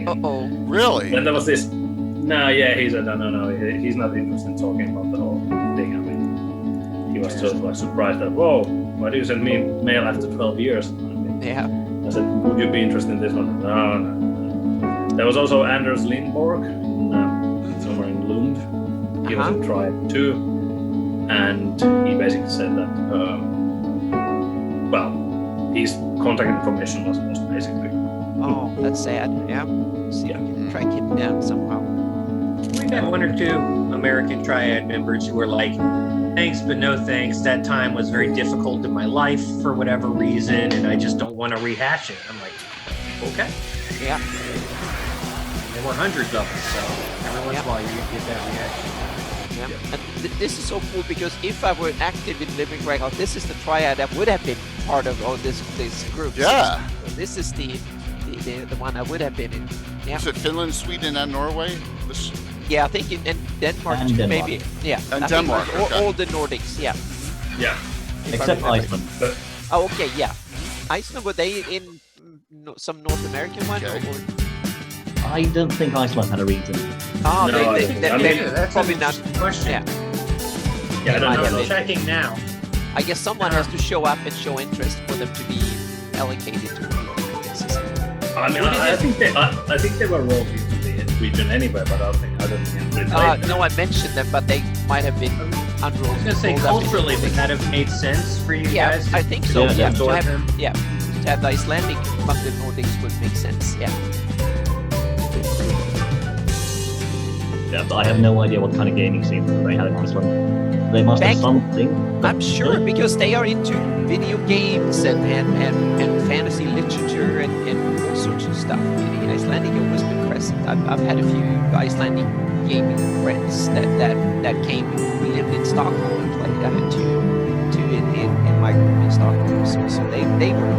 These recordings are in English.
Uh-oh. Really? Then there was this. No, yeah, he said no, he's not interested in talking about the whole thing. I mean, he was just like surprised that, whoa, why do you send me mail after 12 years? I mean, Yeah. I said, would you be interested in this one? No. There was also Anders Lindborg, somewhere in Lund. He was in Triad too, and he basically said that, his contact information was lost, basically. Oh, that's sad. Yeah. See if we can track him down somehow. We've had one or two American Triad members who were like, thanks, but no thanks. That time was very difficult in my life for whatever reason, and I just don't want to rehash it. I'm like, okay. Yeah. There were hundreds of us, so every once in a while you get that reaction. Yeah. And this is so cool because if I were active in Living Greyhawk, this is the triad that would have been part of all this group. Yeah. So this is the one I would have been in. Yeah. Is it Finland, Sweden, and Norway? Yeah, I think in Denmark And too, Denmark. maybe. Yeah. And I Denmark, think okay. all the Nordics, yeah. Yeah. Except Iceland. Oh, okay, yeah. Iceland, were they in some North American one? Okay. Or? I don't think Iceland had a reason. Oh, No, I they mean, that's probably a not. question. Yeah. Yeah, I don't know. I'm checking now. I guess someone has to show up and show interest for them to be allocated to the system. I mean, I think they were rolled into the region anyway, but I don't think No, I mentioned them, but they might have been unrolled. I was going to say, culturally, would that have made sense for you Yeah, guys? I think so. Yeah, Yeah, to absorb have, them? to have the Icelandic but the Nordics would make sense. Yeah. Yeah, but I have no idea what kind of gaming scene they had in Iceland. They must have something. I'm sure because they are into video games and fantasy literature and all sorts of stuff. In Icelandic, it always been present. I've had a few Icelandic gaming friends that came who lived in Stockholm and played. I had two in my group in Stockholm. So they were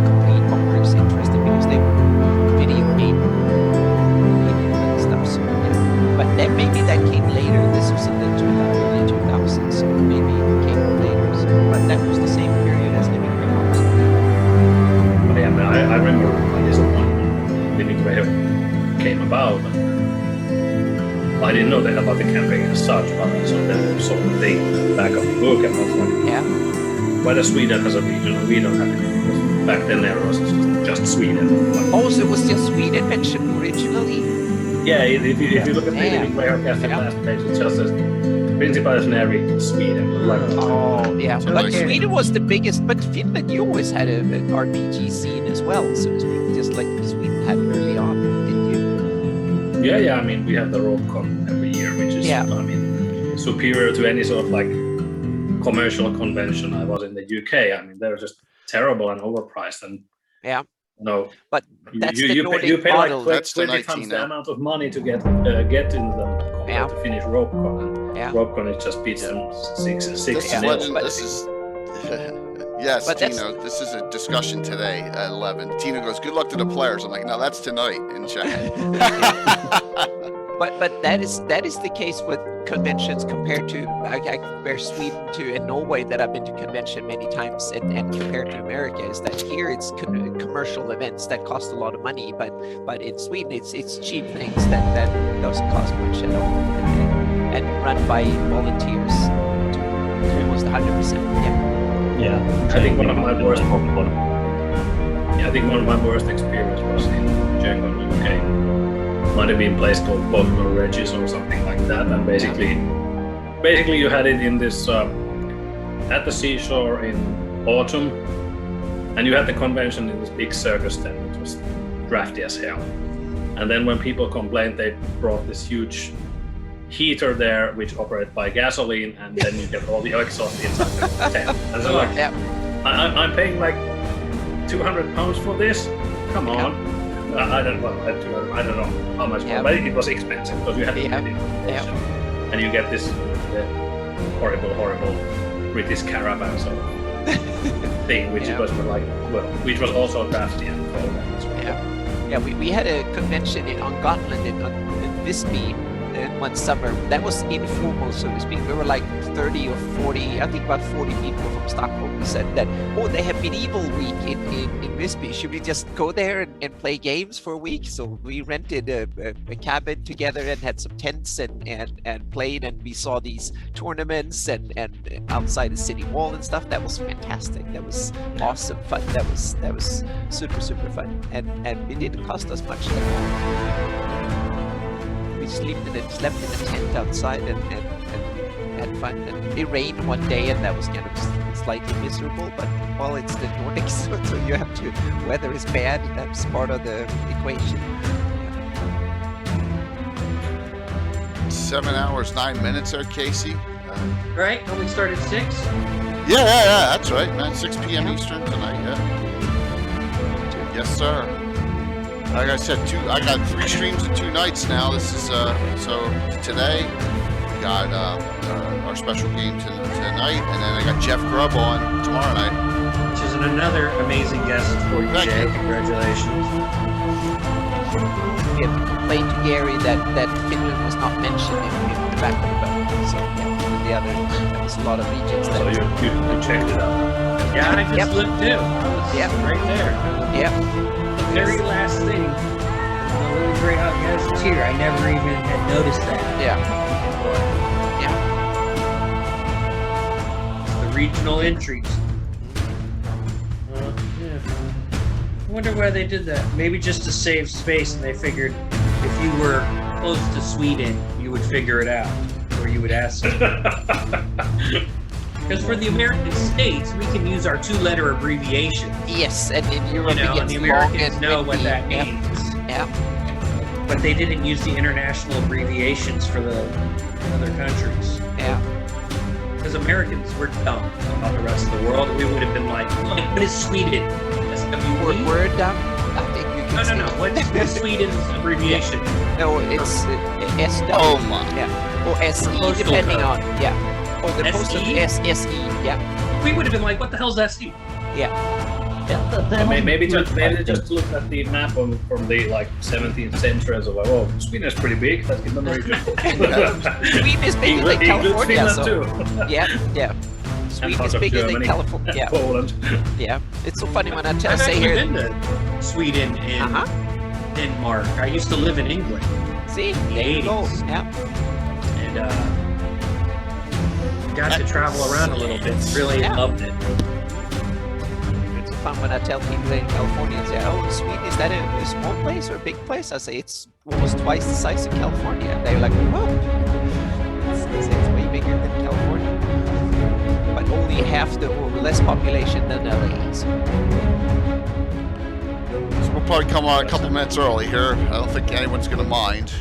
complete bonkers interested because they were video game and stuff. So yeah. But then maybe that came later. This was in the early 2000s, so maybe it came later. So, but that was the same period as Living Greyhawk. But yeah, I remember when this one Living Greyhawk came about. I didn't know that about the campaign as such, but I saw them saw the thing back of the book and I was like, Yeah. whether Sweden has a region or we don't have it. Because back then there was just Sweden. Also, it was just Sweden mentioned originally. Yeah, if you look at the Living Greyhawk as the last page, it just says Principalsnäri, Sweden. Like, Oh, yeah. So But like- Sweden was the biggest. But Finland, you always had an RPG scene as well, so to speak, just like Sweden had early on, didn't you? yeah. I mean, we have the RogueCon every year, which is, I mean, superior to any sort of like commercial convention I was in the UK. I mean, they were just terrible and overpriced, and Yeah. no. But that's the Nordic you pay model. like That's the 20 times 19 the now. amount of money to get into the Yeah. to finish RogueCon. And Yeah. RogueCon it just beats them six This to is Yeah. nil. legend. But- This is yes, But that's- Tino. This is a discussion today at 11. Tino goes, "Good luck to the players." I'm like, "No, that's tonight in chat." But that is the case with conventions compared to I compare Sweden to and Norway that I've been to convention many times and compared to America is that here it's commercial events that cost a lot of money, but in Sweden it's cheap things that doesn't cost much at all and run by volunteers to almost 100%. Yeah. Yeah. I think one of my worst. Yeah, I think one of my worst experience was in Gen-Con UK. Might have been a place called Bottom or Regis or something like that, and basically you had it in this at the seashore in autumn, and you had the convention in this big circus tent, which was drafty as hell. And then when people complained, they brought this huge heater there, which operated by gasoline, and then you get all the exhaust inside the tent. And so like, Yeah. I'm paying like £200 for this. Come on. I don't know how much more, but it was expensive because you had to get it. And you get this horrible British caravan sort of thing, which was like, which was also drafty and cold as well. Yeah, we had a convention on Gotland in Visby one summer. That was informal, so to speak. We were like 30 or 40, I think about 40 people from Stockholm. We said that, oh, they have medieval week in Visby. Should we just go there and play games for a week? So we rented a cabin together and had some tents and played, and we saw these tournaments and outside the city wall and stuff. That was fantastic. That was awesome fun. That was super fun, and it didn't cost us much at all. We slept in a tent outside and had fun. And it rained one day, and that was kind of slightly miserable. But well, it's the Nordics, so you have to. Weather is bad. That's part of the equation. 7 hours, 9 minutes there, Casey. Right? Only started 6? Yeah, that's right, man. 6 p.m. Eastern tonight, yeah. Yes, sir. Like I said, I got 3 streams in 2 nights now. This is, so today, we got our special game tonight, and then I got Jeff Grubb on tomorrow night. Which is another amazing guest for you, Thank Jay. you. Congratulations. We have to complain to Gary that Finland was not mentioned in the back of the book. So yeah, there was a lot of regions So that. you checked it out. Yeah, I just Yep. looked too. It's Yep. right there. Yep. The very last thing. The Lily Greyhawk has a tear. I never even had noticed that. Yeah. Yeah. The regional entries. Yeah. I wonder why they did that. Maybe just to save space, and they figured if you were close to Sweden, you would figure it out, or you would ask. Because for the American states, we can use our 2-letter abbreviation. Yes, and in Europe You know, it and gets the long Americans and know what windy. that Yep. means. Yeah. But they didn't use the international abbreviations for the other countries. Yeah. Because Americans were dumb about the rest of the world. We would have been like, what is Sweden? SWE? Word dumb. I think you can No. say. What's Sweden's abbreviation? No, it's SW. Oh my. Yeah. Or SE, Postal depending code. on. Yeah. Or the postal SE? SE. Yeah. We would have been like, what the hell's SE? Maybe just look at the map from the like 17th century as like, oh, Sweden is pretty big. Let's give them a region. Sweden is bigger than Includes California, Finland so too. yeah. And Sweden parts is of bigger Germany, than California. Yeah. Poland. Yeah. It's so funny when I I've say actually here. been to Sweden and Denmark. I used to live in England. See, there you go. 80s. Yeah. And got to travel around a little bit. Really Yeah. loved it. It's fun when I tell people in California, say, "Oh, Sweden, is that a small place or a big place?" I say it's almost twice the size of California. And they're like, "Whoa, it's way bigger than California, but only half the or less population than LA." So, So we'll probably come on a couple minutes early here. I don't think anyone's gonna mind.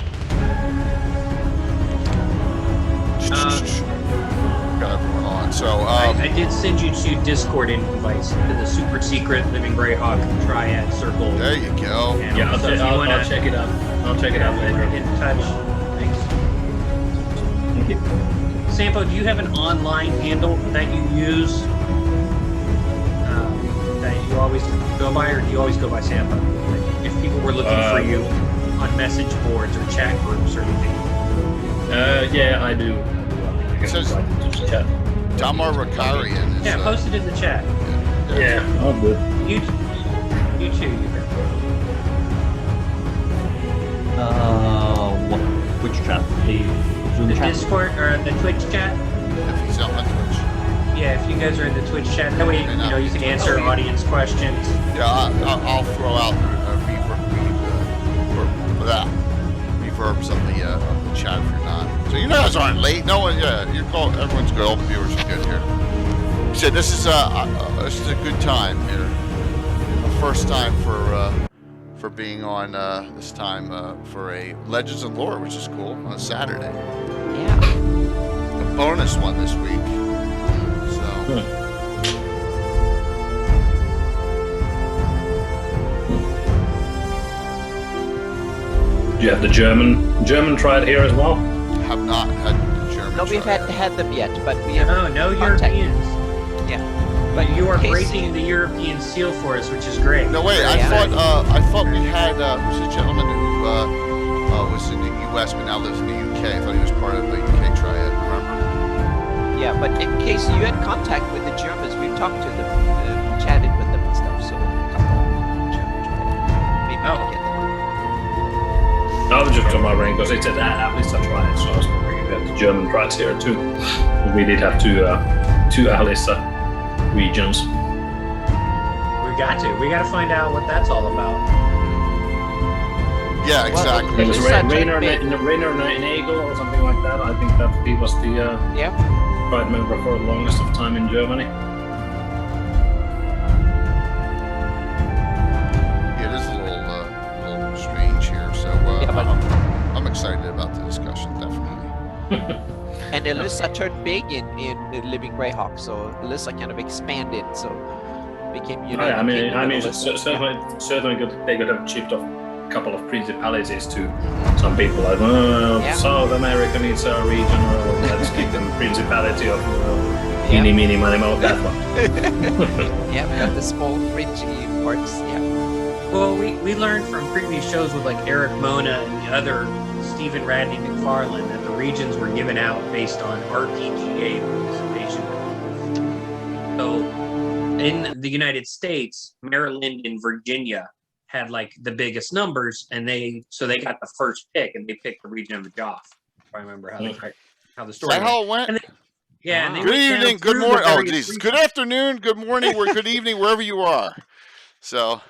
Got everyone on. So I did send you 2 Discord invites to the super secret Living Greyhawk Triad Circle. there you go. channel. Yeah, So if you I'll wanna check it out. I'll check it out later. get in touch. Thanks. Sampo, do you have an online handle that you use that you always go by, or do you always go by Sampo? If people were looking for you on message boards or chat groups or anything. Yeah, I do. I Says- can invite them to chat. Damar Rakarian is. Yeah, post it in the chat. Yeah, I'll do. You too. You can. Which chat? The Zoom The chat? Discord or the Twitch chat. If he's on Twitch. Yeah, if you guys are in the Twitch chat, that way you can answer audience questions. Yeah, I'll throw out reverbs of the chat if you're not. So you guys aren't late. No one. Yeah, you're cool. Everyone's good. All the viewers are good here. He said this is a good time here. The first time for being on this time for a Legends and Lore, which is cool, on a Saturday. yeah. The bonus one this week. So. Do you have the German triad here as well? Have not had the German. No, we've triad. had them yet, but we have. No contact. Europeans. Yeah. But you are Casey- breaking the European seal for us, which is great. No, wait. Yeah. I thought we had who's a gentleman who was in the US, but now lives in the UK. I thought he was part of the UK triad. Remember? Yeah, but in case you had contact with the Germans, we've talked to them, chatted with them and stuff. So a couple of German triad. Maybe we can get them on. I was just on my brain because it said Ahlissa triad, so I was wondering if we had the German tribes here too. We did have two Ahlissa regions. We got to find out what that's all about. Yeah, exactly. It was Ahlissa Rainer tried Nagel or something like that. I think that he was the Yeah. tribe member for the longest of time in Germany. Yeah, it is a little strange here. So Yeah, but- I'm excited about the discussion, definitely. And Ahlissa turned big in Living Greyhawk, so Ahlissa kind of expanded, so became United I mean, Kingdom and certainly, Ahlissa. certainly they could have chipped off a couple of principalities to some people. Like, Yeah. South America needs a region, or let's give them principality of Yeah. Eeny, meeny, miny, moe, that one. Yeah, we got the small fringy parts. Yeah. Well, we learned from previous shows with like Eric Mona and the other Stephen Radney McFarlane that the regions were given out based on RPGA participation. So in the United States, Maryland and Virginia had like the biggest numbers, and they got the first pick, and they picked the region of the Joff. If I remember how the Is story that went. how it went? And Yeah. And they Good went down evening, good through the morning. Oh, various Jesus. regions. Good afternoon, good morning, or good evening, wherever you are. So,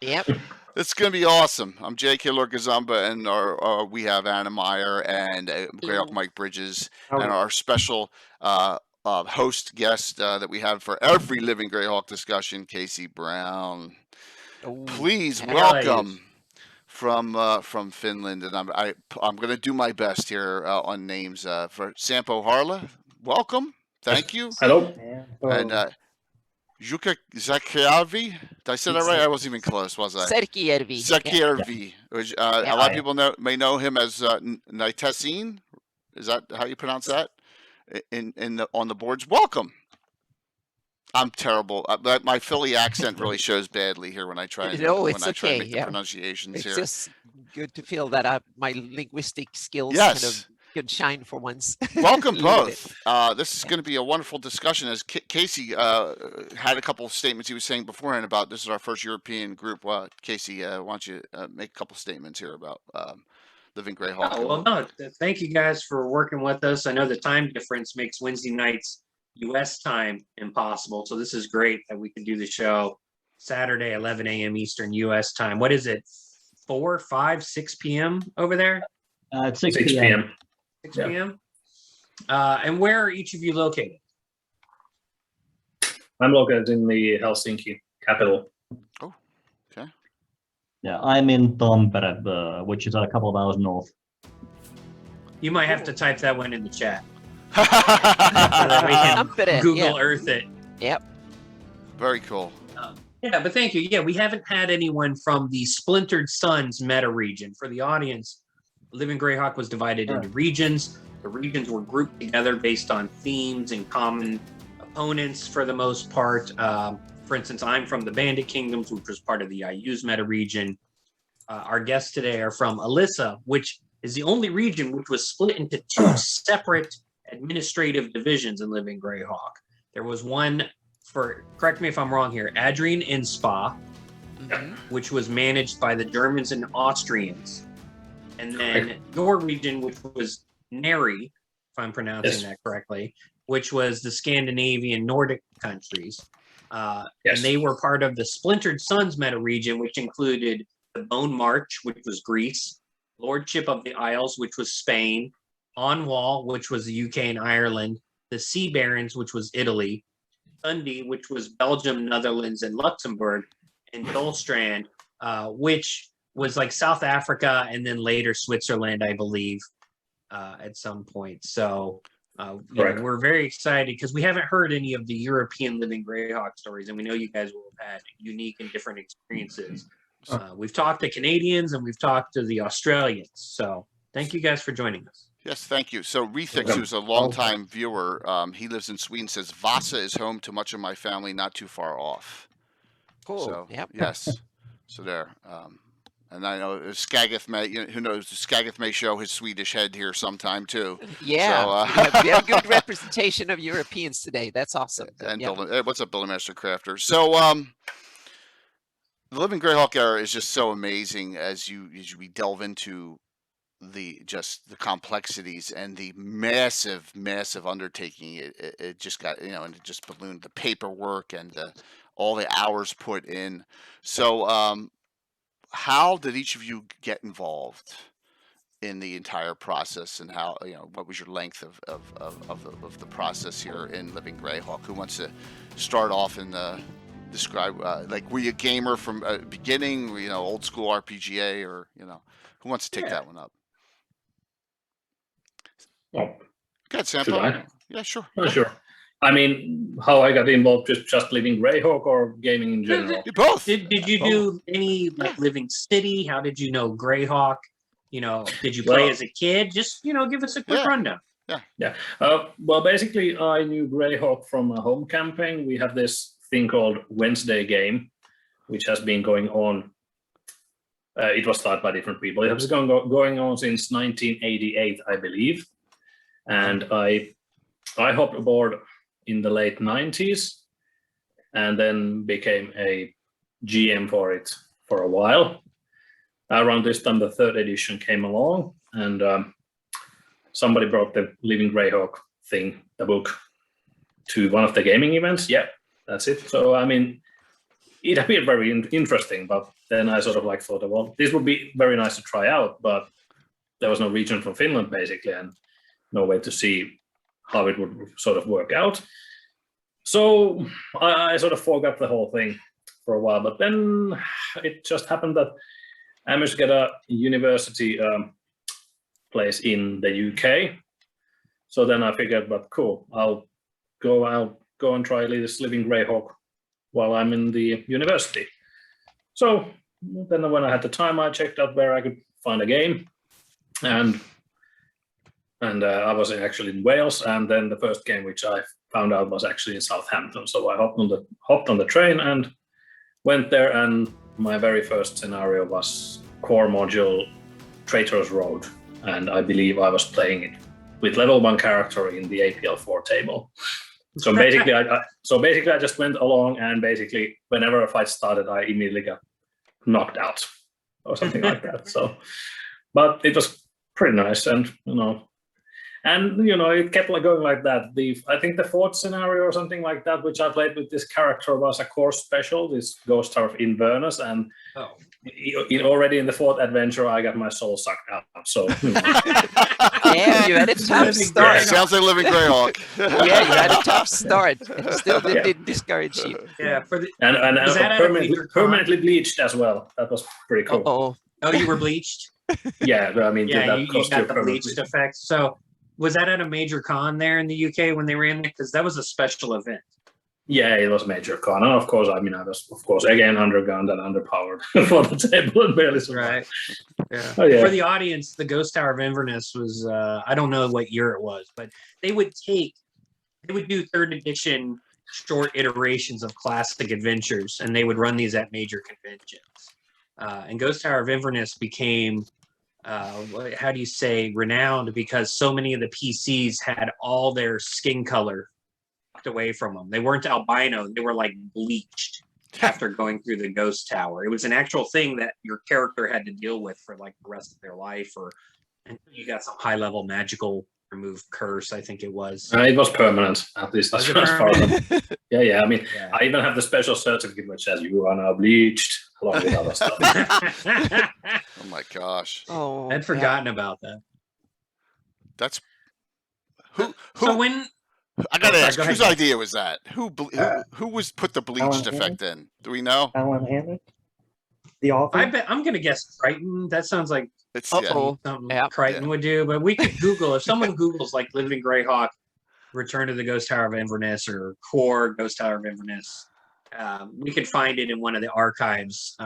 Yep. it's going to be awesome. I'm J.K. Lorgazumba, and we have Anna Meyer and Greyhawk Mike Bridges, and our special host guest that we have for every Living Greyhawk discussion, Casey Brown. Oh, Please yeah. welcome from Finland, and I'm going to do my best here on names for Sampo Harla. Welcome, thank you, Hello. and Jukka Zakiervi. Did I say that right? I wasn't even close, was I? Serkijärvi. Zakiervi. Which, a lot of people may know him as Nitesin. Is that how you pronounce that? On the boards. Welcome. I'm terrible. My Philly accent really shows badly here when I try and No, it's when I try and okay, make the yeah. pronunciations It's here. just good to feel that my linguistic skills Yes. kind of can shine for once. Welcome Limited. both. This is going to be a wonderful discussion. As Casey had a couple of statements he was saying beforehand about this is our first European group. Casey, why don't you make a couple statements here about Living Greyhawk? Oh, well, no, thank you guys for working with us. I know the time difference makes Wednesday nights U.S. time impossible, so this is great that we can do the show Saturday, 11 a.m. Eastern U.S. time. What is it, 4, 5, 6 p.m. over there? It's 6 6 p.m. p.m. 6 Yeah. p.m.? And where are each of you located? I'm located in the Helsinki capital. Yeah, I'm in Tampere, which is a couple of hours north. You might have to type that one in the chat so that we can Tampere, Google yeah. Earth it. Yep. Very cool. Yeah, but thank you. Yeah, we haven't had anyone from the Splintered Suns meta region. For the audience, Living Greyhawk was divided into regions. The regions were grouped together based on themes and common opponents for the most part. For instance, I'm from the Bandit Kingdoms, which was part of the IU's meta region. Our guests today are from Ahlissa, which is the only region which was split into 2 separate administrative divisions in Living Greyhawk. There was one for, correct me if I'm wrong here, Adrian Inspa, which was managed by the Germans and Austrians. And then your region, which was Neri, if I'm pronouncing that correctly, which was the Scandinavian Nordic countries. And they were part of the Splintered Suns meta region, which included the Bone March, which was Greece, Lordship of the Isles, which was Spain, On Wall, which was the UK and Ireland, the Sea Barons, which was Italy, Sunday, which was Belgium, Netherlands, and Luxembourg, and Dolstrand, which was like South Africa and then later Switzerland, I believe, at some point. So we're very excited because we haven't heard any of the European Living Greyhawk stories, and we know you guys will have had unique and different experiences. We've talked to Canadians and we've talked to the Australians. So thank you guys for joining us. Yes, thank you. So Rethix, who's a longtime viewer, he lives in Sweden, says Vasa is home to much of my family, not too far off. Cool. So, Yep. yes. So there. And I know Skagith may, who knows, Skagith may show his Swedish head here sometime too. Yeah, So, we have a good representation of Europeans today. That's awesome. And Yeah. what's up, Billy Master Crafter? So, the Living Greyhawk era is just so amazing as we delve into the complexities and the massive undertaking. It just got, and it just ballooned, the paperwork and all the hours put in. So, how did each of you get involved in the entire process, and how, what was your length of the process here in Living Greyhawk? Who wants to start off and describe, like, were you a gamer from beginning, old school RPGA, or who wants to take that one up? Well, Go ahead, Sampo. should I? Yeah, sure. Oh, sure. I mean, how I got involved, just Living Greyhawk or gaming in general? You both. Did you do any like Living City? How did you know Greyhawk? Did you play as a kid? Just give us a quick rundown. Yeah. Well, basically, I knew Greyhawk from a home campaign. We have this thing called Wednesday Game, which has been going on. It was started by different people. It has been going on since 1988, I believe. And I hopped aboard in the late 90s and then became a GM for it for a while. Around this time, the third edition came along, and somebody brought the Living Greyhawk thing, the book, to one of the gaming events. Yeah, that's it. So, I mean, it appeared very interesting, but then I sort of thought, well, this would be very nice to try out, but there was no region from Finland, basically, and no way to see how it would sort of work out. So I sort of forgot the whole thing for a while, but then it just happened that I managed to get a university place in the UK. So then I figured, but cool, I'll go and try this Living Greyhawk while I'm in the university. So then when I had the time, I checked out where I could find a game, and I was actually in Wales, and then the first game which I found out was actually in Southampton. So I hopped on the train and went there, and my very first scenario was core module Traitor's Road, and I believe I was playing it with level 1 character in the APL4 table. So basically, I just went along, and basically whenever a fight started, I immediately got knocked out or something like that. So, but it was pretty nice, and it kept going like that. I think the fourth scenario or something like that, which I played with this character, was a core special, this Ghost Tower of Inverness, and already in the fourth adventure, I got my soul sucked out. So, yeah, you had a tough start. Yeah, sounds like Living Greyhawk. Yeah, you had a tough start. It still didn't discourage you. Yeah, and permanently bleached as well. That was pretty cool. Oh, you were bleached? Yeah, I mean, yeah, you got the bleached effect. So, was that at a major con there in the UK when they ran it? Because that was a special event. Yeah, it was a major con. And of course, I was, of course, again, undergunned and underpowered for the table and barely survived. Right. Yeah. Oh, yeah. For the audience, the Ghost Tower of Inverness was, I don't know what year it was, but they would do third edition short iterations of classic adventures, and they would run these at major conventions. And Ghost Tower of Inverness became, how do you say, renowned because so many of the PCs had all their skin color knocked away from them. They weren't albino, they were like bleached after going through the Ghost Tower. It was an actual thing that your character had to deal with for like the rest of their life, and you got some high level magical remove curse, I think it was. It was permanent, at least as far as yeah. I mean, Yeah. I even have the special certificate which says you are now bleached, along with other stuff. Oh my gosh. Oh, I'd forgotten about that. That's who So when I gotta ask, go whose ahead. idea was that? Who was put the bleached Alan effect in? Do we know? Alan Hammond, the author. I bet I'm gonna guess Crichton. That sounds like It's Uh-oh. something Yeah. Crichton would do, but we could Google if someone Googles like Living Greyhawk, Return to the Ghost Tower of Inverness, or Core Ghost Tower of Inverness. We could find it in one of the archives.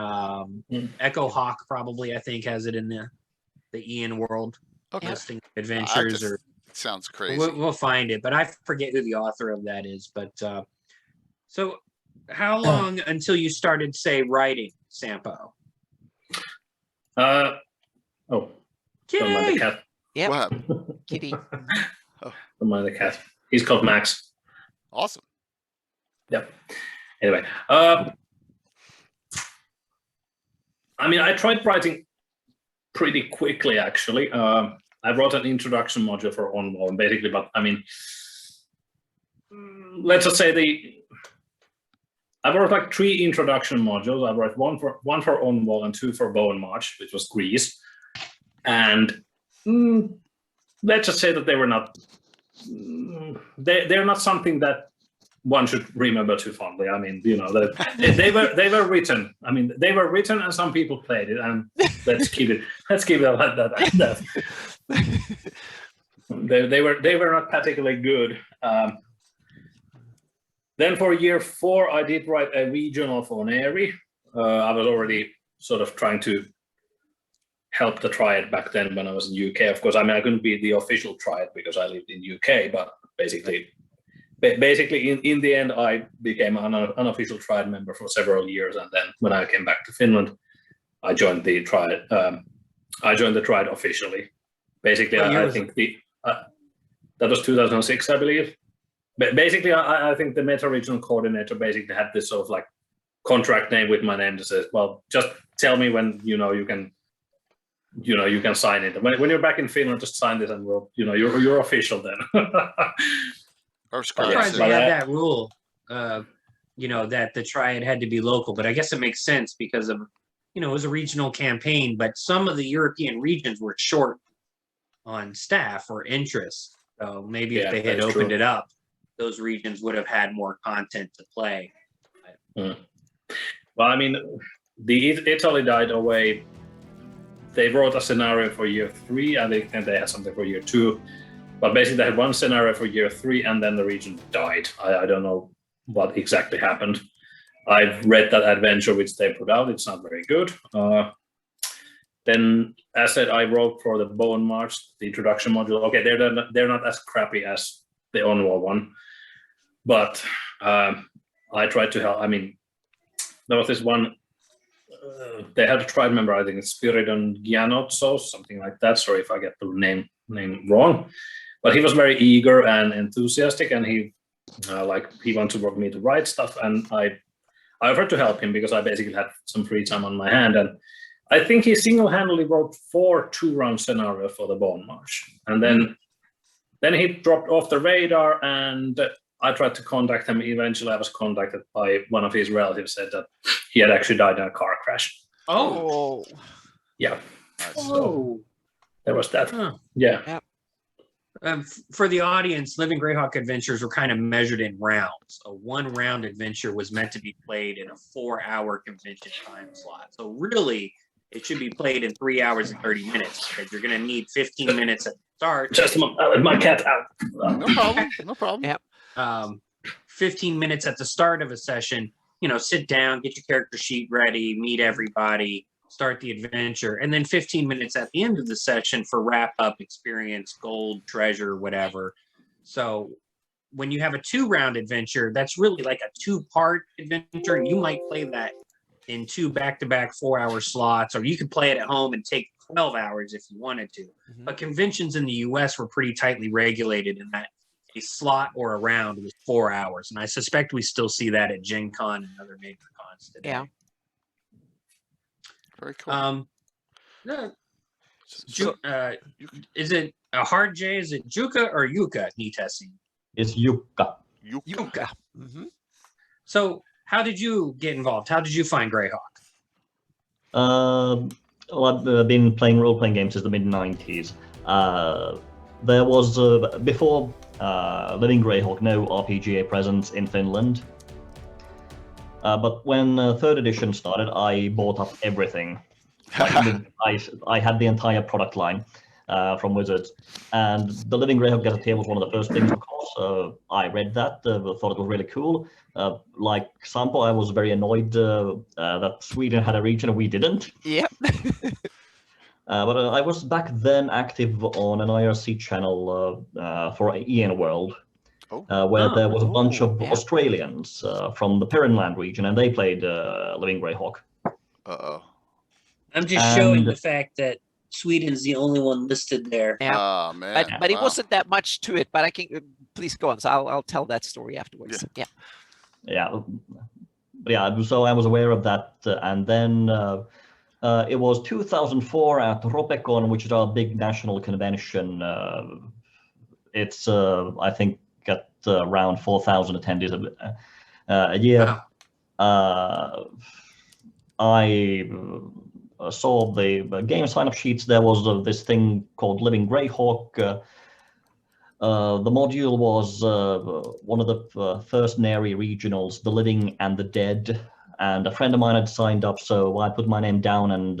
Echo Hawk probably, I think, has it in the Ian World Okay. listing adventures, or It sounds crazy. we'll find it. But I forget who the author of that is. But so, how long until you started, say, writing, Sampo? Oh, don't mind the Kitty! cat. Yep. What happened? Kitty. Don't mind the cat. He's called Max. Awesome. Yep. Anyway, I mean, I tried writing pretty quickly, actually. I wrote an introduction module for OnWall, basically, but I mean, let's just say I wrote like 3 introduction modules. I wrote one for OnWall and 2 for Bone March, which was Greece. And let's just say that they were not, they're not something that one should remember too fondly. I mean, you know, they were written. I mean, they were written, and some people played it. And let's keep it like that. They were not particularly good. Then for year 4, I did write a regional for Neri. I was already sort of trying to help the Triad back then when I was in UK. Of course, I mean, I couldn't be the official Triad because I lived in UK, but basically in the end, I became an unofficial Triad member for several years. And then when I came back to Finland, I joined the Triad. I joined the Triad officially. Basically, I think that was 2006, I believe. But basically, I think the meta regional coordinator basically had this sort of like contract name with my name that says, well, just tell me when you can sign it. When you're back in Finland, just sign this and we'll, you're official then. Or Triads had that rule, that the Triad had to be local, but I guess it makes sense because of, it was a regional campaign, but some of the European regions were short on staff or interest. So maybe if they had opened it up, those regions would have had more content to play. Well, I mean, Italy died away. They wrote a scenario for year 3, and they had something for year 2. But basically, they had one scenario for year 3, and then the region died. I don't know what exactly happened. I've read that adventure which they put out. It's not very good. Then, as said, I wrote for the Bone March, the introduction module. Okay, they're not as crappy as the OnWall one, but I tried to help. I mean, there was this one. They had a Triad member, I think it's Spiridon Gianotso, something like that. Sorry if I get the name wrong. But he was very eager and enthusiastic, and he wanted to work with me to write stuff, and I offered to help him because I basically had some free time on my hand, and I think he single-handedly wrote 4 2-round scenarios for the Bone March, and then he dropped off the radar, and I tried to contact him. Eventually, I was contacted by one of his relatives, said that he had actually died in a car crash. Oh, yeah. Oh, There was that. Huh. Yeah. For the audience, Living Greyhawk adventures were kind of measured in rounds. A 1-round adventure was meant to be played in a 4-hour convention time slot. So really, it should be played in 3 hours and 30 minutes because you're going to need 15 minutes at the start. Just a moment. I'll let my cat out. No problem. yeah. 15 minutes at the start of a session, sit down, get your character sheet ready, meet everybody, start the adventure, and then 15 minutes at the end of the session for wrap-up, experience, gold, treasure, whatever. So when you have a 2-round adventure, that's really like a 2-part adventure, and you might play that in 2 back-to-back 4-hour slots, or you could play it at home and take 12 hours if you wanted to. Mm-hmm. But conventions in the US were pretty tightly regulated in that a slot or a round was 4 hours. And I suspect we still see that at Gen Con and other major cons today. Yeah. Very cool. Is it a hard J? Is it Juka or Yuka? Nitesi? It's Jukka. Yuka. Mm-hmm. So how did you get involved? How did you find Greyhawk? Well, I've been playing role-playing games since the mid-90s. There was, before Living Greyhawk, no RPGA presence in Finland. But when 3rd edition started, I bought up everything. I had the entire product line from Wizards. And the Living Greyhawk Gazetteer was one of the first things, of course. I read that, thought it was really cool. Like Sampo, I was very annoyed that Sweden had a region and we didn't. Yep. But I was back then active on an IRC channel for Ian World, where there was a bunch of Australians from the Perrinland region, and they played Living Greyhawk. Uh-oh. I'm just showing And- the fact that Sweden's the only one listed there. Yeah. Oh man. But it Wow. wasn't that much to it. But I can please go on. So I'll tell that story afterwards. Yeah. Yeah, yeah. So I was aware of that, and then it was 2004 at Ropecon, which is our big national convention. It's I think got around 4,000 attendees a year. Wow. I saw the game sign-up sheets. There was this thing called Living Greyhawk. The module was one of the first Neri regionals, The Living and the Dead, and a friend of mine had signed up, so I put my name down, and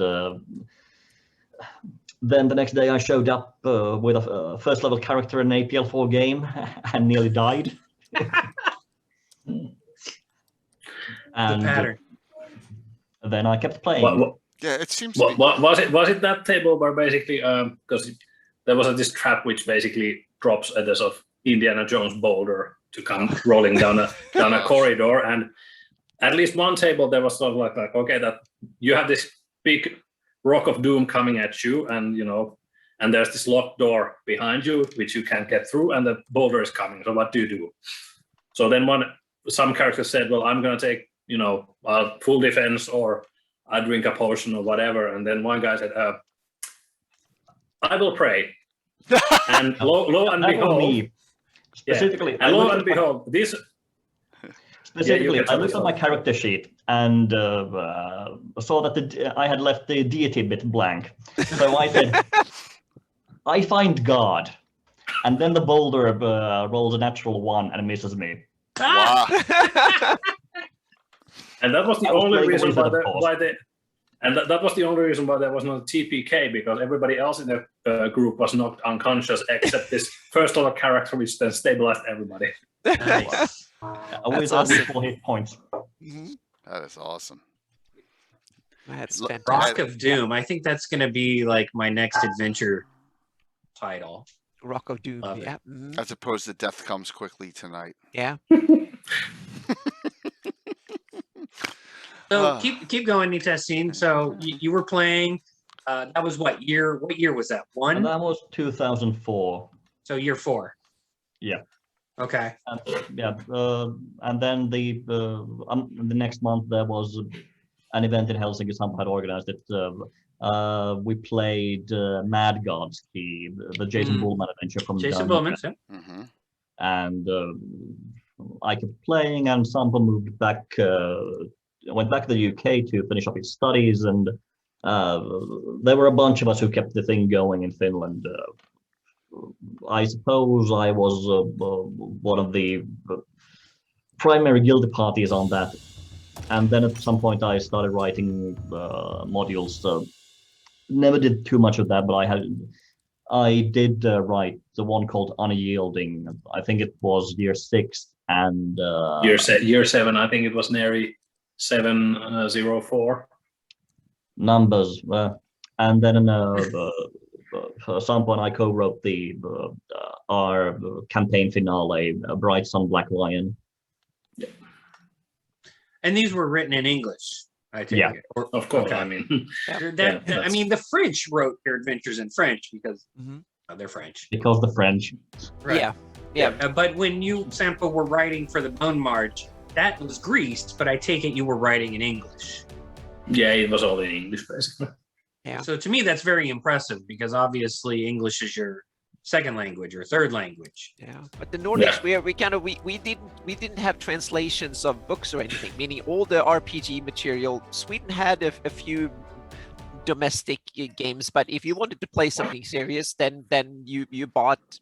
then the next day I showed up with a first level character in an APL4 game and nearly died. The And pattern. then I kept playing. Yeah, it seems to be. Was it that table where basically because there was this trap which basically drops a sort of Indiana Jones boulder to come rolling down a corridor, and at least one table there was sort of like okay, that you have this big rock of doom coming at you, and and there's this locked door behind you which you can't get through, and the boulder is coming. So what do you do? So then some characters said, well, I'm going to take full defense, or I drink a potion or whatever. And then one guy said, I will pray. And lo and That was behold, me. Specifically, and lo and behold, this. Specifically, Yeah, I looked at my character sheet and saw that I had left the deity bit blank. So I said, I find God. And then the boulder rolls a natural 1 and misses me. Wow. And that was the I was only playing reason Wizard, of course. that was the only reason why there was no TPK, because everybody else in the group was knocked unconscious except this first level character, which then stabilized everybody. Nice. A wizard awesome. with 4 hit points. That is awesome. That's Look, fantastic. Rock of Doom. I think that's going to be like my next adventure title. Rock of Doom. Love it. Yeah. Mhm. As opposed to Death Comes Quickly Tonight. Yeah. So keep going, Nitestin. So you were playing. That was what year? What year was that? And 1. that was 2004. So year 4. Yeah. Okay. And, yeah, and then the next month there was an event in Helsinki. Some had organized it. We played Mad Gods, the Jason Bullman adventure from Jason Dungeon. Bullman. Yeah. Mm-hmm. And I kept playing, and Sampo moved back, went back to the UK to finish up his studies, and there were a bunch of us who kept the thing going in Finland. I suppose I was one of the primary guilty parties on that, and then at some point I started writing modules. Never did too much of that, but I did write the one called Unyielding. I think it was year 6, and Year 7, I think it was Neri 704. numbers. And then Sampo and I co-wrote our campaign finale, Bright Sun Black Lion. And these were written in English, I take Yeah. it. Or, Of course, okay. I mean, I mean, the French wrote their adventures in French because Mhm. they're French. Because the French. Right. Yeah. Yeah. But when you, Sampo, were writing for the Bone March, that was Greece, but I take it you were writing in English. yeah, it was all in English, basically. Yeah. So to me, that's very impressive because obviously English is your second language or third language. Yeah, but the Nordics, we didn't have translations of books or anything. Meaning, all the RPG material, Sweden had a few domestic games, but if you wanted to play something serious, then you bought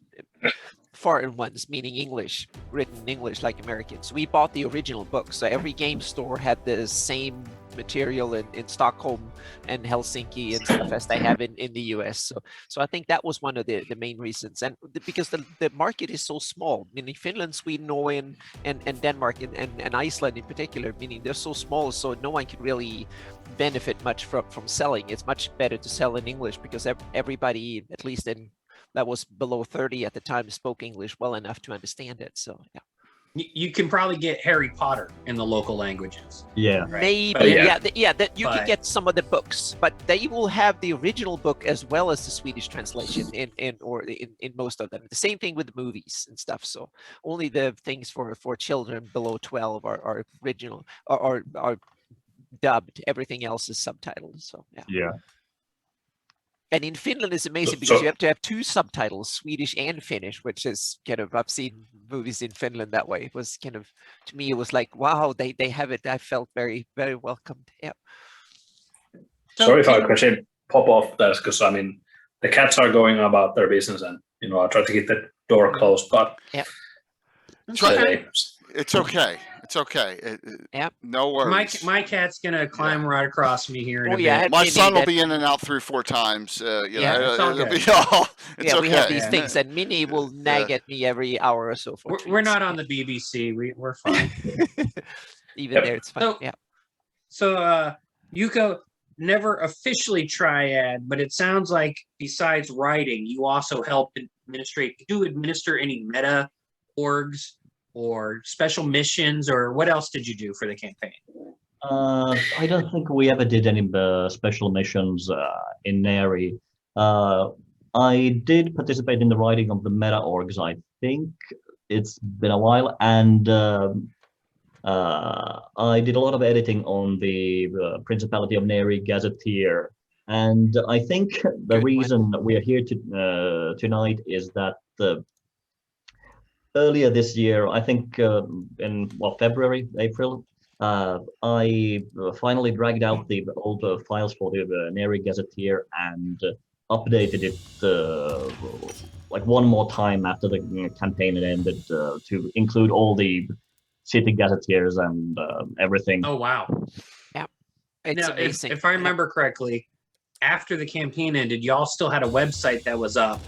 foreign ones, meaning English, written in English like Americans. We bought the original books, so every game store had the same material in Stockholm and Helsinki and stuff as they have in the US. So I think that was one of the main reasons, and because the market is so small, meaning Finland, Sweden, Norway, and Denmark and Iceland in particular, meaning they're so small, so no one can really benefit much from selling. It's much better to sell in English because everybody, at least that was below 30 at the time, spoke English well enough to understand it. So yeah. You can probably get Harry Potter in the local languages. Yeah. Right. Maybe, Yeah. that you can But- get some of the books, but they will have the original book as well as the Swedish translation in most of them. The same thing with movies and stuff. So only the things for children below 12 are original are dubbed. Everything else is subtitled. So yeah. Yeah. And in Finland, it's amazing So- because you have to have two subtitles, Swedish and Finnish, which is kind of, I've seen movies in Finland that way. It was kind of, to me, it was like, wow, they have it. I felt very, very welcomed. Yeah. Sorry if I can pop off that, because I mean the cats are going about their business, and I try to keep the door closed, but Try- It's okay. It's okay. Yep. No worries. My cat's gonna climb right across me here in Oh, a yeah. bit. My Minnie, son will that- be in and out 3 or 4 times. Yeah, it's all it'll good. be all. It's Yeah, okay. we have these Yeah. things, and Minnie will nag at me every hour or so. For We're not treats. on the BBC. We're fine. Even Yep. there, it's fine. So- Yeah. So, Yuko, never officially triad, but it sounds like besides writing, you also help administrate. Do you administer any meta orgs or special missions, or what else did you do for the campaign? I don't think we ever did any special missions in Neri. I did participate in the writing of the meta orgs. I think it's been a while, and I did a lot of editing on the Principality of Neri Gazetteer. And I think the Good one. reason we are here tonight is that earlier this year, I think in February, April, I finally dragged out the old files for the Neri Gazetteer and updated it like one more time after the campaign had ended to include all the city gazetteers and everything. Oh wow! It's Now, amazing. if I remember correctly, after the campaign ended, y'all still had a website that was up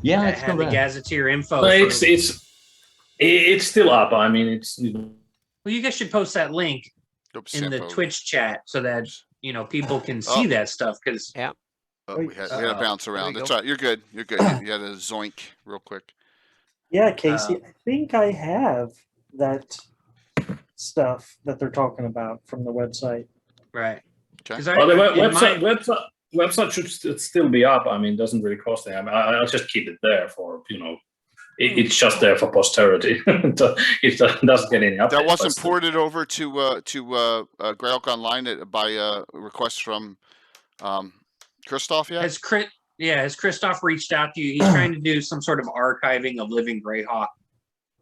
Yeah, that it's still had the there. gazetteer info. No, for- it's still up. I mean, it's well, you guys should post that link Oops, in the Sampo. Twitch chat so that people can see that stuff. Because Oh, we had a bounce around. we It's go. all right. You're good. You're good. You had a zoink real quick. Yeah, Casey, I think I have that stuff that they're talking about from the website. right, Okay. 'Cause I- well, the in my- website should still be up. I mean, it doesn't really cost anything. I mean, I'll just keep it there for it's just there for posterity. It doesn't get any updates. That wasn't but still. ported over to Greyhawk Online by request from Christoph yet? Has Christoph reached out to you? He's trying to do some sort of archiving of Living Greyhawk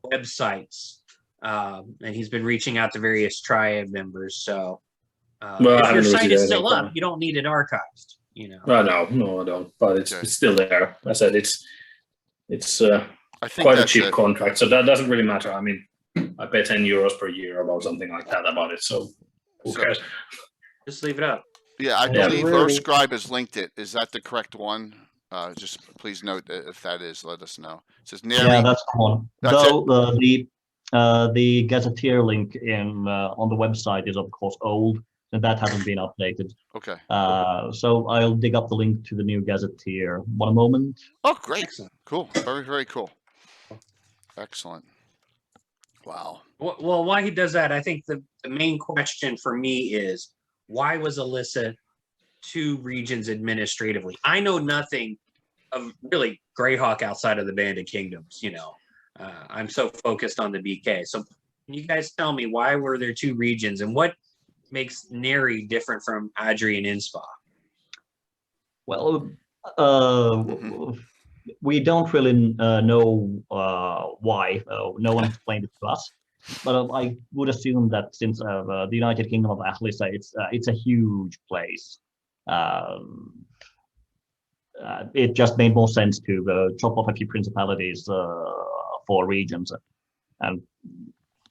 websites, and he's been reaching out to various triad members. So, Well, I if haven't your site received is still anything up, from- you don't need it archived. No, I don't. But it's Okay. it's still there. I said it's I think quite a that's cheap it. contract, so that doesn't really matter. I mean, I pay €10 per year about something like that about it. So who So- cares? Just leave it up. Yeah, I Yeah. believe Really- Earthscribe has linked it. Is that the correct one? Just please note that if that is, let us know. It says Neri. Yeah, that's the one. That's Though the gazetteer link on the website is of course old, and that hasn't been updated. Okay. So I'll dig up the link to the new gazetteer. One moment. Oh, great. Excellent. Cool. Very, very cool. Excellent. Wow. Well, why he does that, I think the main question for me is, why was Ahlissa 2 regions administratively? I know nothing of really Greyhawk outside of the Banded Kingdoms. I'm so focused on the BK. So can you guys tell me, why were there 2 regions, and what makes Neri different from Adri and Inspa? Well, we don't really know why. No one explained it to us. But I would assume that since the United Kingdom of Ahlissa, it's a huge place. It just made more sense to chop off a few principalities for regions, and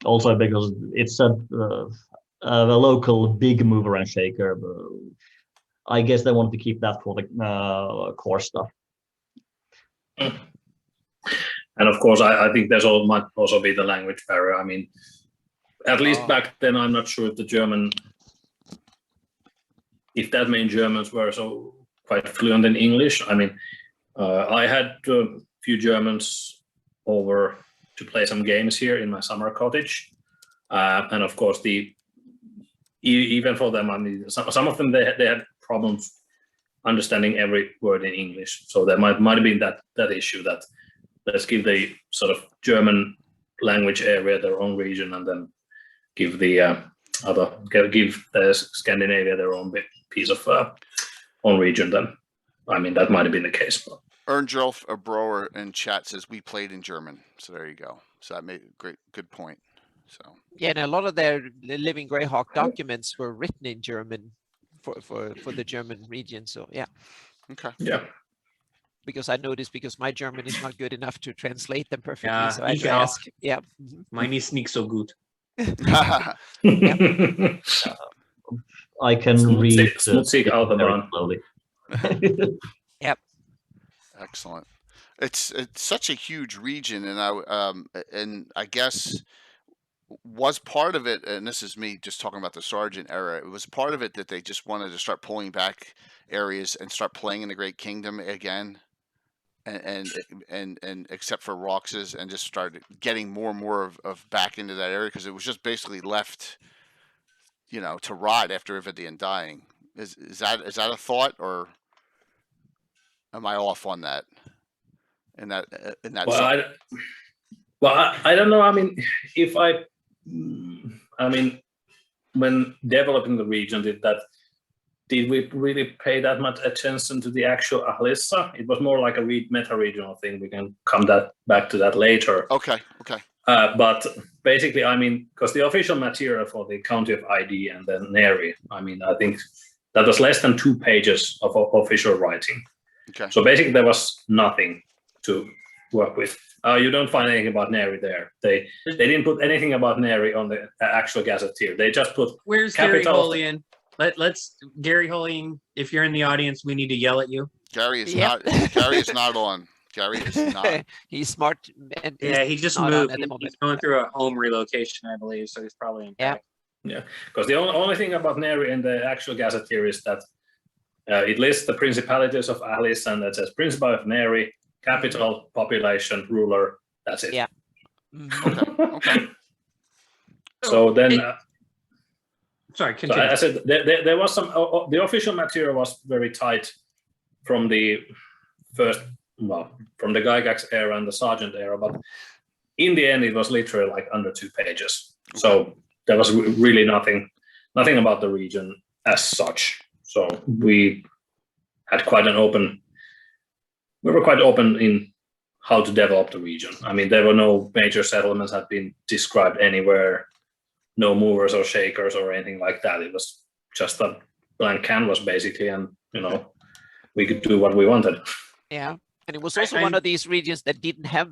also because it's a local big mover and shaker. I guess they wanted to keep that for the core stuff. And of course, I think might also be the language barrier. I mean, at least back then, I'm not sure if that many Germans were so quite fluent in English. I mean, I had a few Germans over to play some games here in my summer cottage, and of course even for them, I mean, some of them they had problems understanding every word in English, so there might have been that issue that let's give the sort of German language area their own region, and then give the Scandinavia their own piece of own region. Then, I mean, that might have been the case. But. Ernjolf, a Brower in chat, says we played in German. So there you go. So that made a good point. So yeah, and a lot of their Living Greyhawk documents were written in German for the German region. So yeah. Okay. Yeah. Because I noticed, because my German is not good enough to translate them perfectly, Yeah, so I had to auch. ask. Yeah. Mine is nicht so good. I can read Smutzig Autobahn. slowly. Yep. Excellent. It's such a huge region, and I guess was part of it, and this is me just talking about the Sergeant era, it was part of it that they just wanted to start pulling back areas and start playing in the Great Kingdom again, and except for Roxas, and just started getting more and more of back into that area, because it was just basically left, to rot after Ivy the Undying. Is that a thought, or am I off on that? Well, I don't know. I mean, when developing the region, did we really pay that much attention to the actual Ahlissa? It was more like a meta-regional thing. We can come back to that later. Okay. But basically, I mean, because the official material for the County of ID and then Neri, I mean, I think that was less than 2 pages of official writing. Okay. So basically, there was nothing to work with. You don't find anything about Neri there. They didn't put anything about Neri on the actual gazetteer. They just put. Where's Gary Holian? Let's Gary Holian. If you're in the audience, we need to yell at you. Gary is not. Gary is not on. Gary is not. He's smart. And Yeah, he just moved. He's going through a home relocation, I believe, so he's probably in. Yeah, because the only thing about Neri in the actual gazetteer is that it lists the principalities of Ahlissa, and that says Principal of Neri, capital, population, ruler. That's it. Yeah. Okay. So then. Sorry, continue. So I said there was some. The official material was very tight from the from the Gygax era and the Sergeant era, but in the end, it was literally like under 2 pages. Okay. So there was really nothing about the region as such. So we had we were quite open in how to develop the region. I mean, there were no major settlements had been described anywhere, no movers or shakers or anything like that. It was just a blank canvas basically, and we could do what we wanted. Yeah, and it was also one of these regions that didn't have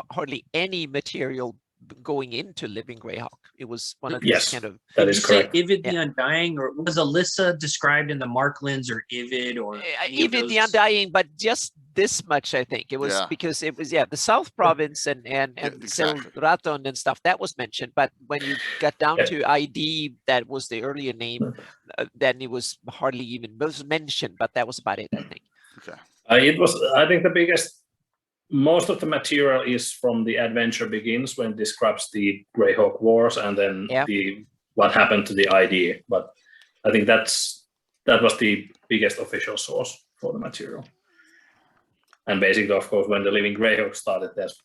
hardly any material going into Living Greyhawk. It was one of these kind of. That is correct. Ivid the Undying, or was Ahlissa described in the Marklands, or Ivid, or Ivid the Undying, but just this much, I think it was because it was the South Province and Raton and stuff that was mentioned. But when you got down to ID, that was the earlier name. Then it was hardly even mentioned, but that was about it, I think. Okay. It was. I think the biggest. Most of the material is from the Adventure Begins, when it describes the Greyhawk Wars and then what happened to the ID. But I think that was the biggest official source for the material. And basically, of course, when the Living Greyhawk started, there's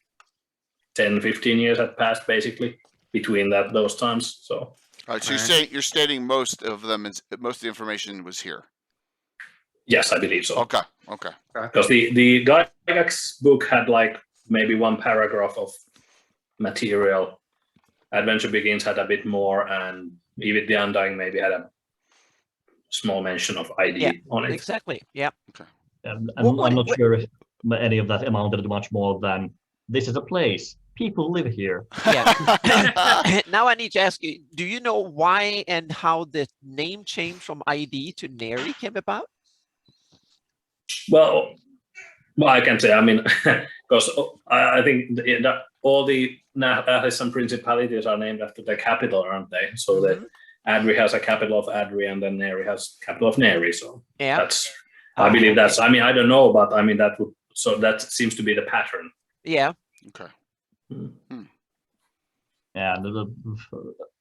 10, 15 years had passed basically between those times. So. All right. So you're stating most of the information was here. Yes, I believe so. Okay. Because the Gygax book had like maybe 1 paragraph of material. Adventure Begins had a bit more, and Ivid the Undying maybe had a small mention of ID on it. Exactly. Yeah. Okay. I'm not sure if any of that amounted to much more than this is a place. People live here. Yeah. Now I need to ask you: do you know why and how the name change from ID to Neri came about? Well, I can say, I mean, because I think all the Ahlissa principalities are named after their capital, aren't they? So that Adri has a capital of Adri, and then Neri has capital of Neri. So that's, I believe that's. I mean, I don't know, but I mean that seems to be the pattern. Yeah. Okay. Yeah,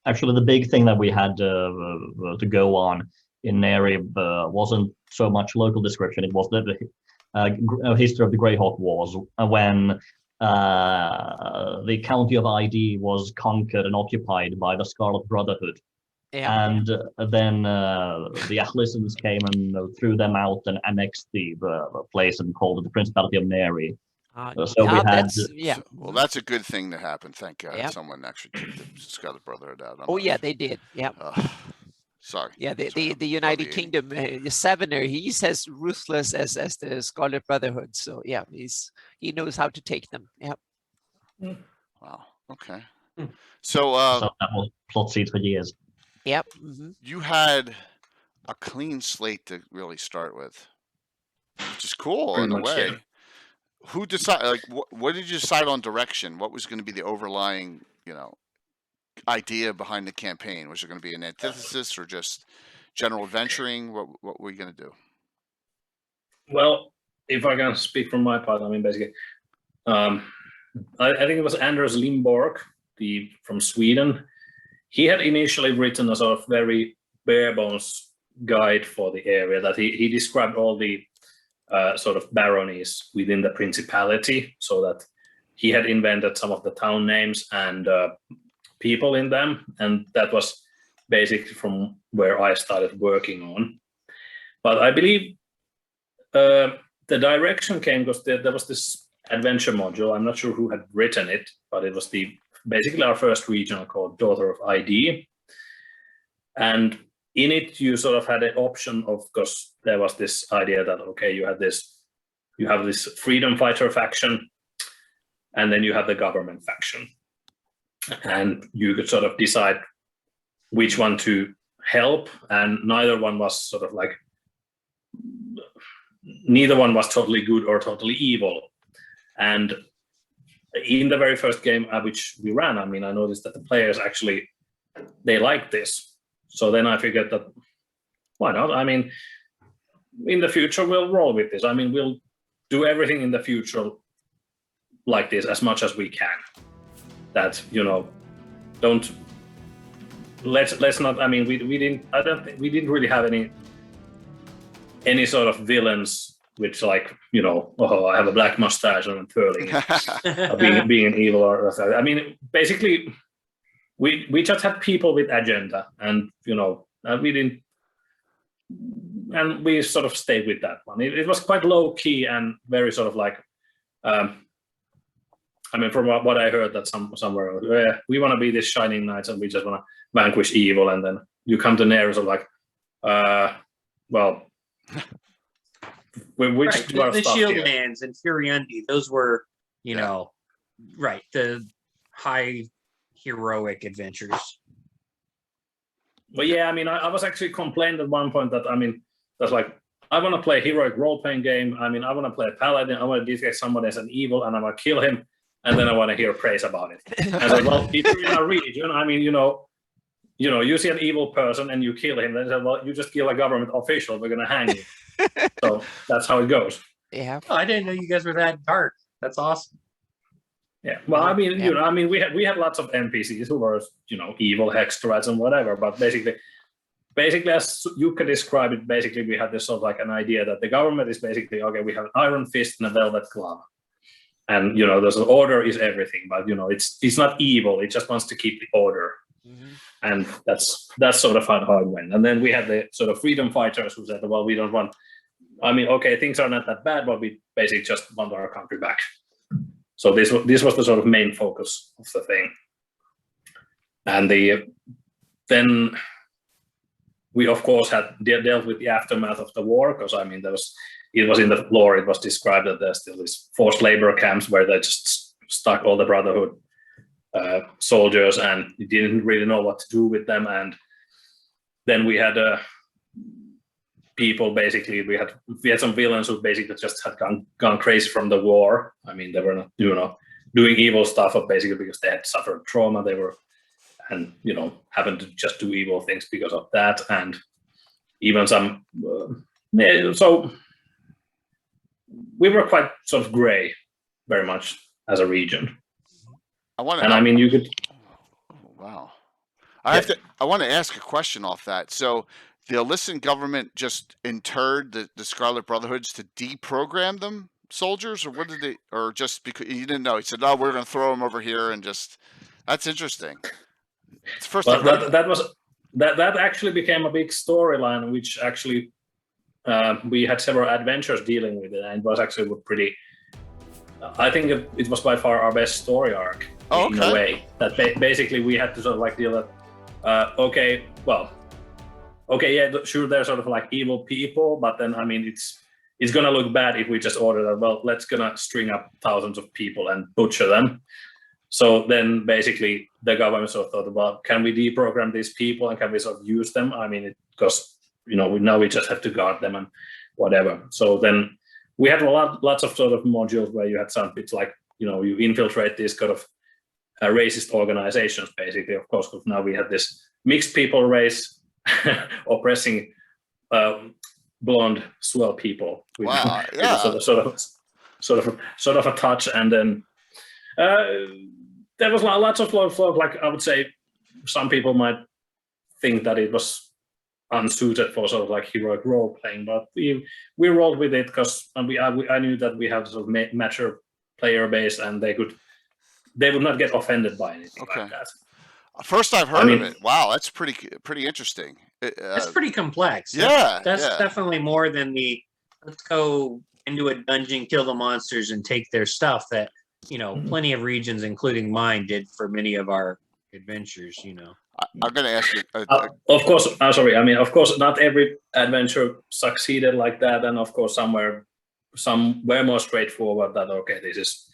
actually, the big thing that we had to go on in Neri wasn't so much local description. It was the history of the Greyhawk Wars, when the county of ID was conquered and occupied by the Scarlet Brotherhood. Yeah. And then the Ahlissans came and threw them out and annexed the place and called it the Principality of Neri. So we had, Well, that's a good thing to happen. Thank God Yep. someone actually took the Scarlet Brotherhood out. Oh yeah, they did. Yeah. Sorry. Yeah, the United Kingdom, Savener, he's as ruthless as the Scarlet Brotherhood. So yeah, he knows how to take them. Yeah. Wow. Okay. so that was plot seeds for years. Yep. You had a clean slate to really start with, which is cool in a way. Yeah. Who decided? Like, what did you decide on direction? What was going to be the overlying, idea behind the campaign? Was there going to be an antithesis or just general adventuring? What were you going to do? Well, if I can speak from my part, I mean, basically, I think it was Anders Limborg, from Sweden. He had initially written a sort of very bare bones guide for the area that he described all the sort of baronies within the principality, so that he had invented some of the town names and people in them, and that was basically from where I started working on. But I believe the direction came because there was this adventure module. I'm not sure who had written it, but it was basically our first regional called Daughter of ID. And in it, you sort of had an option of, because there was this idea that, okay, you have this freedom fighter faction, and then you have the government faction. And you could sort of decide which one to help, and neither one was totally good or totally evil. And in the very first game which we ran, I mean, I noticed that the players actually, they liked this. So then I figured that, why not? I mean, in the future, we'll roll with this. I mean, we'll do everything in the future like this as much as we can. That, let's not, I mean, we didn't really have any sort of villains which, like, I have a black mustache and I'm twirling being an evil or I mean, basically, we just had people with agenda, and we didn't, and we sort of stayed with that one. It was quite low key and very sort of like, I mean, from what I heard, that somewhere we want to be this shining knights and we just want to vanquish evil, and then you come to Neris of like, well, which right. The Shieldlands and Furiundi, those were, right, the high heroic adventures. Well, yeah, I mean, I was actually complained at one point that, I mean, that's like, I want to play a heroic role-playing game. I mean, I want to play a paladin. I want to detect someone as an evil, and I want to kill him, and then I want to hear praise about it. And I said, well, if you're in a region, I mean, you see an evil person and you kill him, then I said, well, you just kill a government official. We're going to hang you. So that's how it goes. Yeah. Oh, I didn't know you guys were that dark. That's awesome. Yeah, well, I mean, I mean, we had lots of NPCs who were, evil hextrats and whatever. But basically, as you could describe it, basically we had this sort of like an idea that the government is basically, okay, we have an iron fist and a velvet glove, and there's an order is everything. But it's not evil; it just wants to keep the order, and that's sort of how it went. And then we had the sort of freedom fighters who said, well, we don't want. I mean, okay, things are not that bad, but we basically just want our country back. So this was the sort of main focus of the thing. And then we, of course, had dealt with the aftermath of the war, because, I mean, it was in the lore, it was described that there's still these forced labor camps where they just stuck all the Brotherhood soldiers, and you didn't really know what to do with them. And then we had people, basically, we had some villains who basically just had gone crazy from the war. I mean, they were not, doing evil stuff, but basically because they had suffered trauma, they were, and happened to just do evil things because of that, and even some. So we were quite sort of gray, very much as a region. I want And I mean, you could. Oh, wow. I want to ask a question off that. So the Ahlissa government just interred the Scarlet Brotherhoods to deprogram them soldiers, or what did they, or just because you didn't know? He said, "No, we're going to throw them over here," and just that's interesting. It's the first Well, I've heard that actually became a big storyline, which actually we had several adventures dealing with it, and it was actually pretty. I think it was by far our best story arc in a way. That basically we had to sort of like deal with. Okay, yeah, sure, they're sort of like evil people, but then I mean, it's gonna look bad if we just order that. Well, let's gonna string up thousands of people and butcher them. So then basically the government sort of thought about, can we deprogram these people and can we sort of use them? I mean, because now we just have to guard them and whatever. So then we had lots of sort of modules where you had some bits like, you infiltrate these kind of racist organizations, basically. Of course, now we have this mixed people race oppressing blonde, swell people. With, wow, yeah. Sort of a touch, and then there was lots of like, I would say some people might think that it was unsuited for sort of like heroic role playing, but we rolled with it because I knew that we have sort of mature player base and they would not get offended by anything like that. First I've heard of it. Wow, that's pretty interesting. That's pretty complex. Yeah, that's definitely more than the let's go into a dungeon, kill the monsters, and take their stuff that plenty of regions, including mine, did for many of our adventures. I'm going to ask you. Of course, sorry. I mean, of course, not every adventure succeeded like that, and of course, some were more straightforward. That okay, this is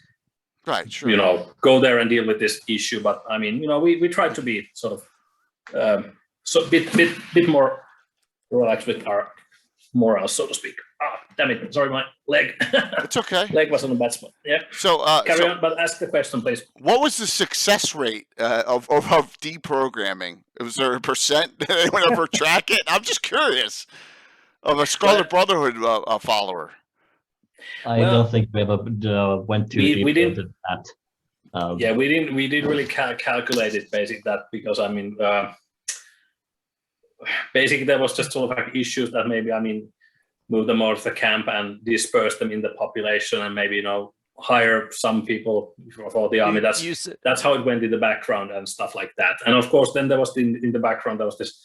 right. Sure. Go there and deal with this issue. But I mean, we tried to be sort of bit more relaxed with our morals, so to speak. Damn it! Sorry, my leg. It's okay. Leg was on a bad spot. Yeah. So carry on, but ask the question, please. What was the success rate of deprogramming? Was there a percent? Did anyone ever track it? I'm just curious. Of a Scarlet Brotherhood follower. I don't think we ever went too deep into that. Yeah, we didn't really calculate it basically that, because I mean, basically there was just sort of like issues that maybe move them out of the camp and disperse them in the population, and maybe hire some people for the army. That's how it went in the background and stuff like that. And of course, then there was in the background there was this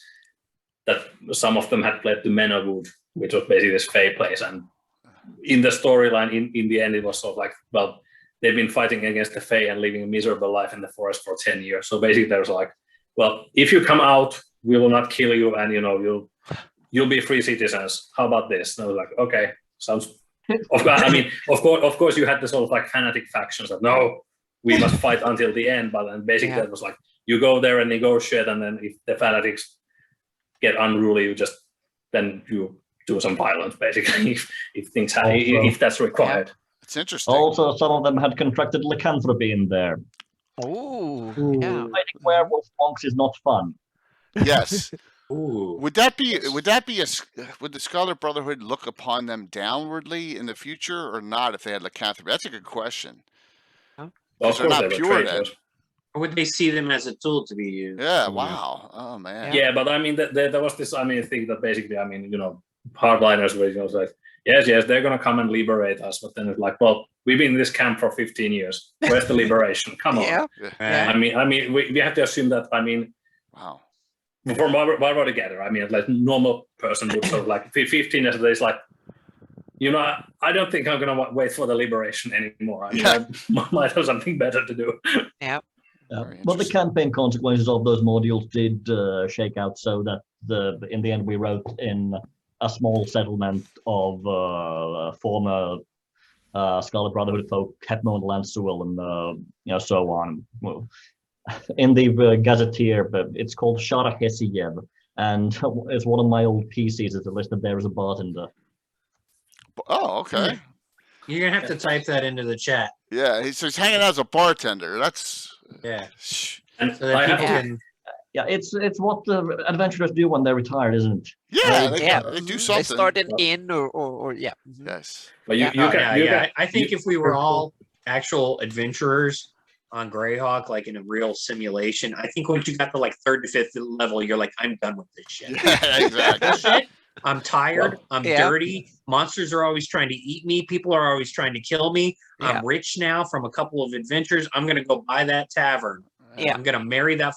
that some of them had fled to Menorwood, which was basically this Fey place. And in the storyline, in the end, it was sort of like, well, they've been fighting against the Fey and living a miserable life in the forest for 10 years. So basically, there was like, well, if you come out, we will not kill you, and you'll be free citizens. How about this? And I was like, okay, sounds. Of course, you had the sort of like fanatic factions that no, we must fight until the end. But then basically, that was like, you go there and negotiate, and then if the fanatics get unruly, then you do some violence, basically, if things happen, if that's required. It's interesting. Also, some of them had contracted lycanthropy in there. Oh, yeah. Fighting werewolf monks is not fun. Yes. Ooh. Would the Scarlet Brotherhood look upon them downwardly in the future or not if they had lycanthropy? That's a good question. Huh? Well, they're not pure then. Or would they see them as a tool to be used? Yeah, wow. Oh, man. Yeah, but I mean, there was this, thing that basically, hardliners were, like, yes, they're going to come and liberate us. But then it's like, well, we've been in this camp for 15 years. Where's the liberation? Come on. Yeah. We have to assume that, wow. For Barbara together, like normal person would sort of like 15 years days, like, I don't think I'm going to wait for the liberation anymore. I might have something better to do. Yeah. But the campaign consequences of those modules did shake out so that in the end we wrote in a small settlement of former Scarlet Brotherhood folk, Hetmon Lansuil, and so on. Well, in the Gazetteer, but it's called Shara Hesiyev, and it's one of my old PCs. It's listed there as a bartender. Oh, okay. You're gonna have to type that into the chat. Yeah, he's hanging out as a bartender. That's And so that people can. Yeah, it's what the adventurers do when they're retired, isn't it? Yeah, they do something. They start an inn or yeah. Yes. But I think if we were all actual adventurers, on Greyhawk, like in a real simulation. I think once you got to like 3rd to 5th level, you're like, I'm done with this shit. Yeah, exactly. Bullshit. I'm tired. Well, I'm yeah. dirty. Monsters are always trying to eat me. People are always trying to kill me. Yeah. I'm rich now from a couple of adventures. I'm going to go buy that tavern. Yeah. I'm going to marry that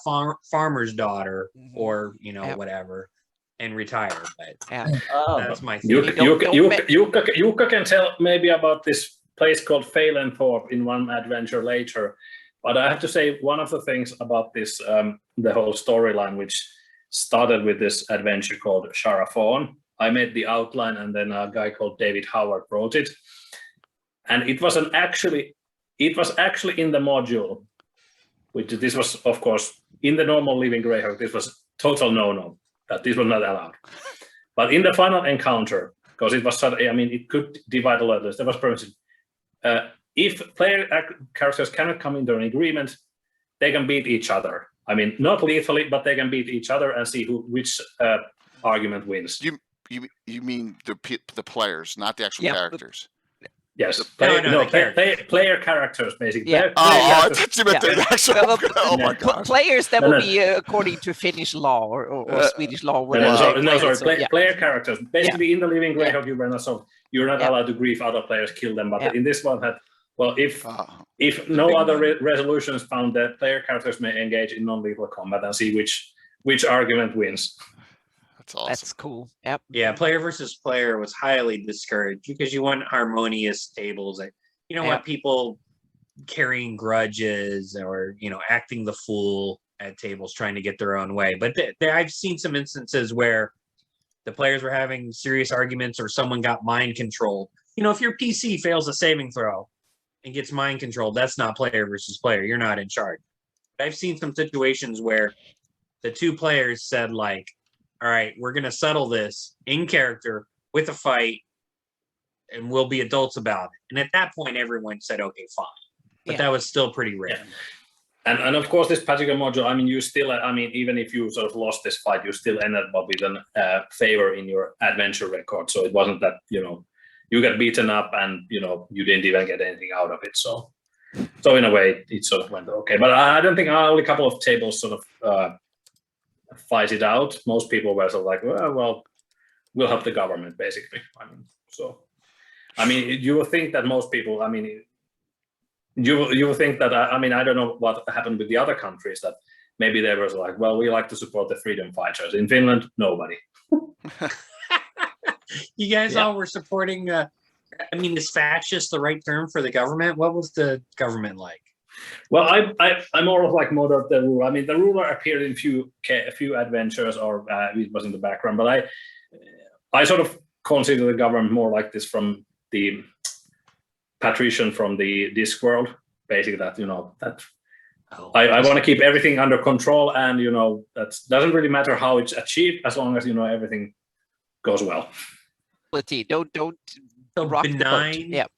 farmer's daughter Mhm. or, you know, Yeah. whatever, and retire. But Yeah. that's my You, thing. you can tell maybe about this place called Phalenthorpe in one adventure later. But I have to say, one of the things about this, the whole storyline, which started with this adventure called Sharaphon. I made the outline, and then a guy called David Howard wrote it. And it was actually in the module, which this was, of course, in the normal Living Greyhawk, this was total no-no, that this was not allowed. But in the final encounter, because it was, I mean, it could divide a lot, there was permission. If player characters cannot come into an agreement, they can beat each other. I mean, not lethally, but they can beat each other and see which argument wins. You mean the players, not the actual Yeah. characters? Yes, player characters basically. Yeah. I thought you meant the actual. Well, Oh my Pl- god! players that No, will no. be according to Finnish law or Swedish law, No, whatever. sorry, they play it, so, yeah. player characters. Basically, in the Living Greyhawk, you're not Yeah. allowed to grief other players, kill them. But Yeah. in this one, if no other resolutions found, that player characters may engage in non-lethal combat and see which argument wins. That's awesome. That's cool. Yep. Yeah, player versus player was highly discouraged because you want harmonious tables. That you don't want people carrying grudges or acting the fool at tables trying to get their own way. But I've seen some instances where the players were having serious arguments or someone got mind controlled. If your PC fails a saving throw and gets mind controlled, that's not player versus player. You're not in charge. But I've seen some situations where the two players said like, all right, we're going to settle this in character with a fight, and we'll be adults about it. And at that point, everyone said, okay, fine. But that was still pretty rare. Yeah. And of course, this particular module, I mean, you still, even if you sort of lost this fight, you still ended up with a favor in your adventure record. So it wasn't that, you got beaten up and, you didn't even get anything out of it. So in a way, it sort of went okay. But I don't think only a couple of tables sort of fight it out. Most people were sort of like, well, we'll help the government, basically. You would think that most people, you would think that, I don't know what happened with the other countries, that maybe they were like, well, we like to support the freedom fighters. In Finland, nobody. You guys all were supporting, is fascist the right term for the government? What was the government like? Well, I'm more of like more of the ruler. I mean, the ruler appeared in a few adventures, or it was in the background. But I sort of consider the government more like this from the patrician from the Discworld, basically. I want to keep everything under control, and that doesn't really matter how it's achieved, as long as everything goes well. Don't rock benign. the boat.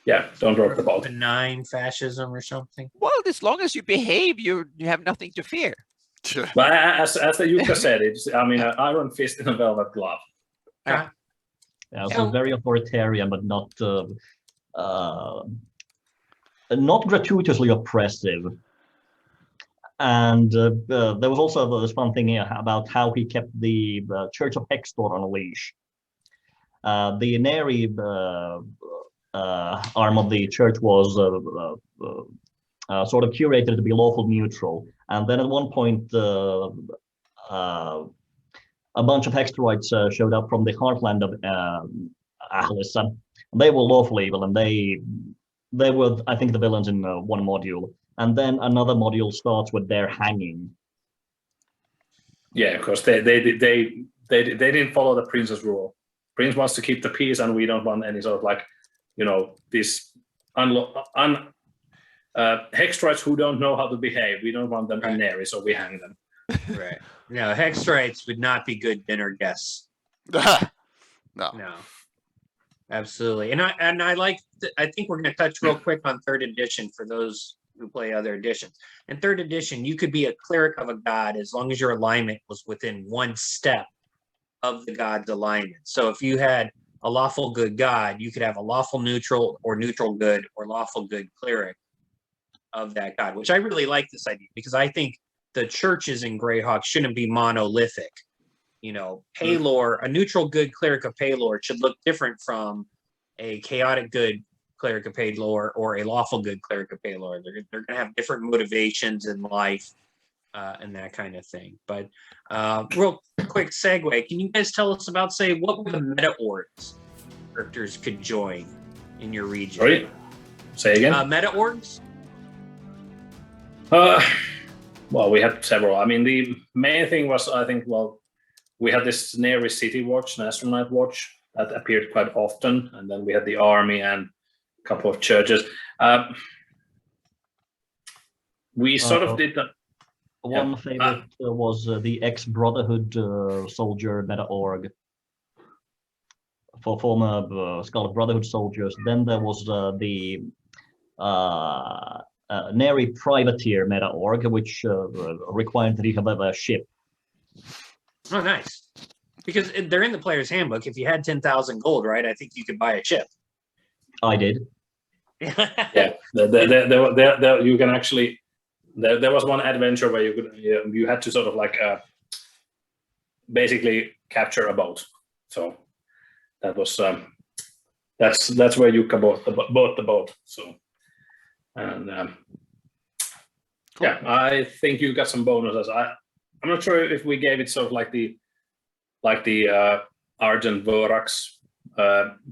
Yeah, don't rock the boat. Benign fascism or something. Well, as long as you behave, you have nothing to fear. But as the Jukka said, it's an iron fist in a velvet glove. Yeah, so very authoritarian, but not gratuitously oppressive. And there was also this fun thing here about how he kept the Church of Hextor on a leash. The Neri arm of the church was sort of curated to be lawful neutral. And then at one point, a bunch of Hextorites showed up from the heartland of Ahlissa. They were lawful evil, and they were, I think, the villains in one module. And then another module starts with their hanging. Yeah, because they didn't follow the prince's rule. Prince wants to keep the peace, and we don't want any sort of like, this Hextorites who don't know how to behave. We don't want them in Neri, so we hang them. Right. No, Hextorites would not be good dinner guests. No. Absolutely. And I think we're going to touch real quick on 3rd edition for those who play other editions. In 3rd edition, you could be a cleric of a god as long as your alignment was within one step of the god's alignment. So if you had a lawful good god, you could have a lawful neutral or neutral good or lawful good cleric of that god, which I really like this idea because I think the churches in Greyhawk shouldn't be monolithic. You know, Paylor, a neutral good cleric of Paylor should look different from a chaotic good cleric of Paylor or a lawful good cleric of Paylor. They're going to have different motivations in life and that kind of thing. But real quick segue, can you guys tell us about, say, what were the meta orgs characters could join in your region? Sorry? Say again? Meta orgs? Well, we had several. I mean, the main thing was, I think, well, we had this Neri City Watch, an Astronaut Watch, that appeared quite often. And then we had the army and a couple of churches. We sort of did that. One favorite was the ex-Brotherhood soldier meta org for former Scarlet Brotherhood soldiers. Then there was the Neri Privateer meta org, which required that you have a ship. Oh, nice. Because they're in the player's handbook. If you had 10,000 gold, right, I think you could buy a ship. I did. Yeah, there you can actually. There was one adventure where you had to sort of like basically capture a boat. So that was that's where you bought the boat. So and Cool. yeah, I think you got some bonuses. I'm not sure if we gave it sort of like the Argent Vorax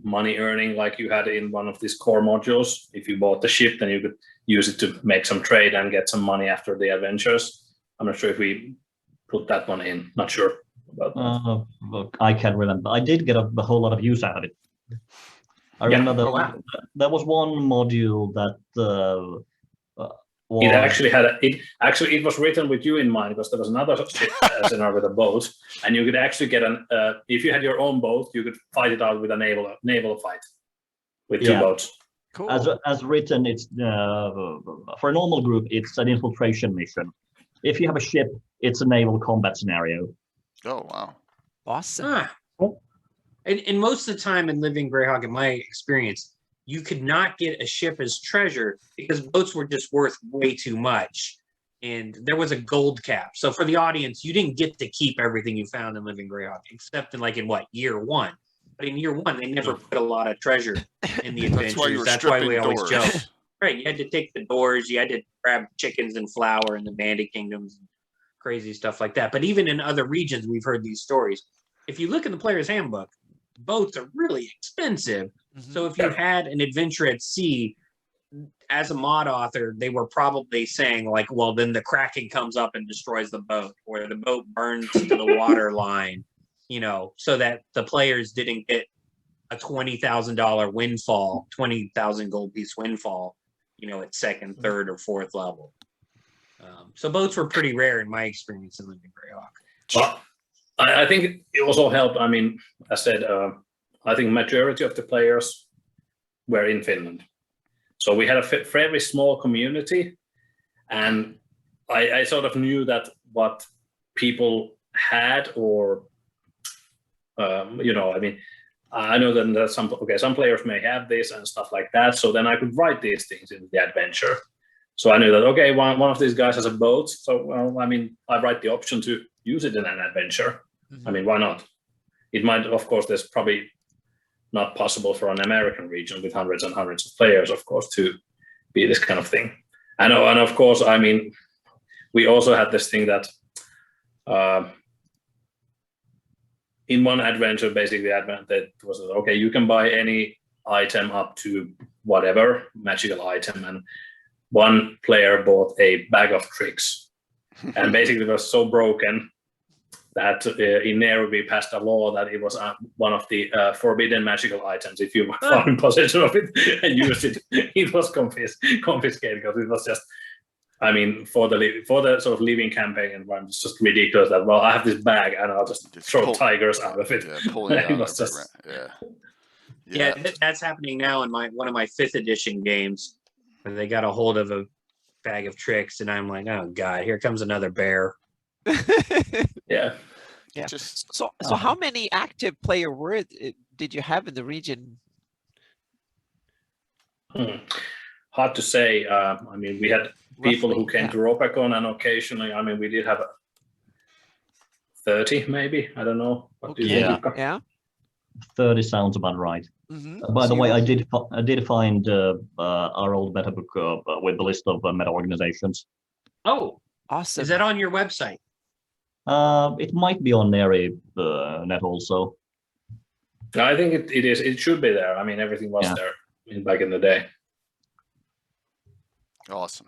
money earning like you had in one of these core modules. If you bought the ship, then you could use it to make some trade and get some money after the adventures. I'm not sure if we put that one in. Not sure about that. Look, I can't remember. I did get a whole lot of use out of it. I remember there was one module that was... It actually had it was written with you in mind because there was another ship scenario with a boat, and you could actually get if you had your own boat, you could fight it out with a naval fight with two boats. Cool. As written, it's for a normal group, it's an infiltration mission. If you have a ship, it's a naval combat scenario. Oh wow! Awesome. And most of the time in Living Greyhawk, in my experience, you could not get a ship as treasure because boats were just worth way too much. And there was a gold cap. So for the audience, you didn't get to keep everything you found in Living Greyhawk, except in year one. But in year one, they never put a lot of treasure in the adventures. That's why we always joke. Right, you had to take the doors, you had to grab chickens and flour in the Bandit Kingdoms, crazy stuff like that. But even in other regions, we've heard these stories. If you look in the player's handbook, boats are really expensive. Mm-hmm. So if you had an adventure at sea, as a mod author, they were probably saying like, well, then the Kraken comes up and destroys the boat, or the boat burns to the water line, so that the players didn't get a $20,000 windfall, 20,000 gold piece windfall, at second, third, or fourth level. So boats were pretty rare in my experience in Living Greyhawk. Well, I think it also helped. I mean, I said, I think majority of the players were in Finland. So we had a fairly small community, and I sort of knew that what people had, or, I know that some players may have this and stuff like that. So then I could write these things in the adventure. So I knew that, okay, one of these guys has a boat. So, I write the option to use it in an adventure. Mm-hmm. Why not? It might, of course, there's probably not possible for an American region with hundreds and hundreds of players, of course, to be this kind of thing. And of course, we also had this thing that in one adventure, basically, that was, okay, you can buy any item up to whatever magical item, and one player bought a bag of tricks, and basically it was so broken that in Nero we passed a law that it was one of the forbidden magical items. If you found in possession of it and used it, it was confiscated, because it was just, for the sort of living campaign environment, it's just ridiculous that, well, I have this bag and I'll just throw tigers out of it. Yeah, pull it out. Yeah, that's happening now in one of my 5th edition games, where they got a hold of a bag of tricks, and I'm like, oh god, here comes another bear. Yeah. So how many active players did you have in the region? hard to say. I mean, we had people who came to Ropacon, and occasionally, I mean, we did have 30 maybe. I don't know. What do you think, Jukka? Yeah. 30 sounds about right. By the way, I did find our old meta book with the list of meta organizations. Oh, awesome! Is that on your website? It might be on Neri net also. I think it is. It should be there. I mean, everything was there back in the day. Awesome.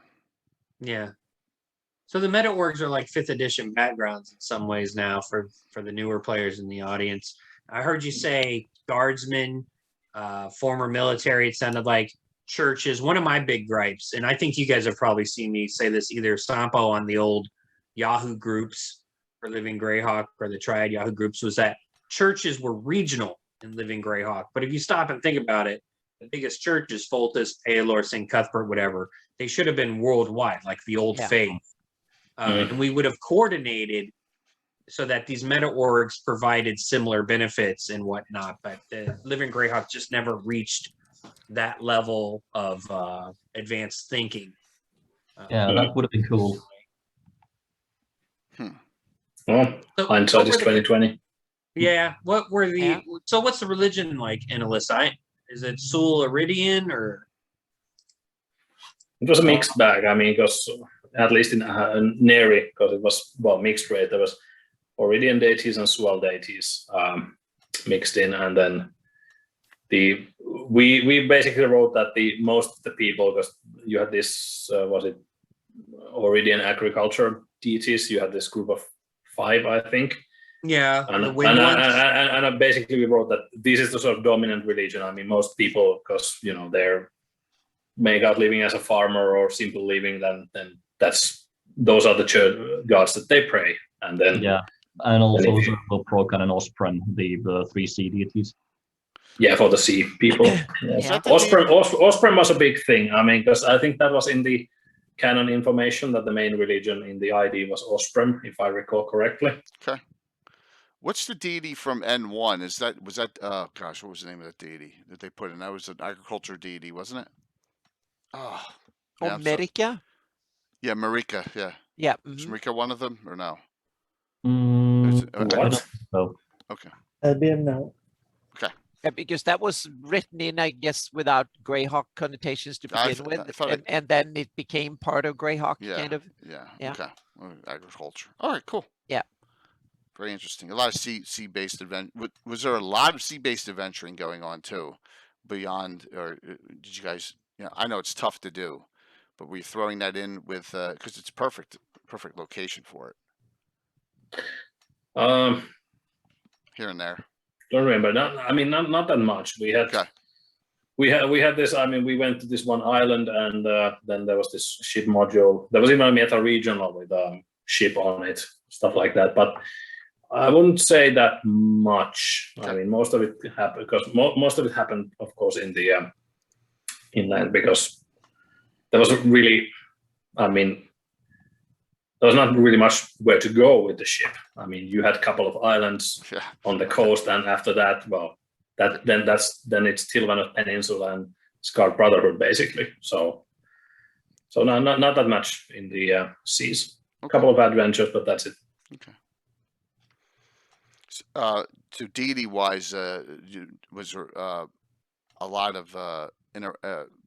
Yeah. So the meta orgs are like 5th edition backgrounds in some ways now for the newer players in the audience. I heard you say guardsmen, former military. It sounded like churches. One of my big gripes, and I think you guys have probably seen me say this either Sampo on the old Yahoo groups for Living Greyhawk or the Triad Yahoo groups, was that churches were regional in Living Greyhawk. But if you stop and think about it, the biggest churches, Foltis, Aelor, St. Cuthbert, whatever, they should have been worldwide, like the Old Faith. And we would have coordinated so that these meta orgs provided similar benefits and whatnot. But the Living Greyhawk just never reached that level of advanced thinking. That would have been cool. Well, hindsight is 2020. Yeah. What were the? So what's the religion like in Ahlissa? Is it Sul Iridian or? It was a mixed bag. I mean, because at least in Neri, because it was mixed rate. There was Iridian deities and Sual deities mixed in, and then we basically wrote that the most of the people, because you had this was it Iridian agriculture deities. You had this group of 5, I think. Yeah, and basically we wrote that this is the sort of dominant religion. I mean, most people, because they're make out living as a farmer or simple living, then those are the church gods that they pray, and then and also Procan and Osprem, the 3 sea deities. Yeah, for the sea people. Osprem was a big thing. I mean, because I think that was in the canon information that the main religion in the ID was Osprem, if I recall correctly. Okay. What's the deity from N1? Was that what was the name of that deity that they put in? That was an agriculture deity, wasn't it? Oh, Marika? Yeah, Marika, yeah. Yeah. Is Marika one of them or no? What? No. Okay. That'd be a no. Okay. Yeah, because that was written in, I guess, without Greyhawk connotations to begin with, and then it became part of Greyhawk, kind of. Yeah. Okay. Agriculture. All right. Cool. Yeah. Very interesting. A lot of sea-based event. Was there a lot of sea-based adventuring going on too, beyond, or did you guys? I know it's tough to do, but were you throwing that in with because it's perfect location for it. Here and there. Don't remember. Not that much. We had this. I mean, we went to this one island, and then there was this ship module. There was even a meta regional with a ship on it, stuff like that. But I wouldn't say that much. Okay. I mean, most of it happened because most of it happened, of course, in the inland, because there was really, I mean, there was not really much where to go with the ship. I mean, you had a couple of islands on the coast, and after that, then it's Tilvanus Peninsula and Scarred Brotherhood, basically. So not that much in the seas. Okay. A couple of adventures, but that's it. Okay. So deity-wise, was there a lot of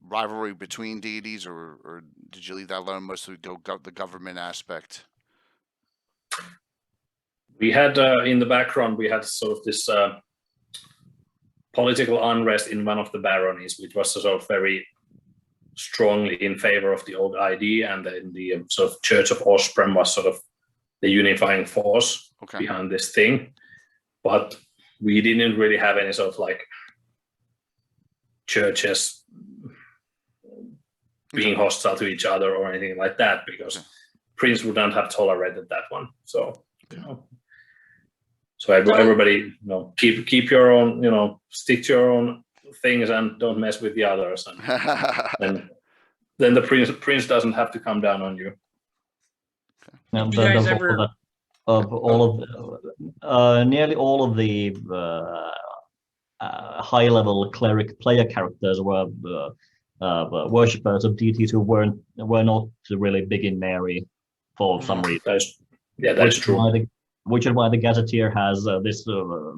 rivalry between deities, or did you leave that alone? Mostly the government aspect. We had in the background, we had sort of this political unrest in one of the baronies, which was sort of very strongly in favor of the old ID, and then the sort of Church of Osprem was sort of the unifying force behind this thing. But we didn't really have any sort of like churches being hostile to each other or anything like that, because Prince wouldn't have tolerated that one. So, so everybody, keep your own, stick to your own things and don't mess with the others, and then the prince doesn't have to come down on you. Did you guys ever? Nearly all of the high-level cleric player characters were worshippers of deities who were not really big in Mary for some reason. That's true. Which is why the Gazetteer has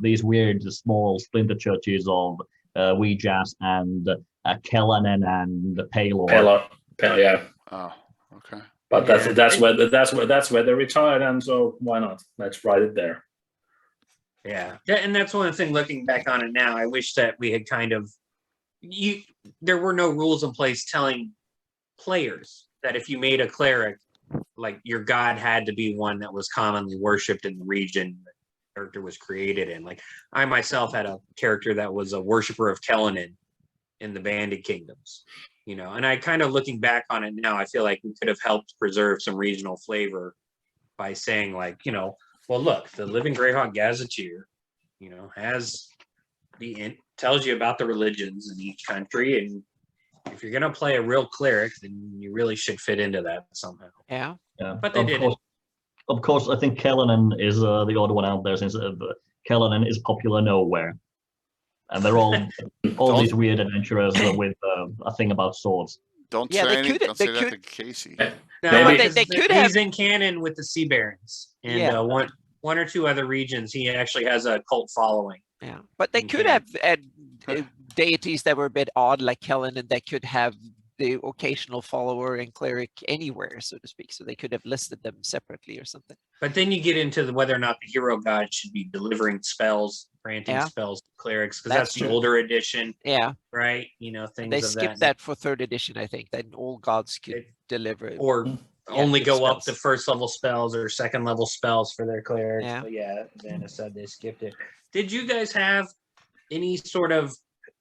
these weird small splinter churches of Ouijas and Kellanen and Palor. Yeah. Oh, okay. But that's where they retired, and so why not? Let's write it there. Yeah, and that's one thing. Looking back on it now, I wish that we had kind of there were no rules in place telling players that if you made a cleric, like your god had to be one that was commonly worshipped in the region the character was created in. Like I myself had a character that was a worshiper of Kellanen in the Banded Kingdoms, and I kind of looking back on it now, I feel like we could have helped preserve some regional flavor by saying like, well, look, the Living Greyhawk Gazetteer, has tells you about the religions in each country, and if you're gonna play a real cleric, then you really should fit into that somehow. Yeah. But they didn't. Of course, I think Kellanen is the odd one out there, since Kellanen is popular nowhere, and they're all these weird adventurers with a thing about swords. Don't Yeah, say they that could- to Casey. No, Maybe. but They could he's have- in canon with the Sea Barons, and Yeah. one or two other regions, he actually has a cult following. Yeah, but they could Okay. have had deities that were a bit odd, like Helen, and they could have the occasional follower and cleric anywhere, so to speak. So they could have listed them separately or something. But then you get into whether or not the hero god should be delivering spells, granting Yeah. spells to clerics, because That's that's the true. older edition, Yeah, right? Things they of skipped that for third edition, I think. That all gods could It- deliver. or Yeah, only good go up to spells. first level spells or second level spells for their clerics. Yeah. But yeah, Vanna said they skipped it. Did you guys have any sort of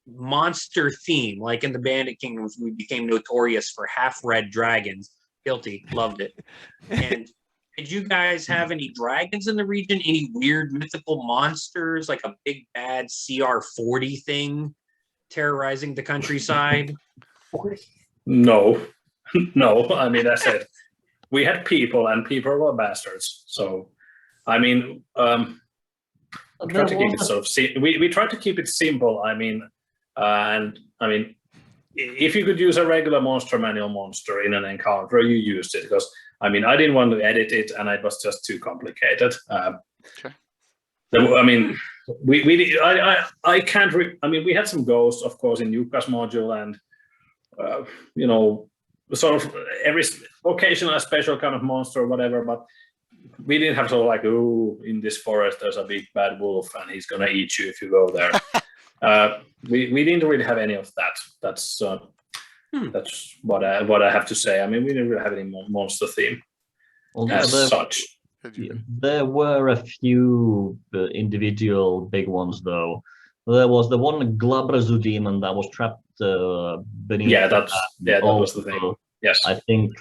monster theme? Like in the Bandit Kingdoms, we became notorious for half-red dragons. Guilty, loved it. And did you guys have any dragons in the region? Any weird mythical monsters, like a big bad CR40 thing terrorizing the countryside? No, no. I mean, I said we had people, and people were bastards. So, I mean, we tried to keep it sort of we tried to keep it simple. I mean, and I mean, if you could use a regular monster manual monster in an encounter, you used it, because I mean, I didn't want to edit it, and it was just too complicated. Okay. I mean, I can't. I mean, we had some ghosts, of course, in Yuka's module, and sort of every occasional special kind of monster or whatever, but we didn't have sort of like, oh, in this forest there's a big bad wolf and he's gonna eat you if you go there. We didn't really have any of that. That's what I have to say. I mean, we didn't really have any monster theme as such. There were a few individual big ones, though. There was the one Glabrazu demon that was trapped beneath. Yeah, that was the thing. Yes, I think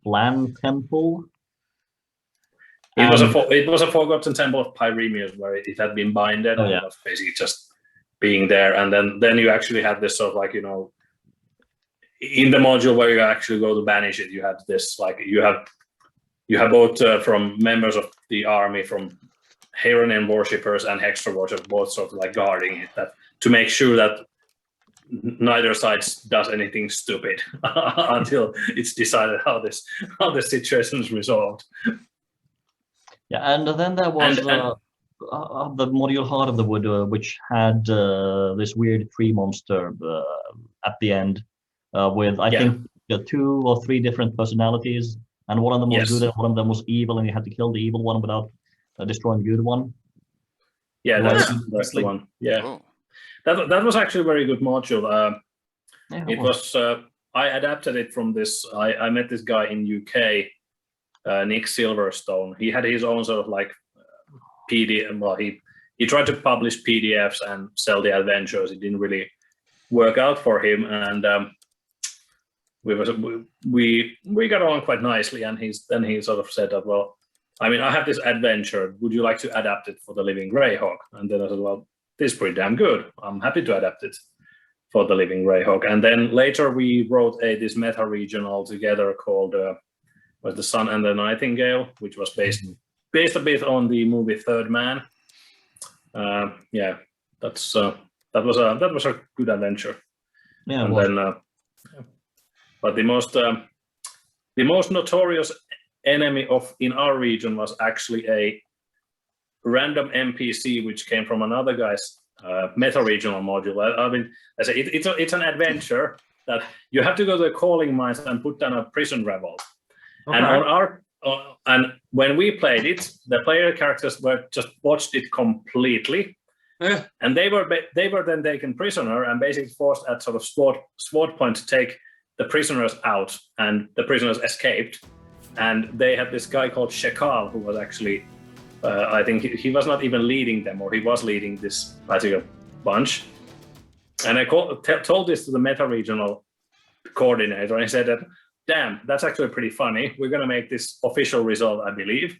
Flan Temple. It was a forgotten temple of Pyremius where it had been binded, and it was basically just being there. And then you actually had this sort of like, in the module where you actually go to banish it, you had this like you have both from members of the army, from Heronen worshippers and Hextra worshippers, both sort of like guarding it, that to make sure that neither side does anything stupid until it's decided how the situation is resolved. Yeah, and then there was the module Heart of the Wood, which had this weird tree monster at the end, with I think 2 or 3 different personalities, and one of them was good and one of them was evil, and you had to kill the evil one without destroying the good one. Yeah, that's the one. Yeah, Oh. that was actually a very good module. It was I adapted it from this. I met this guy in UK, Nick Silverstone. He had his own sort of like PDF. Well, he tried to publish PDFs and sell the adventures. It didn't really work out for him, and we got on quite nicely. And he sort of said that, well, I mean, I have this adventure. Would you like to adapt it for the Living Greyhawk? And then I said, well, this is pretty damn good. I'm happy to adapt it for the Living Greyhawk. And then later we wrote this meta region all together called was the Sun and the Nightingale, which was based a bit on the movie Third Man. That was a good adventure. Yeah, and then But the most notorious enemy in our region was actually a random NPC which came from another guy's meta regional module. I mean, I say it's an adventure that you have to go to the calling mines and put down a prison revolt. Okay. And on our and when we played it, the player characters were just watched it completely, and they were then taken prisoner and basically forced at sort of sword point to take the prisoners out, and the prisoners escaped. And they had this guy called Shekal, who was actually, I think he was not even leading them, or he was leading this particular bunch. And I told this to the meta regional coordinator, and he said that, damn, that's actually pretty funny. We're going to make this official result, I believe.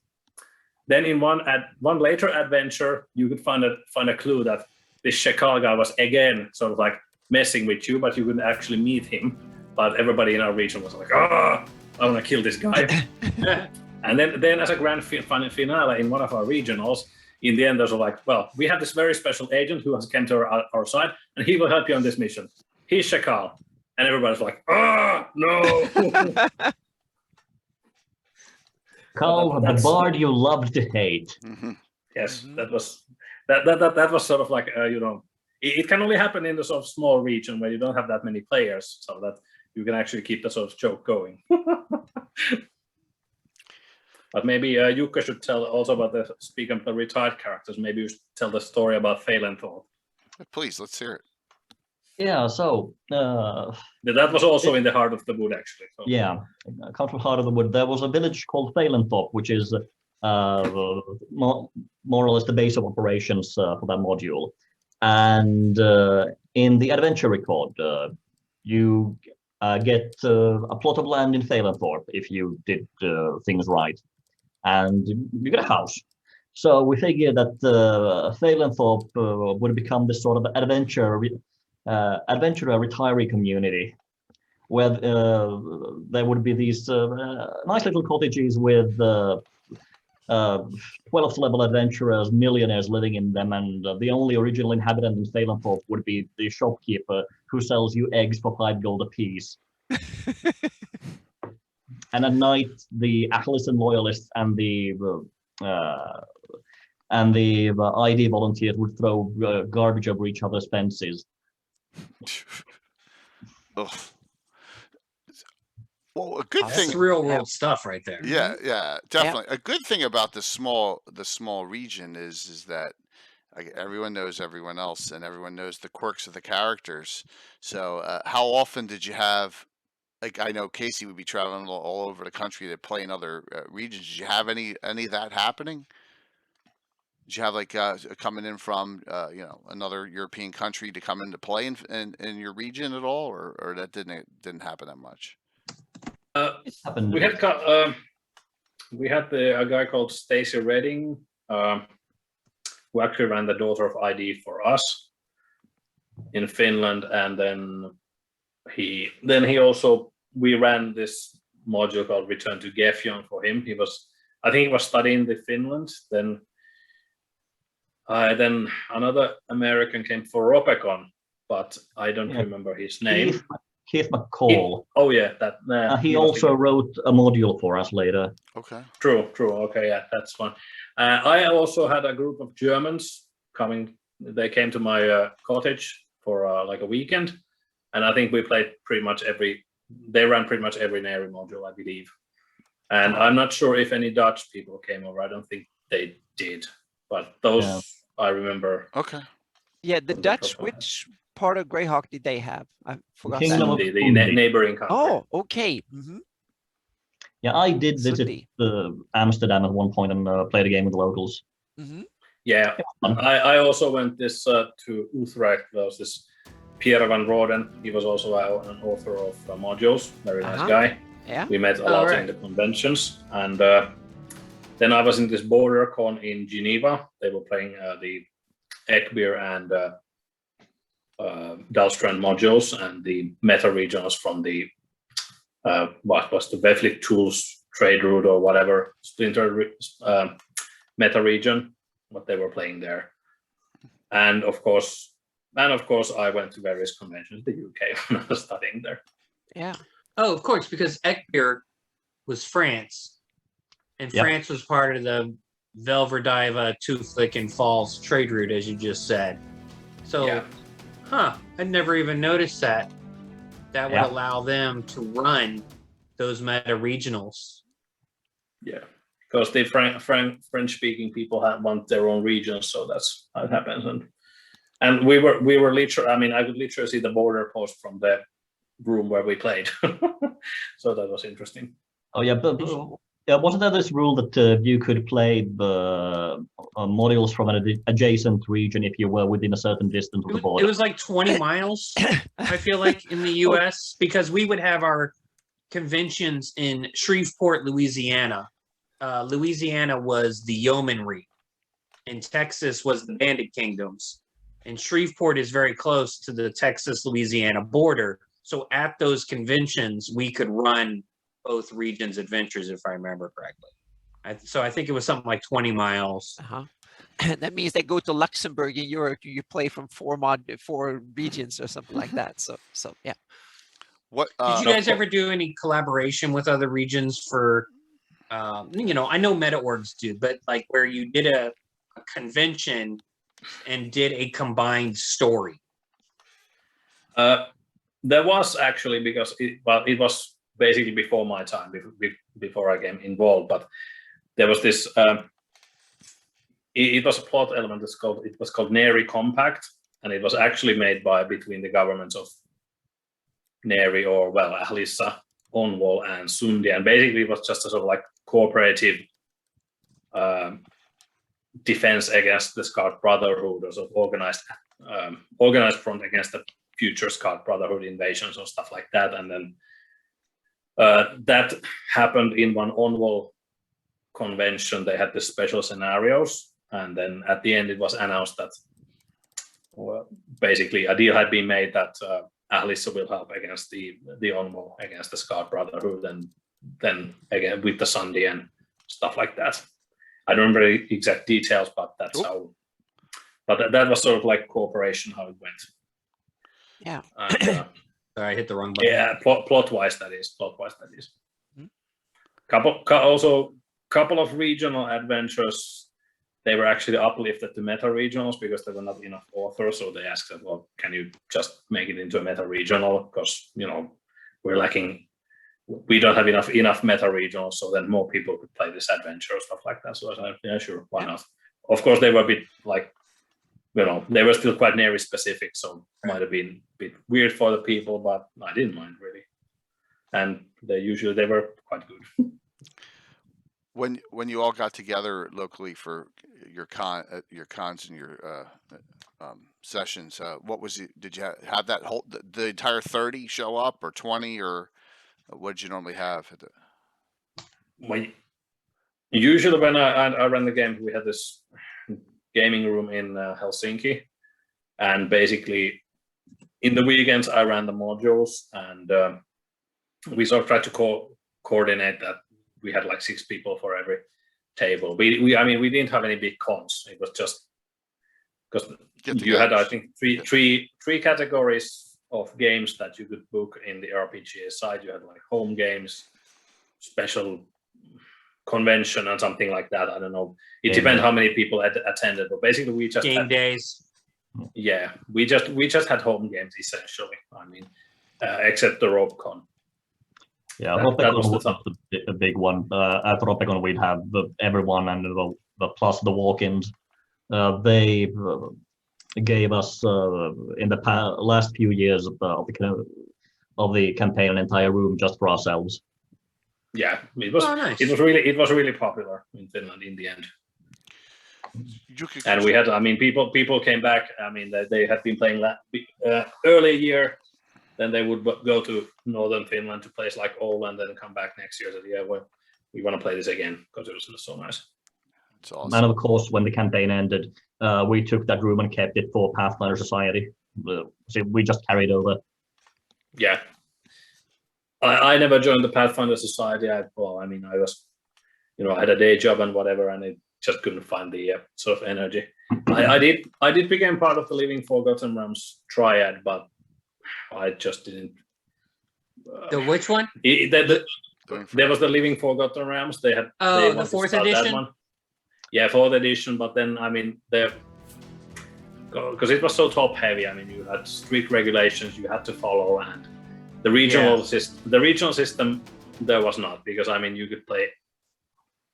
Then in one later adventure, you could find a clue that this Shekal guy was again sort of like messing with you, but you couldn't actually meet him. But everybody in our region was like, I want to kill this guy. And then as a grand finale in one of our regionals, in the end, there's like, well, we have this very special agent who has come to our side, and he will help you on this mission. He's Shekal. And everybody's like, no. Carl, the bard you loved to hate. Mm-hmm. Yes, that was sort of like, it can only happen in the sort of small region where you don't have that many players, so that you can actually keep the sort of joke going. But maybe Jukka should tell also about speaking of the retired characters, maybe you should tell the story about Phalanthor. Please, let's hear it. Yeah, so That was also in the heart of the wood, actually. So. yeah, comes from Heart of the Wood. There was a village called Phalanthorpe, which is more or less the base of operations for that module. And in the adventure record, you get a plot of land in Phalanthorpe if you did things right, and you get a house. So we figured that Phalanthorpe would become this sort of adventurer retiree community, where there would be these nice little cottages with 12th level adventurers, millionaires living in them, and the only original inhabitant in Phalanthorpe would be the shopkeeper who sells you eggs for 5 gold apiece. And at night, the Ahlissa loyalists and the ID volunteers would throw garbage over each other's fences. Ugh. Well, a good That's thing. real world stuff right there. Yeah, definitely. A good thing about the small region is that everyone knows everyone else, and everyone knows the quirks of the characters. So, how often did you have? Like, I know Casey would be traveling all over the country to play in other regions. Did you have any of that happening? Did you have like coming in from another European country to come into play in your region at all, or that didn't happen that much? It's happened. We had a guy called Stacey Redding, who actually ran the Daughter of ID for us in Finland, and then we ran this module called Return to Gefion for him. I think he was studying in Finland. Then another American came for Ropecon, but I don't remember his name. Keith McCall. He also wrote a module for us later. Okay. True. Okay, yeah, that's fun. I also had a group of Germans coming. They came to my cottage for like a weekend, and I think we played they ran pretty much every Neri module, I believe. And I'm not sure if any Dutch people came over. I don't think they did, but those I remember. Okay. Yeah, the Dutch, which part of Greyhawk did they have? I forgot Kingdom that. of The neighboring country. Oh, okay. Mm-hmm. Yeah, I did visit Sunday. Amsterdam at one point and played a game with the locals. Mm-hmm. Yeah, I also went to Utrecht. There was this Pierre van Roden. He was also an author of modules. Very nice guy. Yeah. We met a lot in the conventions, and then I was in this border con in Geneva. They were playing the Ekbir and Dalstrand modules, and the meta regionals from the what was the Veflik Tools trade route or whatever splinter meta region, what they were playing there. And of course I went to various conventions in the UK when I was studying there. Yeah. Oh, of course, because Ekbir was France, and Yep. France was part of the Velverdiva, Toothlick, and Falls trade route, as you just said. So, Yeah. I'd never even noticed that. That would Yeah. allow them to run those meta regionals. Yeah, because the French-speaking people want their own regions, so that's how it happens. And we were literally, I mean, I could literally see the border post from the room where we played, so that was interesting. Oh yeah, but wasn't there this rule that you could play the modules from an adjacent region if you were within a certain distance of the border? It was like 20 miles, I feel like, in the U.S., because we would have our conventions in Shreveport, Louisiana. Louisiana was the yeomanry, and Texas was the bandit kingdoms. And Shreveport is very close to the Texas-Louisiana border. So at those conventions, we could run both regions' adventures, if I remember correctly. So I think it was something like 20 miles. That means they go to Luxembourg and you play from four regions or something like that. So yeah. What Did you guys ever do any collaboration with other regions for, I know meta-orgs do, but like where you did a convention and did a combined story? There was actually, because it was basically before my time, before I came involved, but there was this, it was a plot element, it was called Neri Compact, and it was actually made between the governments of Neri, or well, Ahlissa, Onwol, and Sundi, and basically it was just a sort of like cooperative defense against the Scout Brotherhood, or sort of organized front against the future Scout Brotherhood invasions or stuff like that. And then that happened in one Onwol convention. They had the special scenarios, and then at the end it was announced that basically a deal had been made that Ahlissa will help against the Onwol, against the Scout Brotherhood, and then again with the Sundi and stuff like that. I don't remember the exact details, but that's how. But that was sort of like cooperation, how it went. Yeah. And, Sorry, I hit the wrong button. yeah, plot-wise that is. Mm-hmm. Couple of regional adventures. They were actually uplifted to meta regionals because there were not enough authors. So they asked them, well, can you just make it into a meta regional? Because we're lacking. We don't have enough meta regionals, so then more people could play this adventure or stuff like that. So I said, yeah, sure, why not? Of course, they were a bit like, they were still quite Neri specific, so might have been a bit weird for the people, but I didn't mind really. And they were quite good. when you all got together locally for your cons and your sessions, what was it? Did you have that whole the entire 30 show up, or 20, or what did you normally have? Usually when I ran the game, we had this gaming room in Helsinki, and basically in the weekends I ran the modules, and we sort of tried to coordinate that. We had like 6 people for every table. We didn't have any big cons. It was just because you had, I think, three categories of games that you could book in the RPGA side. You had like home games, special convention, and something like that. I don't know. It depends how many people attended, but basically we just game days. Yeah, we just had home games essentially. Except the RopeCon. Yeah, that was RopeCon was a big one. At RopeCon we'd have everyone, and the plus the walk-ins. They gave us in the last few years of the campaign an entire room just for ourselves. Yeah, it was. Nice. It was really popular in Finland in the end. And we had, people came back. They had been playing early year. Then they would go to northern Finland to places like Oulu, and then come back next year. So yeah, we want to play this again because it was so nice. It's awesome. And of course, when the campaign ended, we took that room and kept it for Pathfinder Society. So we just carried over. Yeah, I never joined the Pathfinder Society. I was, I had a day job and whatever, and it just couldn't find the sort of energy. I did become part of the Living Forgotten Realms triad, but I just didn't. The which one? There was the Living Forgotten Realms. They had Oh, they the wanted to 4th start that edition? one. Yeah, 4th edition. But then I mean, because it was so top heavy. I mean, you had strict regulations you had to follow, and the regional system there was not, because I mean you could play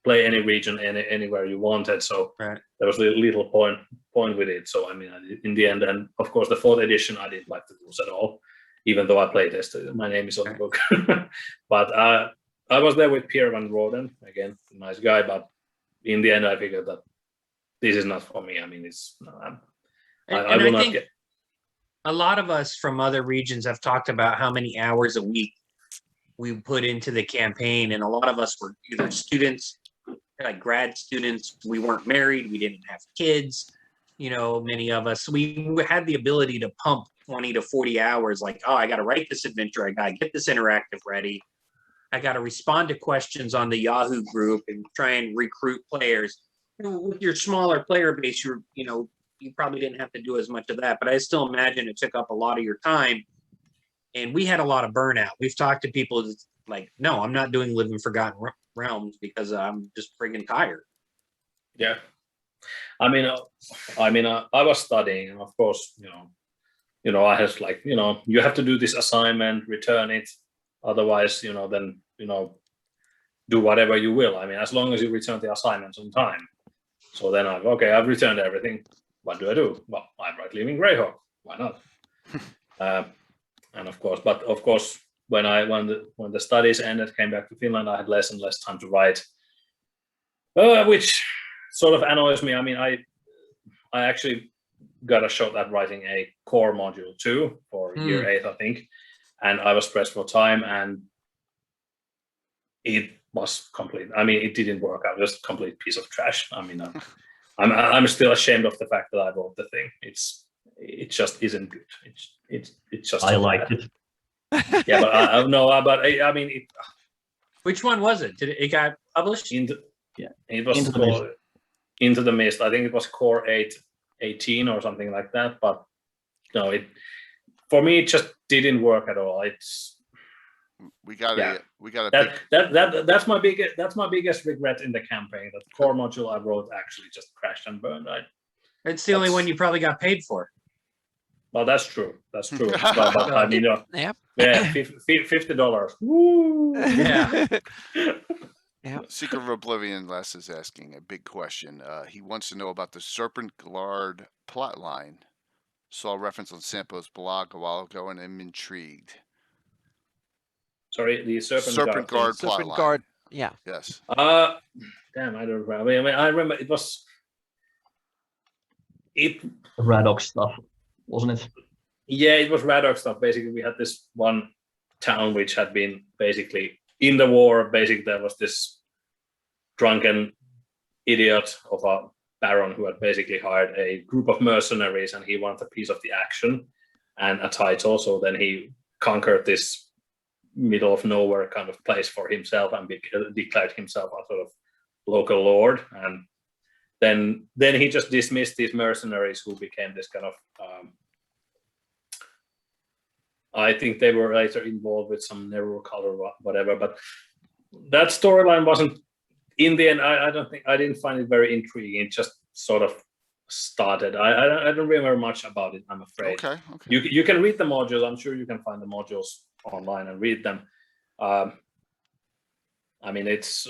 any region anywhere you wanted. So Right. there was little point with it. So I mean, in the end, and of course the 4th edition I didn't like the rules at all, even though I played tested. My name is on the book. But I was there with Pierre Van Roden, again, nice guy. But in the end, I figured that this is not for me. I mean, it's I will I not think get. a lot of us from other regions have talked about how many hours a week we put into the campaign, and a lot of us were either students, like grad students. We weren't married, we didn't have kids. You know, many of us, we had the ability to pump 20 to 40 hours. Like, oh, I got to write this adventure, I got to get this interactive ready, I got to respond to questions on the Yahoo group and try and recruit players. With your smaller player base, you probably didn't have to do as much of that, but I still imagine it took up a lot of your time. And we had a lot of burnout. We've talked to people like, no, I'm not doing Living Forgotten Realms because I'm just friggin' tired. Yeah, I mean, I was studying, and of course, I had like, you have to do this assignment, return it, otherwise, then do whatever you will. I mean, as long as you return the assignments on time. So then I've returned everything. What do I do? Well, I write Living Greyhawk. Why not? And of course, when the studies ended, came back to Finland, I had less and less time to write, which sort of annoys me. I mean, I actually got a shot at writing a core module 2 for year 8, I think, and I was pressed for time, and it was complete. I mean, it didn't work out. Just a complete piece of trash. I mean, I'm still ashamed of the fact that I wrote the thing. It just isn't good. It's just. I liked it. Yeah, but I mean, Which one was it? Did it got published? It was called Into the Mist. I think it was Core 8.18 or something like that. But no, for me it just didn't work at all. We got that's my biggest regret in the campaign. That core module I wrote actually just crashed and burned. It's the only one you probably got paid for. Well, that's true. That's true. but I mean, Yeah. $50. Woo! Yeah. Yeah. Secret of Oblivion Les is asking a big question. He wants to know about the Serpent Guard plotline. Saw a reference on Sampo's blog a while ago, and I'm intrigued. Sorry, the Serpent Guard plotline. Serpent Guard. Yeah. Yes. Damn, I don't remember. I mean, I remember it was Radok stuff, wasn't it? Yeah, it was Radok stuff. Basically, we had this one town which had been basically in the war. Basically, there was this drunken idiot of a baron who had basically hired a group of mercenaries, and he wanted a piece of the action and a title. So then he conquered this middle of nowhere kind of place for himself and declared himself a sort of local lord. And then he just dismissed these mercenaries who became this kind of I think they were later involved with some Nehru cult or whatever, but that storyline wasn't, in the end, I didn't find it very intriguing. It just sort of started. I don't remember much about it, I'm afraid. Okay. You can read the modules. I'm sure you can find the modules online and read them. I mean, it's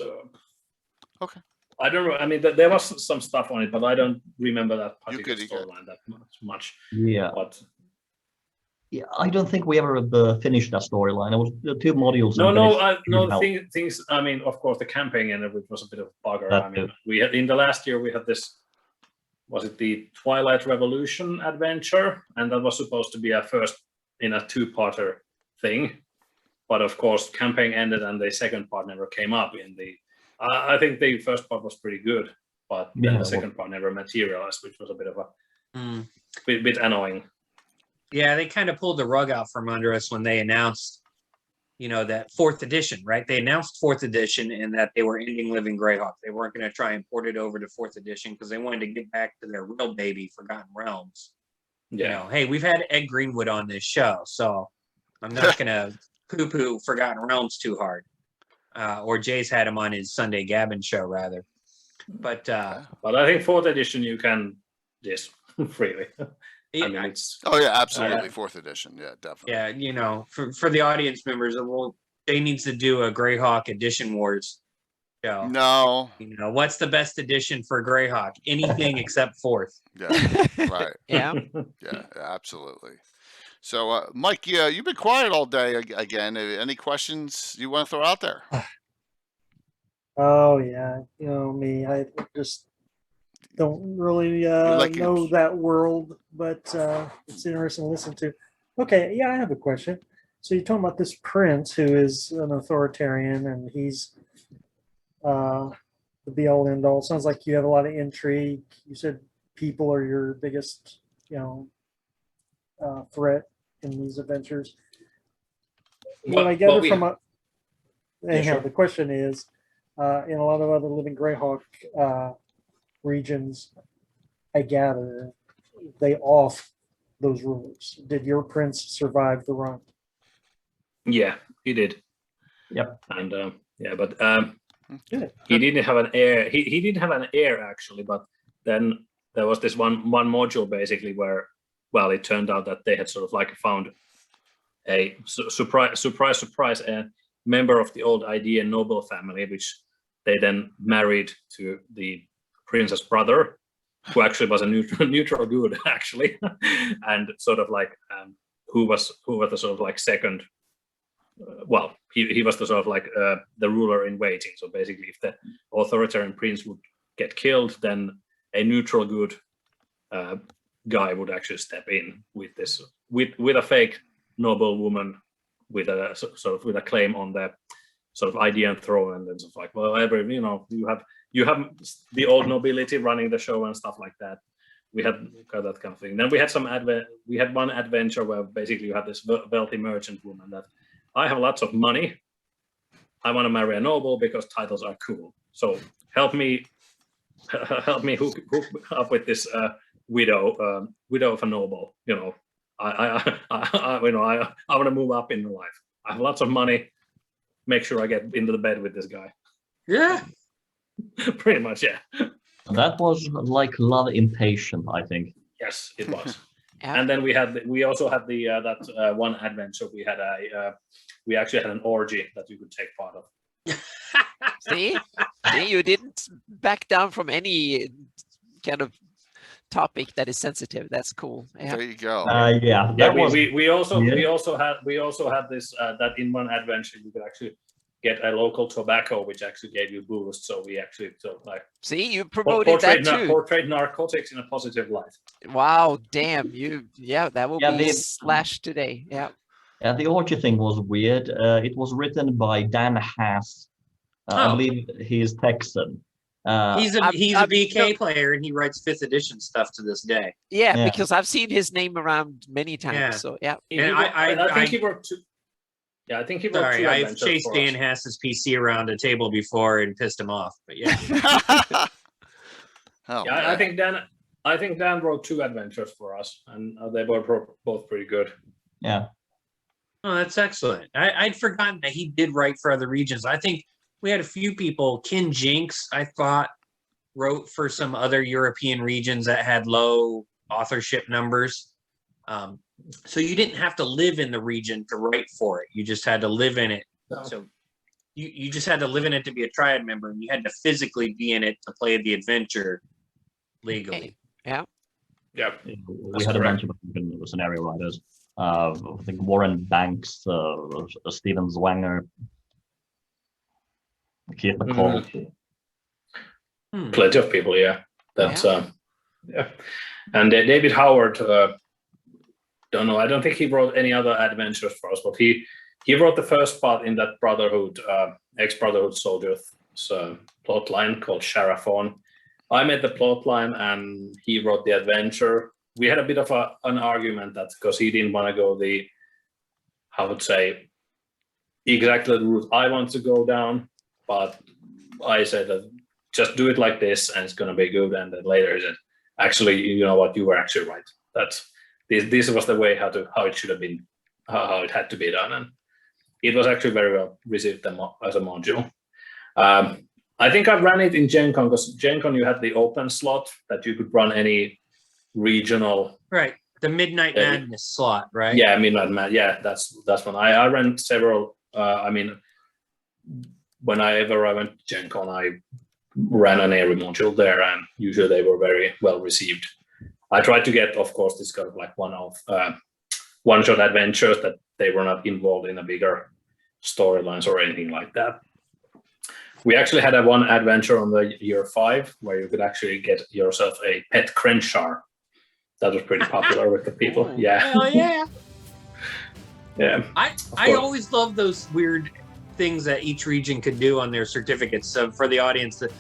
okay. I don't know. I mean, there was some stuff on it, but I don't remember that particular storyline that much. Yeah. But yeah, I don't think we ever finished that storyline. It was the 2 modules. Things. I mean, of course, the campaign and it was a bit of a bugger. I mean, we had in the last year we had this. Was it the Twilight Revolution adventure? And that was supposed to be a first in a 2-parter thing, but of course, campaign ended and the second part never came up. I think the first part was pretty good, but then the second part never materialized, which was a bit of a bit annoying. Yeah, they kind of pulled the rug out from under us when they announced, that 4th edition, right? They announced 4th edition and that they were ending Living Greyhawk. They weren't going to try and port it over to 4th edition because they wanted to get back to their real baby, Forgotten Realms. Yeah. Hey, we've had Ed Greenwood on this show, so I'm not going to poo-poo Forgotten Realms too hard. Or Jay's had him on his Sunday Gabbin show, rather. But But I think 4th edition you can this freely. I mean, it's Oh yeah, absolutely. 4th edition, yeah, definitely. yeah, you know, for the audience members, well, Jay needs to do a Greyhawk Edition Wars show. No. You know, what's the best edition for Greyhawk? Anything except 4th. Yeah. Right. Yeah. Yeah. Absolutely. So, Mike, yeah, you've been quiet all day again. Any questions you want to throw out there? Oh yeah, you know me. I just don't really like know it. that world, but it's interesting to listen to. Okay, yeah, I have a question. So you're talking about this prince who is an authoritarian, and he's the be all end all. Sounds like you have a lot of intrigue. You said people are your biggest, threat in these adventures. What I gather from anyhow, the question is, in a lot of other living Greyhawk regions, I gather they off those rulers. Did your prince survive the run? Yeah, he did. Yep. And but Good. he didn't have an heir. He didn't have an heir actually, but then there was this one module basically where, well, it turned out that they had sort of like found a surprise, a member of the old ID and noble family, which they then married to the prince's brother, who actually was a neutral good actually, and sort of like who was the sort of like second. Well, he was the sort of like the ruler in waiting. So basically, if the authoritarian prince would get killed, then a neutral good guy would actually step in with this with a fake noble woman with a sort of with a claim on the sort of ID and throne, and then sort of like, well, you have the old nobility running the show and stuff like that. We had that kind of thing. Then we had we had one adventure where basically you had this wealthy merchant woman that, I have lots of money. I want to marry a noble because titles are cool. So help me hook up with this widow of a noble. You know, I want to move up in life. I have lots of money. Make sure I get into the bed with this guy. Yeah. Pretty much, yeah. That was like love impatient, I think. Yes, it was. Yeah. And then we also had the that one adventure. We actually had an orgy that you could take part of. See, you didn't back down from any kind of topic that is sensitive. That's cool. Yeah. There you go. Yeah, Yeah, that was, we also had this that in one adventure you could actually get a local tobacco which actually gave you boost. So we actually See, you promoted that too. Portray narcotics in a positive light. Wow, damn you. Yeah, that will be the- slashed today. Yeah. Yeah, the orgy thing was weird. It was written by Dan Haas. I believe he is Texan. He's a BK player, and he writes 5th edition stuff to this day. Yeah, Yeah. because I've seen his name around many times. Yeah. So yeah. And I think he wrote two. Yeah, I think he wrote two. Sorry, I've adventures chased for Dan us. Hass's PC around a table before and pissed him off. But yeah. Oh, Yeah, I think Dan wrote 2 adventures for us, and they were both pretty good. Yeah. Oh, that's excellent. I'd forgotten that he did write for other regions. I think we had a few people. Ken Jinx, I thought, wrote for some other European regions that had low authorship numbers. So you didn't have to live in the region to write for it. You just had to live in it. So you just had to live in it to be a triad member, and you had to physically be in it to play the adventure legally. Yeah. Yeah, We had a bunch of scenario writers. I think Warren Banks, Steven Zwanger, Keith McCall. plenty of people. Yeah, that's yeah. And David Howard. Don't know. I don't think he wrote any other adventures for us, but he wrote the first part in that Brotherhood, ex-Brotherhood soldiers plot line called Sharaphon. I made the plot line and he wrote the adventure. We had a bit of an argument that because he didn't want to go the, I would say, exactly the route I want to go down, but I said that just do it like this and it's going to be good. And then later he said, actually, you know what, you were actually right. This was the way how it should have been, how it had to be done. it was actually very well received as a module. I think I ran it in Gen Con because Gen Con you had the open slot that you could run any regional. Right. The Midnight Madness slot, right? Yeah, Midnight Madness. Yeah, that's one. I ran several. I mean, whenever I went to Gen Con, I ran an airy module there, and usually they were very well received. I tried to get, of course, this kind of like one-shot adventures that they were not involved in a bigger storylines or anything like that. We actually had one adventure on the year 5 where you could actually get yourself a pet Crenshaw. That was pretty popular with the people. Yeah. Hell yeah. Yeah. I always love those weird things that each region could do on their certificates. So for the audience, that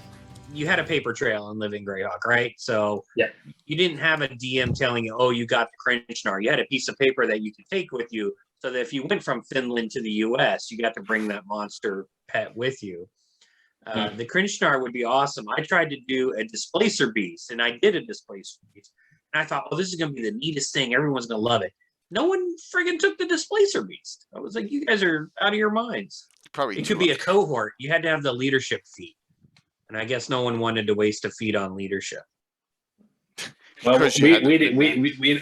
you had a paper trail on Living Greyhawk, right? So yeah, you didn't have a DM telling you, oh, you got the Crenshaw. You had a piece of paper that you could take with you, so that if you went from Finland to the U.S., you got to bring that monster pet with you. The Crenshaw would be awesome. I tried to do a Displacer Beast, and I did a Displacer Beast. And I thought, oh, this is going to be the neatest thing. Everyone's going to love it. No one friggin' took the Displacer Beast. I was like, you guys are out of your minds. Probably it could be a cohort. You had to have the leadership feat. And I guess no one wanted to waste a feat on leadership. Well, we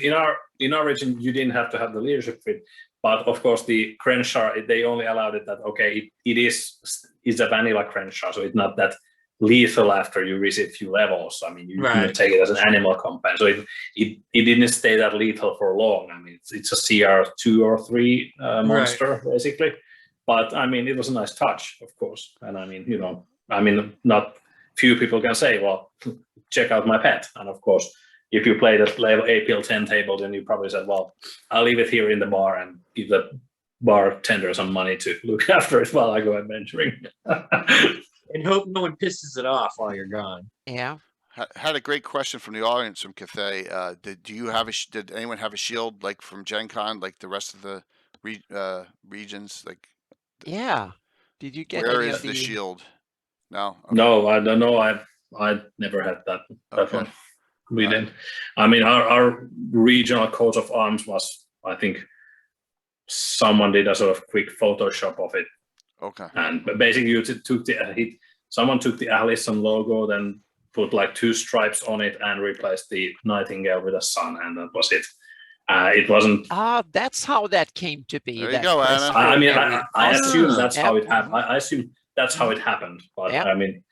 in our region, you didn't have to have the leadership feat. But of course, the Crenshaw, they only allowed it that, okay, it's a vanilla Crenshaw, so it's not that lethal after you reach a few levels. I mean, you can take it as an animal companion. So it didn't stay that lethal for long. I mean, it's a CR 2 or 3 monster, basically. But I mean, it was a nice touch, of course. And I mean, not few people can say, well, check out my pet. And of course, if you play the level APL 10 table, then you probably said, well, I'll leave it here in the bar and give the bartender some money to look after it while I go adventuring. And hope no one pisses it off while you're gone. Yeah. Had a great question from the audience from Cathay. Did anyone have a shield like from Gen Con, like the rest of the regions? Like, yeah. Did you get where any is of the shield? No. Okay. No, I don't know. I never had that one. We didn't. I mean, our regional coat of arms was, I think, someone did a sort of quick Photoshop of it. Okay. And basically, you took someone took the Ahlissa logo, then put like 2 stripes on it, and replaced the nightingale with a sun, and that was it. It wasn't. That's how that came to be. There you go, Anna. I mean, I assume that's how it happened. I assume that's how it happened. But I mean.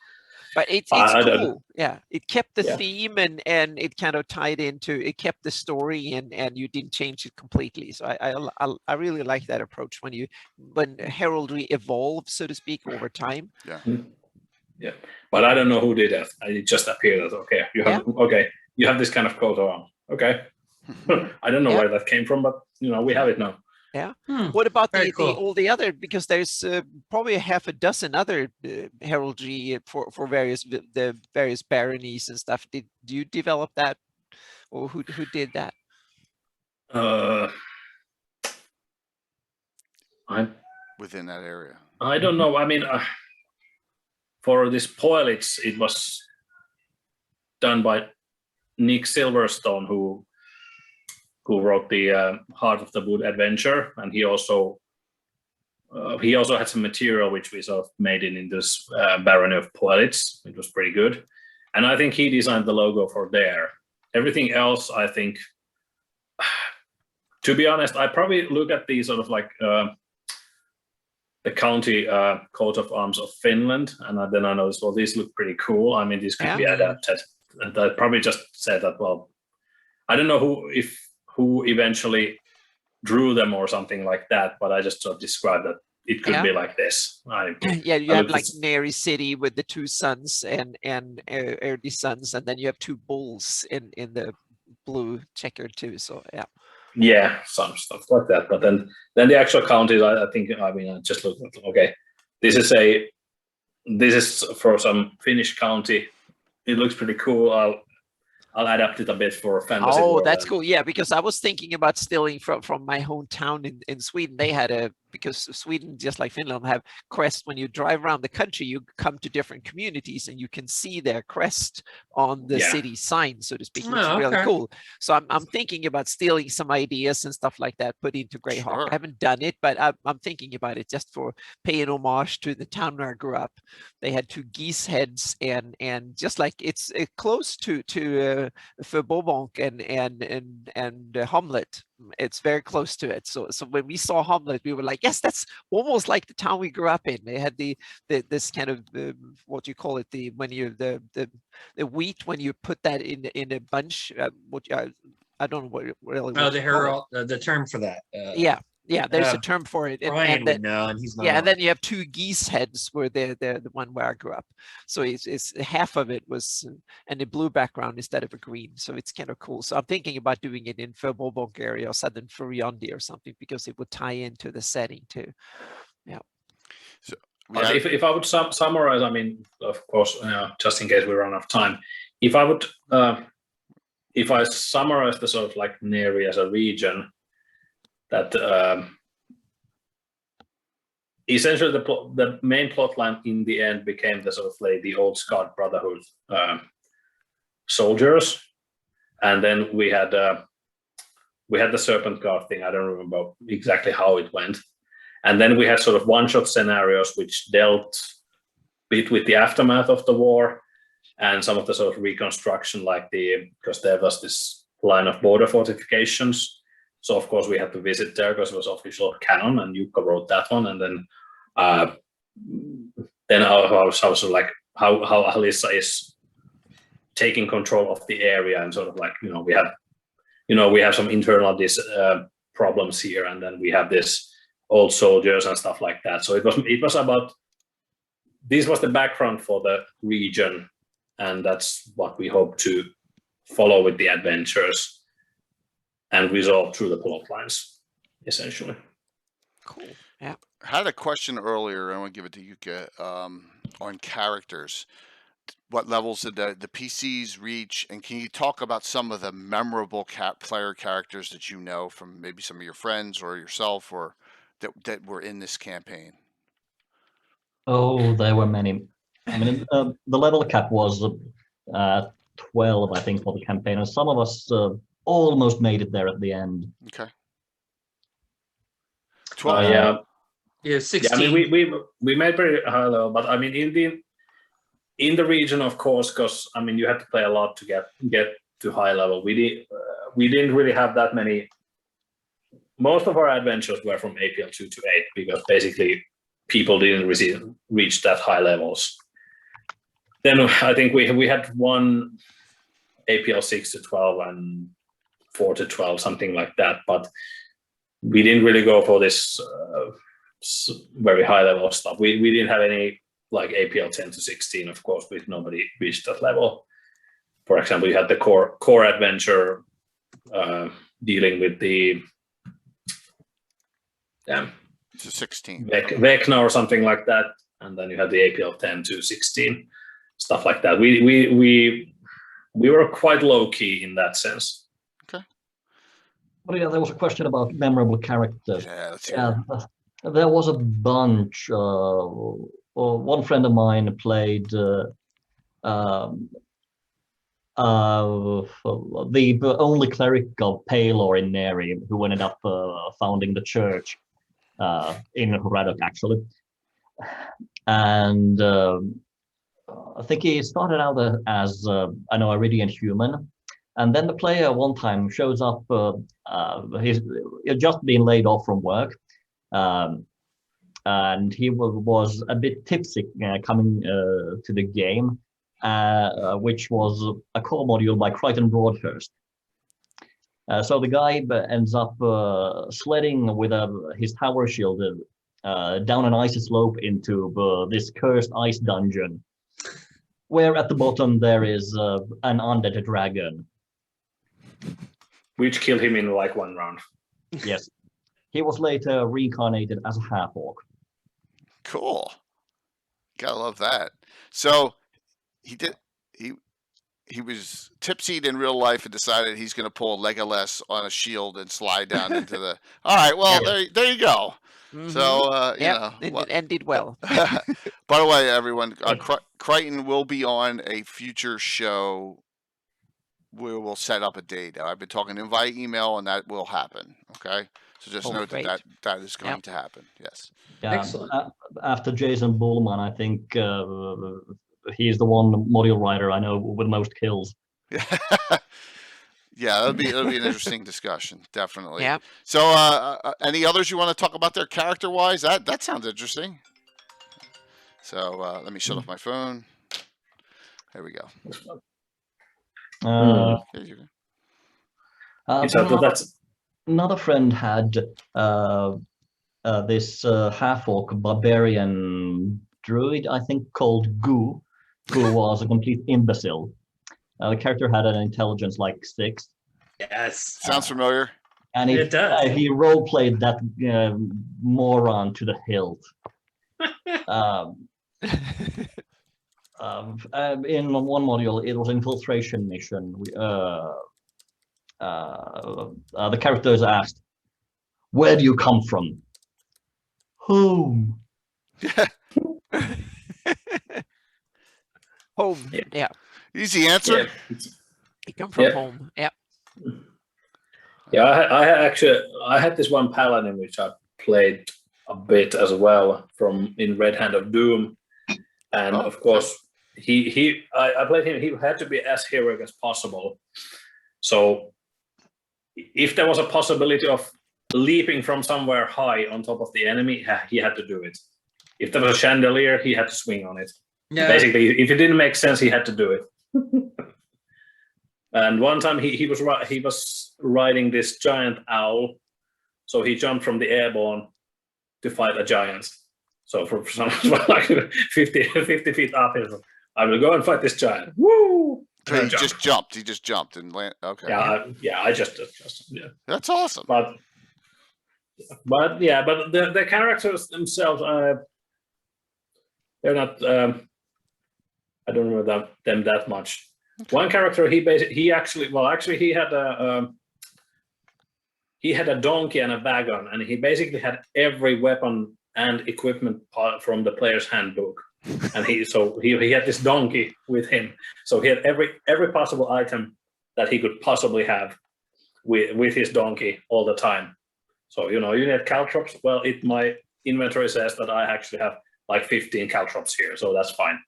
But it's cool. Yeah, it kept the theme and it kind of tied into it, kept the story and you didn't change it completely. So I really like that approach when heraldry evolves, so to speak, over time. Yeah. Yeah, but I don't know who did that. It just appeared that you have this kind of coat on. Okay, I don't know where that came from, but we have it now. Yeah. What about all the other? Because there's probably 6 other heraldry for the various baronies and stuff. Did you develop that, or who did that? Within that area. I don't know. I mean, for this Poilits, it was done by Nick Silverstone, who wrote the Heart of the Wood adventure, and he also had some material which we sort of made in this Barony of Poilits. It was pretty good, and I think he designed the logo for there. Everything else, I think, to be honest, I probably look at the sort of like the county coat of arms of Finland, and then I noticed, well, these look pretty cool. I mean, these could be adapted, and I probably just said that. Well, I don't know who eventually drew them or something like that, but I just sort of described that it could be like this. You have like Neri City with the 2 suns and Erdi suns, and then you have 2 bulls in the blue checkered too. So yeah, some stuff like that. But then the actual counties, I just looked at, okay, this is for some Finnish county. It looks pretty cool. I'll adapt it a bit for fantasy. Oh, that's cool. Yeah, because I was thinking about stealing from my hometown in Sweden. They had a because Sweden, just like Finland, have crests. When you drive around the country, you come to different communities and you can see their crest on the city sign, so to speak, which is really cool. So I'm thinking about stealing some ideas and stuff like that, put into Greyhawk. Sure. I haven't done it, but I'm thinking about it just for paying homage to the town where I grew up. They had 2 geese heads, and just like it's close to Förbobonk and Hamlet. It's very close to it. So when we saw Hamlet, we were like, yes, that's almost like the town we grew up in. They had this kind of what you call it, the wheat, when you put that in a bunch. I don't know what really. Oh, the herald, the term for that. Yeah, there's a term for it. Brian would know, and he's not. Yeah, and then you have 2 geese heads where they're the one where I grew up. So it's half of it was and a blue background instead of a green. So it's kind of cool. So I'm thinking about doing it in Förbobonk area or Southern Furiondi or something, because it would tie into the setting too. Yeah. So if I would summarize, I mean, of course, just in case we run out of time, if I would, if I summarize the sort of like Neri as a region, that essentially the main plot line in the end became the sort of like the old Scott Brotherhood soldiers, and then we had the Serpent Guard thing. I don't remember exactly how it went, and then we had sort of one-shot scenarios which dealt with the aftermath of the war and some of the sort of reconstruction, like because there was this line of border fortifications. So of course we had to visit there because it was official canon, and Jukka wrote that one. And then I was sort of like how Ahlissa is taking control of the area, and sort of like, we have some internal problems here, and then we have this old soldiers and stuff like that. So it was about, this was the background for the region, and that's what we hope to follow with the adventures and resolve through the plot lines, essentially. Cool. Yeah. I had a question earlier. I want to give it to Jukka on characters. What levels did the PCs reach? And can you talk about some of the memorable player characters that you know from maybe some of your friends or yourself, or that were in this campaign? Oh, there were many. I mean, the level cap was 12, I think, for the campaign, and some of us almost made it there at the end. Okay. 12. Yeah, 16. Yeah, I mean, we made pretty high level, but I mean, in the region, of course, because I mean, you had to play a lot to get to high level. We didn't really have that many. Most of our adventures were from APL 2 to 8, because basically people didn't reach that high levels. Then I think we had one APL 6 to 12 and 4 to 12, something like that. But we didn't really go for this very high level stuff. We didn't have any like APL 10 to 16, of course, with nobody reached that level. For example, you had the core adventure dealing with the It's a 16. Vecna or something like that, and then you had the APL 10 to 16, stuff like that. We were quite low key in that sense. Okay. But yeah, there was a question about memorable characters. Yeah, let's hear it. There was a bunch. One friend of mine played the only cleric of Palor in Neri, who ended up founding the church in Radok, actually. And I think he started out as an Iridian human, and then the player one time shows up. He's just been laid off from work, and he was a bit tipsy coming to the game, which was a core module by Crichton Broadhurst. So the guy ends up sledding with his tower shield down an icy slope into this cursed ice dungeon, where at the bottom there is an undead dragon. Which killed him in like one round. Yes. He was later reincarnated as a half-orc. Cool. Gotta love that. So he was tipsied in real life and decided he's going to pull Legolas on a shield and slide down into the. All right, well, there you go. So, you yeah, know. and what- it ended well. By the way, everyone, Crichton will be on a future show. We will set up a date. I've been talking to him via email, and that will happen. Okay, so just Oh, note great. that is going Yep. to happen. Yes. Yeah, Excellent. After Jason Bullman, I think he's the one module writer I know with most kills. Yeah, that'll be an interesting discussion, definitely. Yeah. So, any others you want to talk about there, character wise? That sounds interesting. So let me shut off my phone. There we go. Here you go. Another friend had this half-orc barbarian druid, I think, called Goo, who was a complete imbecile. The character had an intelligence like 6. Yes. Sounds familiar. And It does. he role-played that moron to the hilt. In one module, it was an infiltration mission. The characters asked, "Where do you come from?" "Home." Home. Yeah. Easy answer. Yeah. He come from Yeah. home. Yeah. Yeah, I had this one paladin which I played a bit as well in Red Hand of Doom, and of course I played him. He had to be as heroic as possible. So if there was a possibility of leaping from somewhere high on top of the enemy, he had to do it. If there was a chandelier, he had to swing on it. Yeah. Basically, if it didn't make sense, he had to do it. And one time he was riding this giant owl, so he jumped from the airborne to fight a giant. So for some like 50 feet up, he was like, "I will go and fight this giant." Woo! So he just jumped. He just jumped and landed. Okay. I just yeah. That's awesome. But the characters themselves, they're not. I don't remember them that much. One character, he had a donkey and a wagon, and he basically had every weapon and equipment part from the player's handbook. And he had this donkey with him, so he had every possible item that he could possibly have with his donkey all the time. So you need caltrops. Well, my inventory says that I actually have like 15 caltrops here, so that's fine.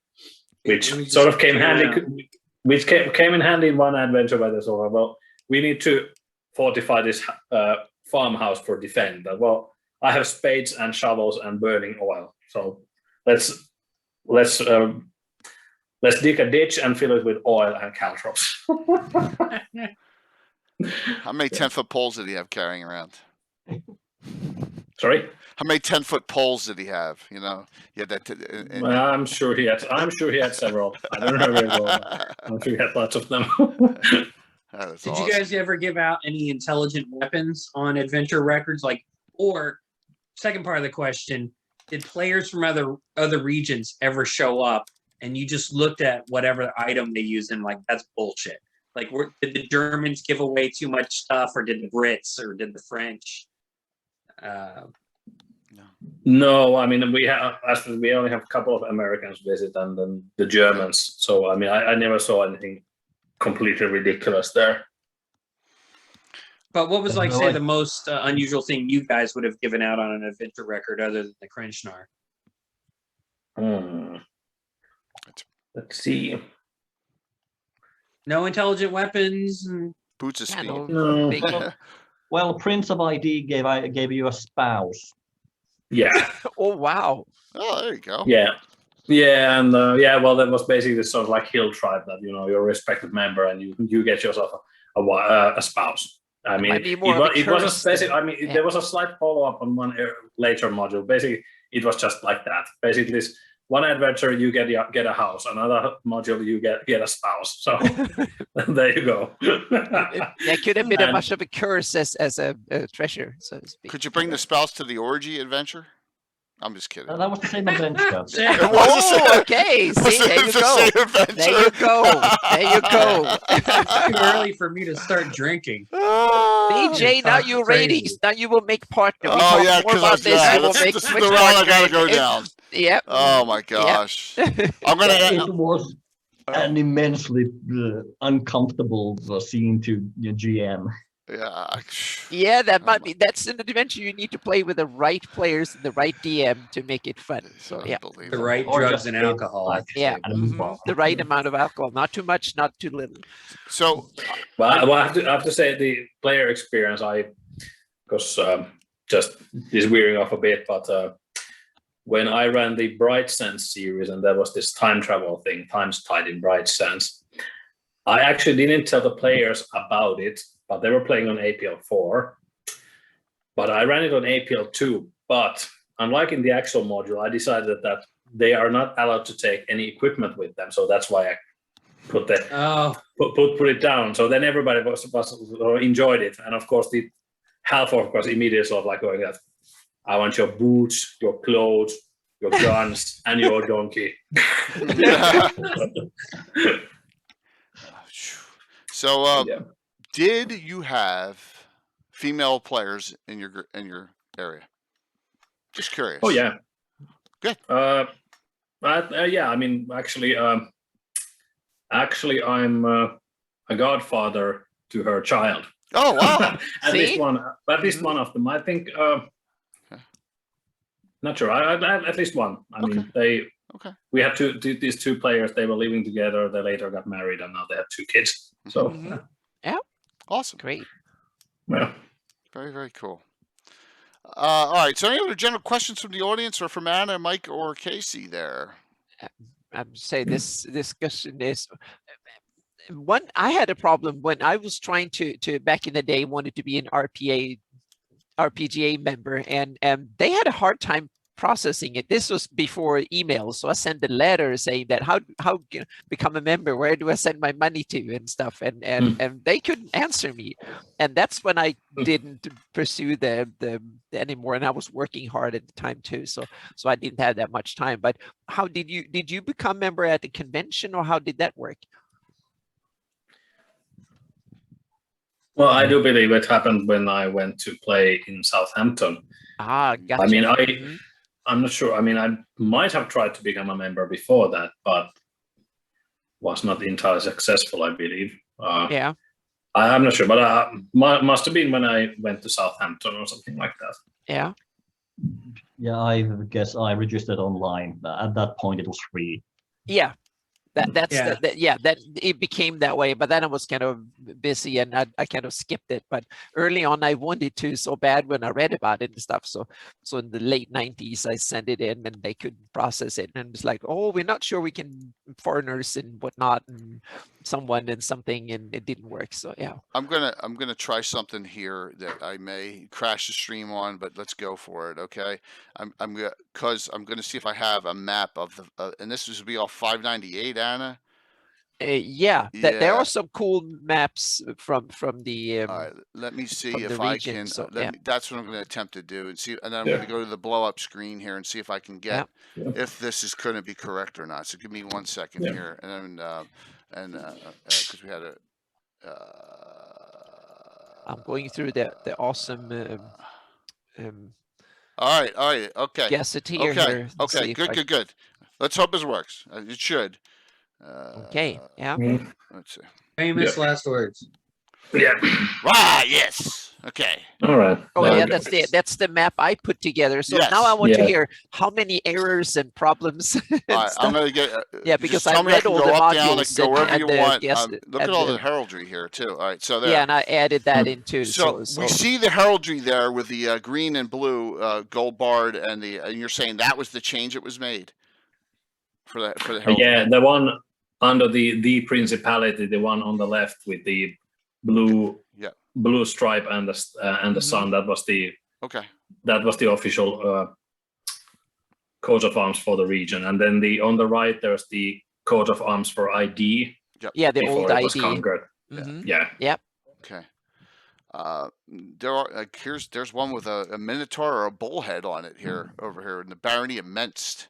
Which sort of came handy. Which came in handy in one adventure by the sort of, well, we need to fortify this farmhouse for defend. Well, I have spades and shovels and burning oil, so let's dig a ditch and fill it with oil and caltrops. How many 10-foot poles did he have carrying around? Sorry? How many 10-foot poles did he have? Yeah, Well, I'm sure he had several. I don't know very well. I'm sure he had lots of them. Did Did you guys ever give out any intelligent weapons on adventure records? Or second part of the question, did players from other regions ever show up and you just looked at whatever item they used and that's bullshit? Did the Germans give away too much stuff, or did the Brits, or did the French? No, I mean we only have a couple of Americans visit and then the Germans. So I mean I never saw anything completely ridiculous there. But what was say the most unusual thing you guys would have given out on an adventure record other than the Krenchnar? Let's see. No intelligent weapons. Boots of speed. No. Well, Prince of ID gave you a spouse. Yeah. Oh wow. Oh, there you go. Yeah, and well, that was basically sort of like hill tribe that you're a respected member and you get yourself a spouse. I mean, it wasn't specific. I mean, there was a slight follow up on one later module. Basically, it was just like that. Basically, this one adventure you get a house, another module you get a spouse. So there you go. That could have been as much of a curse as a treasure, so to speak. Could you bring the spouse to the orgy adventure? I'm just kidding. That was the same adventure. Oh, okay. See, there you go. There you go. There you go. It's too early for me to start drinking. BJ, now Talk you're crazy. ratings. Now you will make partner. We Oh talk yeah, more because about this. You will make this is which the round I partner gotta go it's- down. Yep. Oh my Yep. gosh. I'm gonna. It was an immensely uncomfortable scene to GM. Yeah. Yeah, that might be. That's in the dimension you need to play with the right players and the right DM to make it fun. So yeah, The Unbelievable. right Or drugs just and it, alcohol. like, yeah, and move on. the right amount of alcohol, not too much, not too little. So Well, I have to say the player experience. Because just this veering off a bit, but when I ran the Bright Sense series, and there was this time travel thing, Time's Tide in Bright Sense, I actually didn't tell the players about it, but they were playing on APL 4. But I ran it on APL 2. But unlike in the actual module, I decided that they are not allowed to take any equipment with them. So that's why I put the put it down. So then everybody was enjoyed it, and of course the half of course immediately sort of like going that. I want your boots, your clothes, your guns, and your donkey. So Yeah. did you have female players in your area? Just curious. Oh yeah. Good. Yeah. I mean, actually, I'm a godfather to her child. Oh wow. At least See? one. At least one of them. I think. Not sure. At least one. I mean, we had these two players. They were living together. They later got married, and now they have 2 kids. So Awesome. Great. yeah. Very, very cool. All right. So any other general questions from the audience or from Anna, Mike, or Casey there? I'm say this discussion is one. I had a problem when I was trying to back in the day wanted to be an RPGA member, and they had a hard time processing it. This was before email, so I sent a letter saying that how can I become a member, where do I send my money to and stuff, and they couldn't answer me, and that's when I didn't pursue the anymore, and I was working hard at the time too, so I didn't have that much time. But how did you become member at the convention, or how did that work? Well, I do believe it happened when I went to play in Southampton. Gotcha. I mean, I'm not sure. I mean, I might have tried to become a member before that, but was not entirely successful, I believe. Yeah. I'm not sure, but must have been when I went to Southampton or something like that. Yeah. Yeah, I guess I registered online. At that point, it was free. Yeah. That it became that way, but then I was kind of busy and I kind of skipped it. But early on, I wanted to so bad when I read about it and stuff. So in the late 90s, I sent it in and they couldn't process it. And it's like, oh, we're not sure we can foreigners and whatnot and someone and something, and it didn't work. So yeah. I'm gonna try something here that I may crash the stream on, but let's go for it. Okay. I'm gonna see if I have a map of the and this would be all 598. Anna? There are some cool maps from the. All right, let me see from if the I region, can. so, That's what I'm going to attempt to do, and see. And then I'm going to go to the blow up screen here and see if I can get if this is going to be correct or not. So give me 1 second here, and then because we had a. I'm going through the awesome. All right, okay. Gazetteer here. Okay, good. Let's hope this works. It should. Okay, yeah. Let's see. Famous last words. Yeah. Yes. Okay. All right. Oh Now yeah, go. that's the map I put together. So Yes. now I want to Yeah. hear how many errors and problems. And All right, I'm stuff. going to get. Yeah, just because tell I me read can all go the up, down, I modules can go wherever and you the want. guest- Look at and all the- the heraldry here too. All right, so there. Yeah, and I added that in too. So we see the heraldry there with the green and blue gold barred, and you're saying that was the change that was made for the heraldry. Yeah, the one under the principality, the one on the left with the blue stripe and the sun. That was the official coat of arms for the region. And then on the right, there's the coat of arms for ID. Yep. Yeah, the before old it was ID. conquered. Yeah. Yep. Okay. There are there's one with a minotaur or a bullhead on it here over here in the barony of Menst,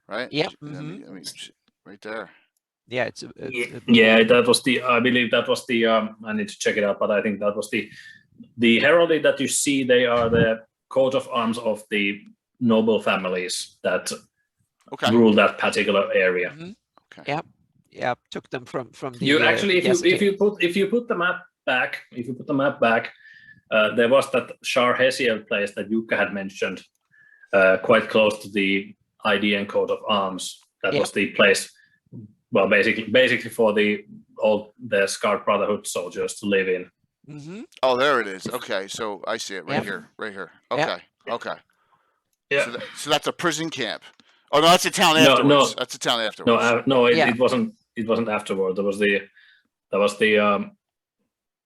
right? Yep. I mean, right there. Yeah, Yeah, that was I believe that was the. I need to check it out, but I think that was the the heraldry that you see, they are the coat of arms of the noble families that rule that particular area. Mhm. Okay. Yep. Yep. Took them from the. You actually, the if you put the map back, there was that Shar Hesiel place that Jukka had mentioned, quite close to the IDN coat of arms. That was the place. Well, basically for the Scarred Brotherhood soldiers to live in. Mhm. Oh, there it is. Okay, so I see it right here. Okay, okay. Yeah. So that's a prison camp. Oh no, that's a town afterwards. No. That's a town afterwards. It wasn't. It wasn't afterward.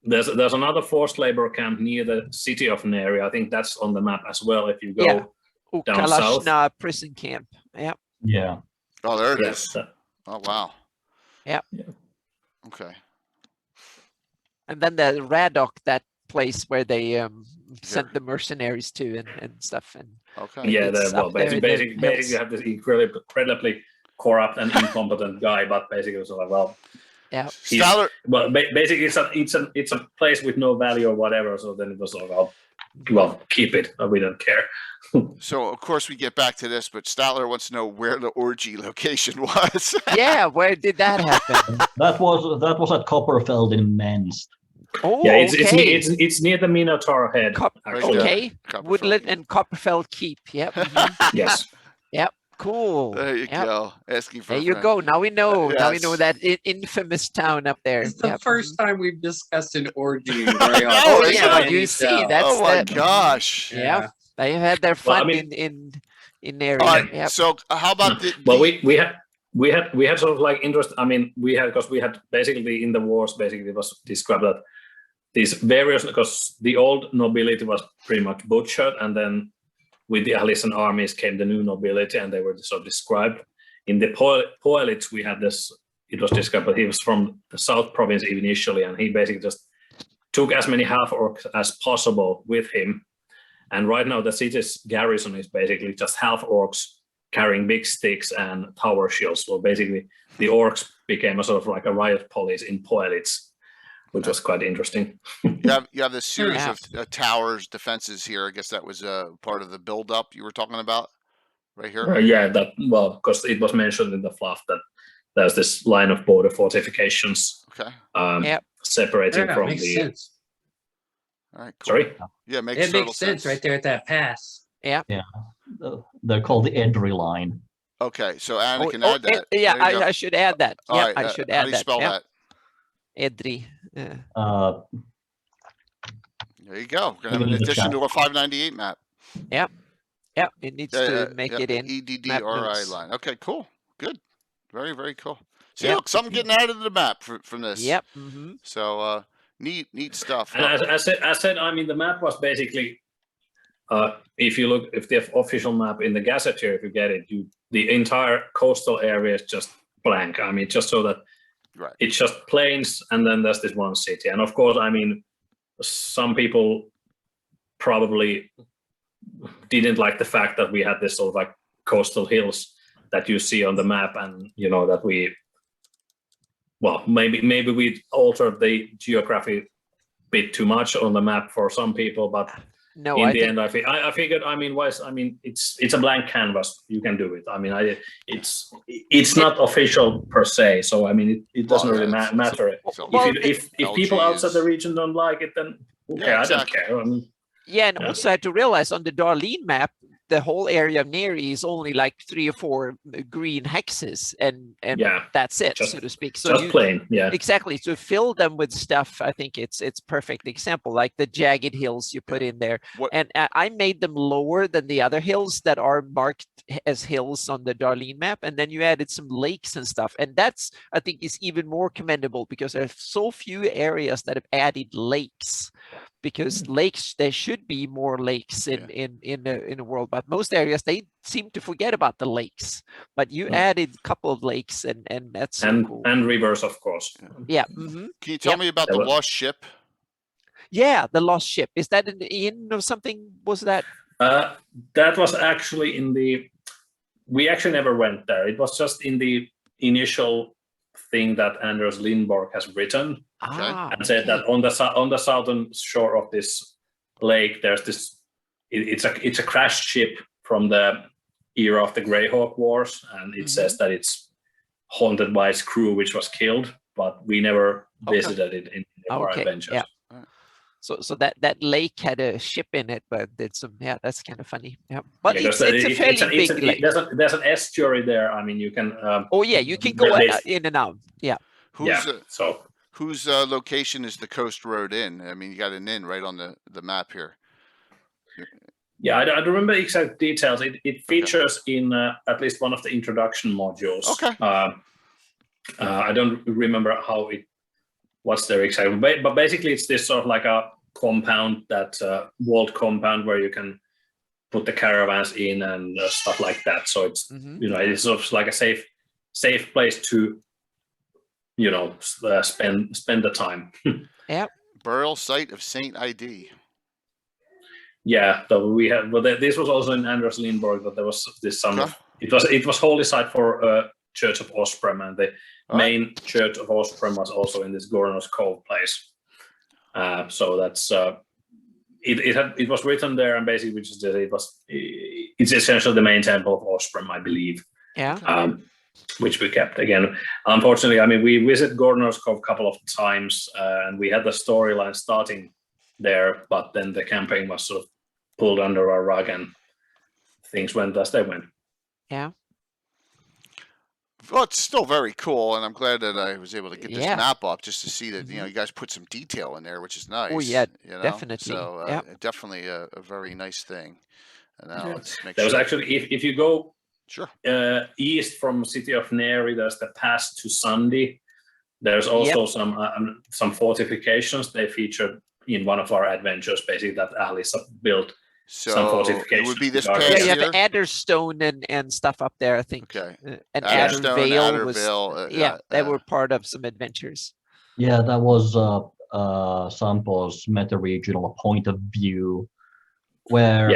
There's another forced labor camp near the city of Neri. I think that's on the map as well. If you go down south. Kalashna prison camp. Yep. Yeah. Oh, there it is. Oh wow. Yep. Yeah. Okay. And then the Radok, that place where they sent the mercenaries to and stuff. And okay. Yeah, it's up there in the basically hills. you have this incredibly corrupt and incompetent guy, but basically it's like, well, yeah. Stellar. Well, basically it's a place with no value or whatever. So then it was like, well, keep it. We don't care. So of course we get back to this, but Statler wants to know where the orgy location was. Yeah, where did that happen? That was at Copperfeld in Menst. Oh, Yeah, okay. it's near the Minotaur head. actually. Okay, Copperfeld. Woodland and Copperfeld Keep. Yep. Mhm. Yes. Yep. Cool. There you Yep. go. Asking for There a you friend. go. Now we know. Now we Yes. know that infamous town up there. It's the Yep. first time we've discussed an orgy. know, Oh isn't yeah, it? but you see, that's Oh my the, gosh. Yeah. They had their Well, I fun mean- in there. All right. Yep. So how about the? Well, we had sort of like interest. I mean, we had basically in the wars. Basically, it was described that these various, because the old nobility was pretty much butchered, and then with the Ahlissan armies came the new nobility, and they were sort of described. In the Poelits, we had this. It was described that he was from the South Province initially, and he basically just took as many half orcs as possible with him. And right now, the city's garrison is basically just half orcs carrying big sticks and tower shields. So basically, the orcs became a sort of like a riot police in Poelits, which was quite interesting. You have this series Yeah. of towers, defenses here. I guess that was part of the build-up you were talking about, right here. Because it was mentioned in the fluff that there's this line of border fortifications Okay. Yep. separating Yeah, from makes the. sense. All right. Cool. Sorry. Yeah, makes It total makes sense right there at that pass. They're called the Edry line. Okay, so Anna can add that. Yeah, There you go. I should add that. All Yeah, right, I should how add do you that. spell Yep. that? Edri. There you go. We're gonna have Put it an in the addition chat. to a 598 map. Yeah, it needs to make it in. EDDRI notes. line. Okay, cool. Good. Very, very cool. See, Yep. look, something getting added to the map from this. Yep. hmm So neat stuff. And as I said, I mean, the map was basically, if the official map in the gazetteer, if you get it, the entire coastal area is just blank. I mean, just so that Right. it's just plains, and then there's this one city. And of course, I mean, some people probably didn't like the fact that we had this sort of like coastal hills that you see on the map, and you know that maybe we altered the geography a bit too much on the map for some people, but No, in I the think end, I figured. I mean, it's a blank canvas. You can do it. I mean, it's not official per se. So I mean, it doesn't Well, really yeah, matter. So Well, If LG people outside is- the region don't like it, then okay, Yeah, I exactly. don't care. I mean, yeah, and Yeah. also I had to realize on the Darlene map, the whole area of Neri is only like 3 or 4 green hexes, and yeah, that's it, Just- so to speak. So just plain. Yeah, exactly, to fill them with stuff, I think it's perfect example, like the jagged hills you put in there. What- And I made them lower than the other hills that are marked as hills on the Darlene map, and then you added some lakes and stuff, and that's, I think, is even more commendable, because there's so few areas that have added lakes, because lakes, there should be more lakes in the world, but most areas they seem to forget about the lakes, but you added a couple of lakes, and that's so cool. and rivers, of course. Yeah. hmm Can you tell Yep. me about There the was- lost ship? Yeah, the lost ship. Is that in the inn or something? Was that? That was actually we actually never went there. It was just in the initial thing that Anders Lindborg has written, and said that on the southern shore of this lake, there's this. It's a crashed ship from the era of the Greyhawk Wars, and it says that it's haunted by its crew, which was killed, but we never visited it in our adventures. Yeah. So that lake had a ship in it, but it's that's kind of funny. Yeah, but it's a fairly big lake. There's an estuary there. I mean, you can. You can go in and out. Yeah. Whose location is the coast road in? I mean, you got an inn right on the map here. Yeah, I don't remember exact details. It features in at least one of the introduction modules. Okay. I don't remember what's there exactly, but basically it's this sort of like a compound, that walled compound where you can put the caravans in and stuff like that. So it's it's sort of like a safe place to spend the time. Yeah. Burial site of Saint ID. Yeah, so we had, but this was also in Anders Lindborg, that there was this it was holy site for Church of Osprem, and the main Church of Osprem was also in this Gornos Cove place. So that's it was written there, and basically it's essentially the main temple of Osprem, I believe. Yeah. Which we kept again. Unfortunately, I mean, we visited Gornos Cove a couple of times, and we had the storyline starting there, but then the campaign was sort of pulled under our rug, and things went as they went. Yeah. Well, it's still very cool, and I'm glad that I was able to get this map up just to see that you guys put some detail in there, which is nice. Oh yeah, definitely. So definitely a very nice thing. And now let's make was actually, if you go east from city of Neri, there's the pass to Sandi. There's also some fortifications they featured in one of our adventures, basically, that Ahlissa built. Some fortifications. It would be this past you have Adderstone and stuff up there, I think. Okay. And Addervale they were part of some adventures. Yeah, that was Sampo's meta-regional point of view, where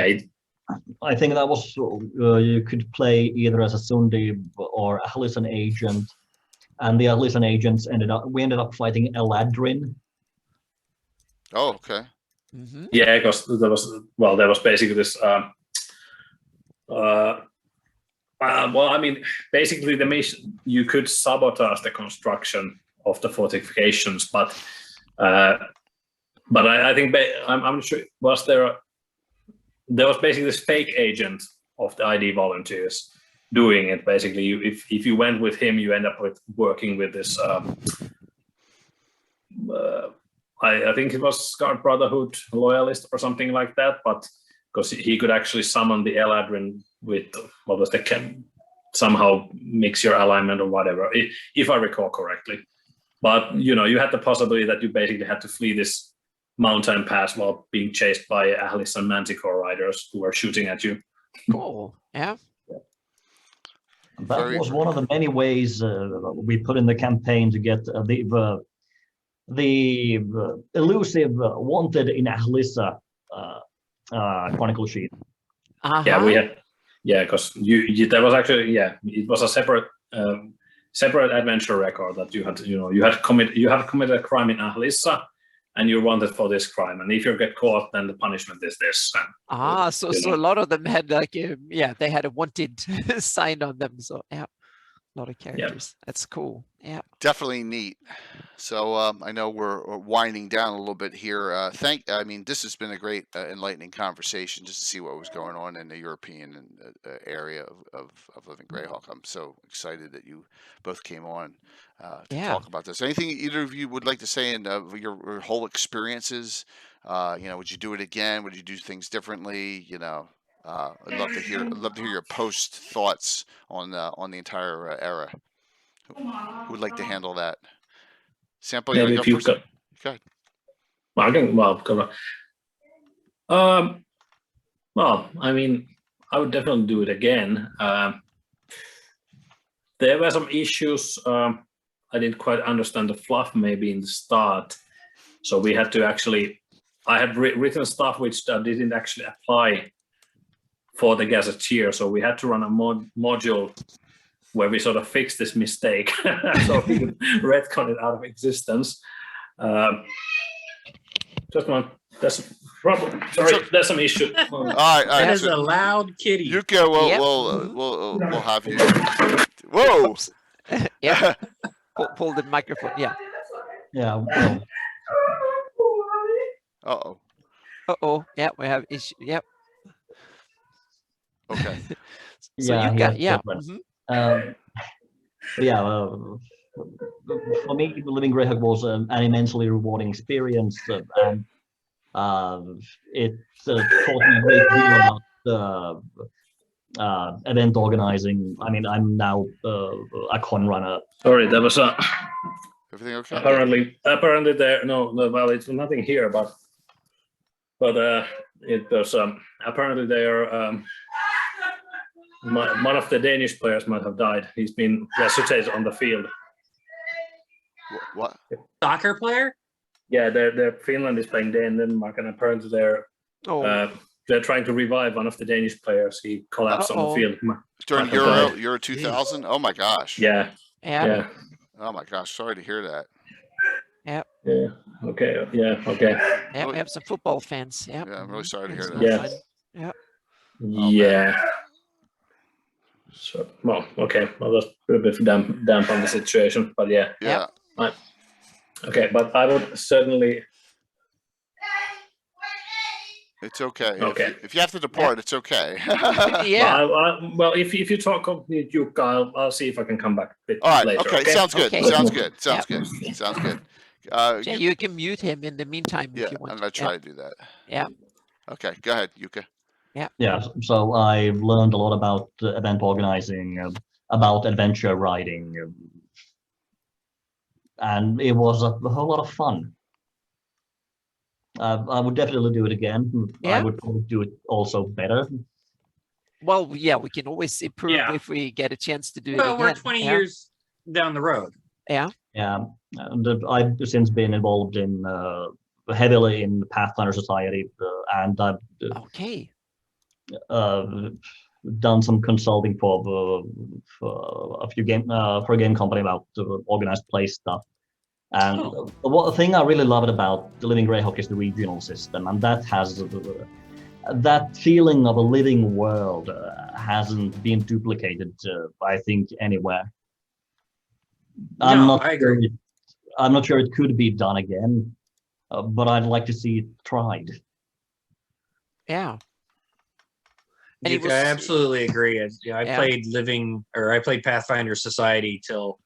I think that was you could play either as a Sundib or Ahlissa agent, and the Ahlissa agents ended up fighting Eladrin. Oh, okay. Mm-hmm. Yeah, because there was basically this. Well, I mean, basically the mission, you could sabotage the construction of the fortifications, but I think I'm sure there was basically this fake agent of the ID volunteers doing it. Basically, if you went with him, you end up working with this. I think it was Scarred Brotherhood loyalist or something like that, but because he could actually summon the Eladrin with somehow mix your alignment or whatever, if I recall correctly. But you had the possibility that you basically had to flee this mountain pass while being chased by Ahlissa and Manticore riders who were shooting at you. Cool. Yeah. That was one of the many ways we put in the campaign to get the elusive wanted in Ahlissa chronicle sheet. Yeah, we had. Yeah, because there was actually it was a separate adventure record that you had. You had committed a crime in Ahlissa, and you're wanted for this crime. And if you get caught, then the punishment is this. And, so a lot of them had they had a wanted sign on them. So a lot of characters. That's cool. Yeah, definitely neat. So I know we're winding down a little bit here. I mean, this has been a great enlightening conversation just to see what was going on in the European area of living Greyhawk. I'm so excited that you both came on to talk about this. Anything either of you would like to say in your whole experiences? Would you do it again? Would you do things differently? I'd love to hear your post thoughts on the entire era. Who would like to handle that? Sample, you want to go first? Go ahead. Well, I mean, I would definitely do it again. There were some issues. I didn't quite understand the fluff maybe in the start. So we had to I had written stuff which didn't actually apply for the gazetteer. So we had to run a module where we sort of fixed this mistake, so we could retcon it out of existence. Just one. There's problem. Sorry, there's some issue. All right. That is so a loud kitty. Yuka, Yep. we'll have you. Whoa! Yeah. Pull the microphone. Yeah. Yeah. Well, Uh-oh. Uh-oh. Yeah, we have issue. Yep. Okay. So yeah. you he got, has yeah. problems. mhm. But yeah, for me, living Greyhawk was an immensely rewarding experience, and it taught me a great deal about event organizing. I mean, I'm now a con runner. Sorry, there was a Everything okay? apparently there well, it's nothing here, but it was apparently there one of the Danish players might have died. He's been resuscitated on the field. What? Soccer player? Yeah, they're Finland is playing Denmark, and apparently they're trying to revive one of the Danish players. He collapsed on the field. During Euro 2000? Oh my gosh. Yeah. Oh my gosh. Sorry to hear that. Yeah. Okay. Yeah. Okay. Yeah, we have some football fans. Yeah. Yeah, I'm really sorry to hear It's that. Yeah. not fun. Yeah. Yeah. So well, okay. Well, that's a bit damp on the situation, but yeah. Yeah. Okay, but I would certainly. It's okay. Okay. If you have to depart, it's okay. Yeah. Well, if you talk with Jukka, I'll see if I can come back a bit All right. later. Okay. Sounds good. Okay. Sounds good. Sounds Yep. good. Sounds good. Yeah, you can mute him in the meantime Yeah, if you want. I'm gonna try to do that. Yeah. Okay. Go ahead, Yuka. Yeah, so I learned a lot about event organizing, about adventure writing, and it was a whole lot of fun. I would definitely do it again. Yeah. I would probably do it also better. Well, yeah, we can always improve Yeah. if we get a chance to do it Well, again. we're 20 yeah. years down the road. Yeah. Yeah, and I've since been involved in heavily in Pathfinder Society, and I've Okay. done some consulting for a game company about organized play stuff. And the thing I really loved about the Living Greyhawk is the regional system, and that has that feeling of a living world hasn't been duplicated, I think, anywhere. No, I agree. I'm not sure it could be done again, but I'd like to see it tried. Yeah. And it I was- absolutely agree. I Yeah. played Pathfinder Society till,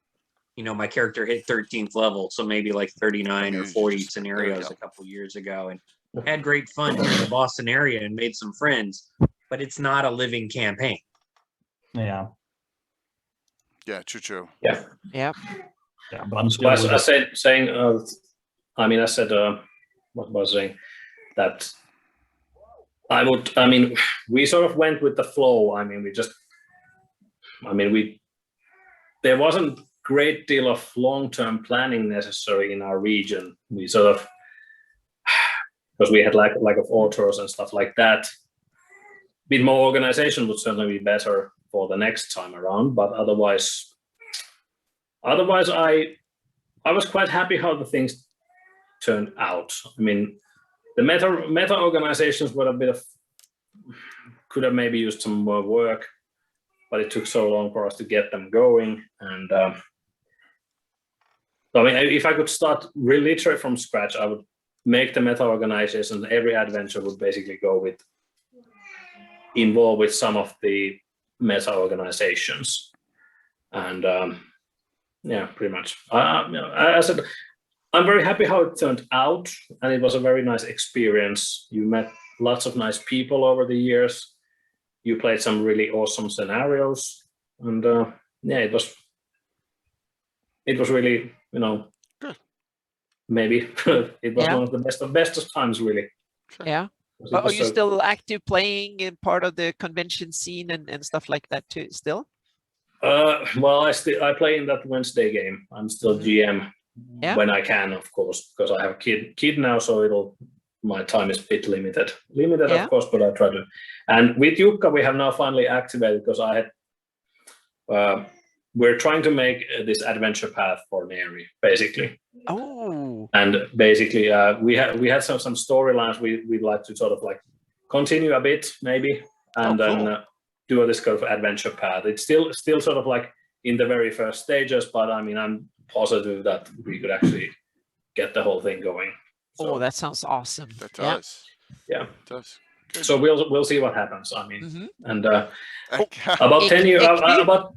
my character hit 13th level, so maybe like 39 or 40 scenarios a couple years ago, and had great fun here in the Boston area and made some friends. But it's not a living campaign. Yeah, Yeah. True. Yeah. yeah, but I'm So still. I said, what was I saying? That we sort of went with the flow. There wasn't great deal of long-term planning necessary in our region. We sort of, because we had lack of authors and stuff like that. A bit more organization would certainly be better for the next time around, but otherwise I was quite happy how the things turned out. I mean, the meta organizations were could have maybe used some more work, but it took so long for us to get them going. And if I could start literally from scratch, I would make the meta organizations. Every adventure would basically involve with some of the meta organizations, and yeah, pretty much. I said, I'm very happy how it turned out, and it was a very nice experience. You met lots of nice people over the years. You played some really awesome scenarios, and yeah, it was really, Good. Maybe it was one of the best of times, really. Yeah. Are you still active playing in part of the convention scene and stuff like that too? Still? Well, I play in that Wednesday game. I'm still GM when I can, of course, because I have a kid now, so my time is a bit limited, of course, but I try to. And with Jukka, we have now finally activated, because I had we're trying to make this adventure path for Neri, basically. Oh, And basically, we had some storylines we'd like to sort of like continue a bit, maybe, and cool. then do this kind of adventure path. It's still sort of like in the very first stages, but I mean, I'm positive that we could actually get the whole thing going. So, oh, that sounds awesome. That Yeah. does. yeah. It does. Good. So we'll see what happens. I mean, Mhm. and Okay. about 10 years, Next week? about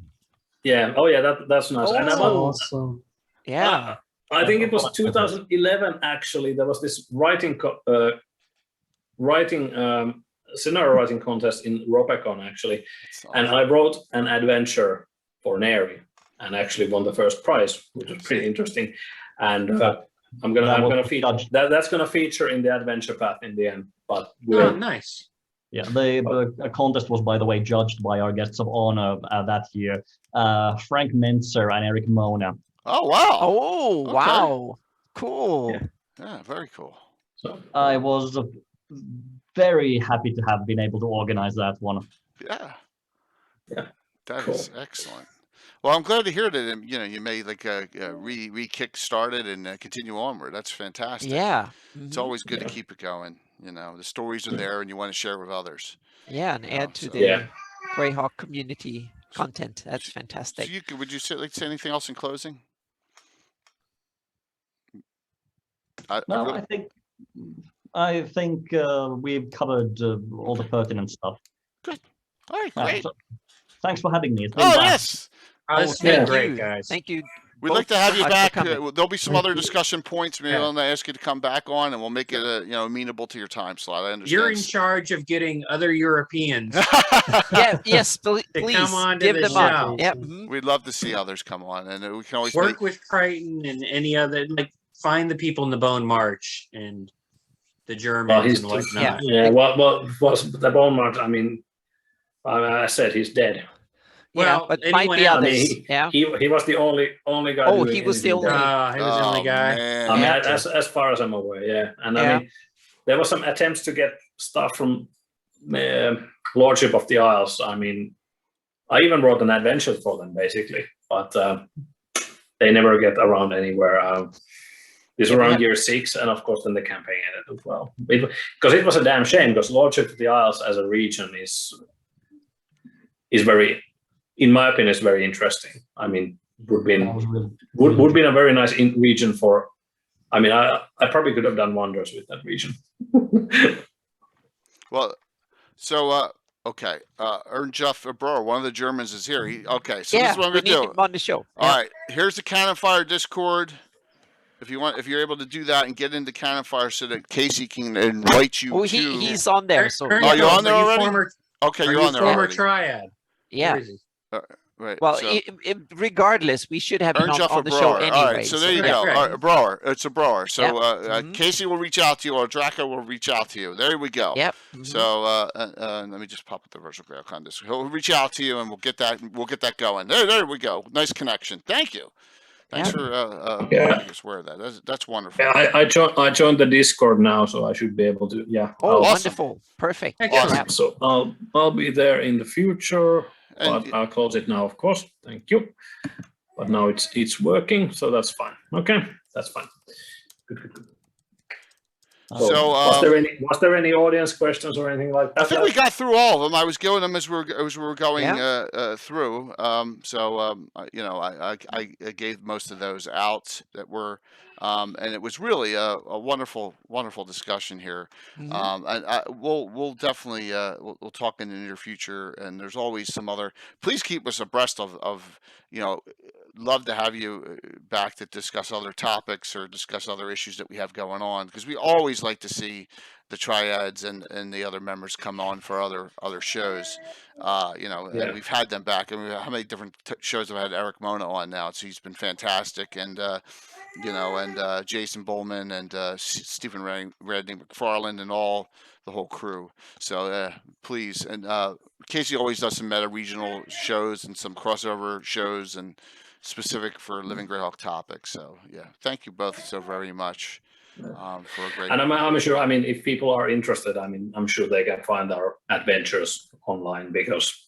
yeah, oh yeah, that's nice. And Oh. about, Awesome. Yeah. I think it was 2011 actually. There was this scenario writing contest in Ropecon actually, That's and awesome. I wrote an adventure for Neri and actually won the first prize, which was pretty interesting. And I'm gonna feature that's gonna feature in the adventure path in the end. But Oh, nice. Yeah, the contest was, by the way, judged by our guests of honor that year, Frank Mintzer and Eric Mona. Oh wow. Oh, Okay. wow. Cool. Yeah. Yeah, very cool. so I was very happy to have been able to organize that one. Yeah. Yeah. That is excellent. Well, I'm glad to hear that you may like re-kick started and continue onward. That's fantastic. Yeah. It's Mhm. always good to keep it going. The stories are there and you want to share with others. Yeah, and add to so- the Yeah. Greyhawk community content. That's So fantastic. would you like to say anything else in closing? No, I think we've covered all the pertinent stuff. All right, great. So thanks for having me. It's been Oh fun. yes, Oh, Oh, it's been thank great, you. guys. Thank you. we'd both like to have so you much for back. coming. There'll be some Thank other you. discussion points. Maybe Yeah. I'll ask you to come back on, and we'll make it amenable to your time slot. I understand. You're in charge of getting other Europeans Yeah, yes, please come on to give the them show. up. Yep. mhm. We'd love to see others come on, and we can always work with Crichton and any other, like find the people in the Bone March and the Germans he's and just- whatnot. yeah. Well, was the Bone March? I mean, I said he's dead. Yeah, Well, but might anyone be else? I mean, others. he, yeah. he was the only guy. Oh, doing he was the anything only- there. He was the only guy. Man. I mean, Yeah. as far as I'm aware, yeah. And Yeah. I mean, there were some attempts to get stuff from Lordship of the Isles. I mean, I even wrote an adventure for them, basically, but they never get around anywhere. This was Yeah, we around have- year 6, and of course, then the campaign ended as well. Because it was a damn shame, because Lordship of the Isles as a region is very, in my opinion, is very interesting. I mean, would be That was really- would be a very nice region for. I mean, I probably could have done wonders with that region. Well, so okay, Ernjeff Broer, one of the Germans, is here. Okay, so this Yeah, is what I'm we gonna need do. him on the show. All Yeah. right, here's the Cannon Fire Discord. If you're able to do that and get into Cannon Fire so that Casey can invite you Oh, to. he's on there. So Oh, you're on there Are you already? Former, Okay, are you're you on there former already. Triad? yeah. Where is he? Right. Well, so, regardless, we should have him Ernjeff on the Broer. show anyway. All right, so there you right, go. right. All right, Broer. It's a Broer. So Yep. Mhm. Casey will reach out to you, or Draco will reach out to you. There we go. Yep. mhm. So let me just pop up the virtual graph on this. He'll reach out to you, and we'll get that going. There we go. Nice connection. Thank you. Thanks Yeah. for Yeah. making us aware of that. That's wonderful. Yeah, I joined the Discord now, so I should be able to. Yeah. Oh, Awesome. wonderful. Perfect. Excellent. Yeah. So I'll be there in the future, And- but I'll close it now, of course. Thank you. But now it's working, so that's fine. Okay, that's fine. Good. So, was there any audience questions or anything like that? I think we got through all of them. I was going them as we were going through. I gave most of those out that were, and it was really a wonderful discussion here. Mhm. And we'll definitely we'll talk in the near future. And there's always some other. Please keep us abreast of love to have you back to discuss other topics or discuss other issues that we have going on, because we always like to see the triads and the other members come on for other shows. And we've had them back. I mean, how many different shows have I had Eric Mona on now? So he's been fantastic, and Jason Bowman and Stephen Redney McFarland and all the whole crew. So please, and Casey always does some meta regional shows and some crossover shows and specific for Living Greyhawk topics. So yeah, thank you both so very much for a great. And I'm sure. I mean, if people are interested, I mean, I'm sure they can find our adventures online, because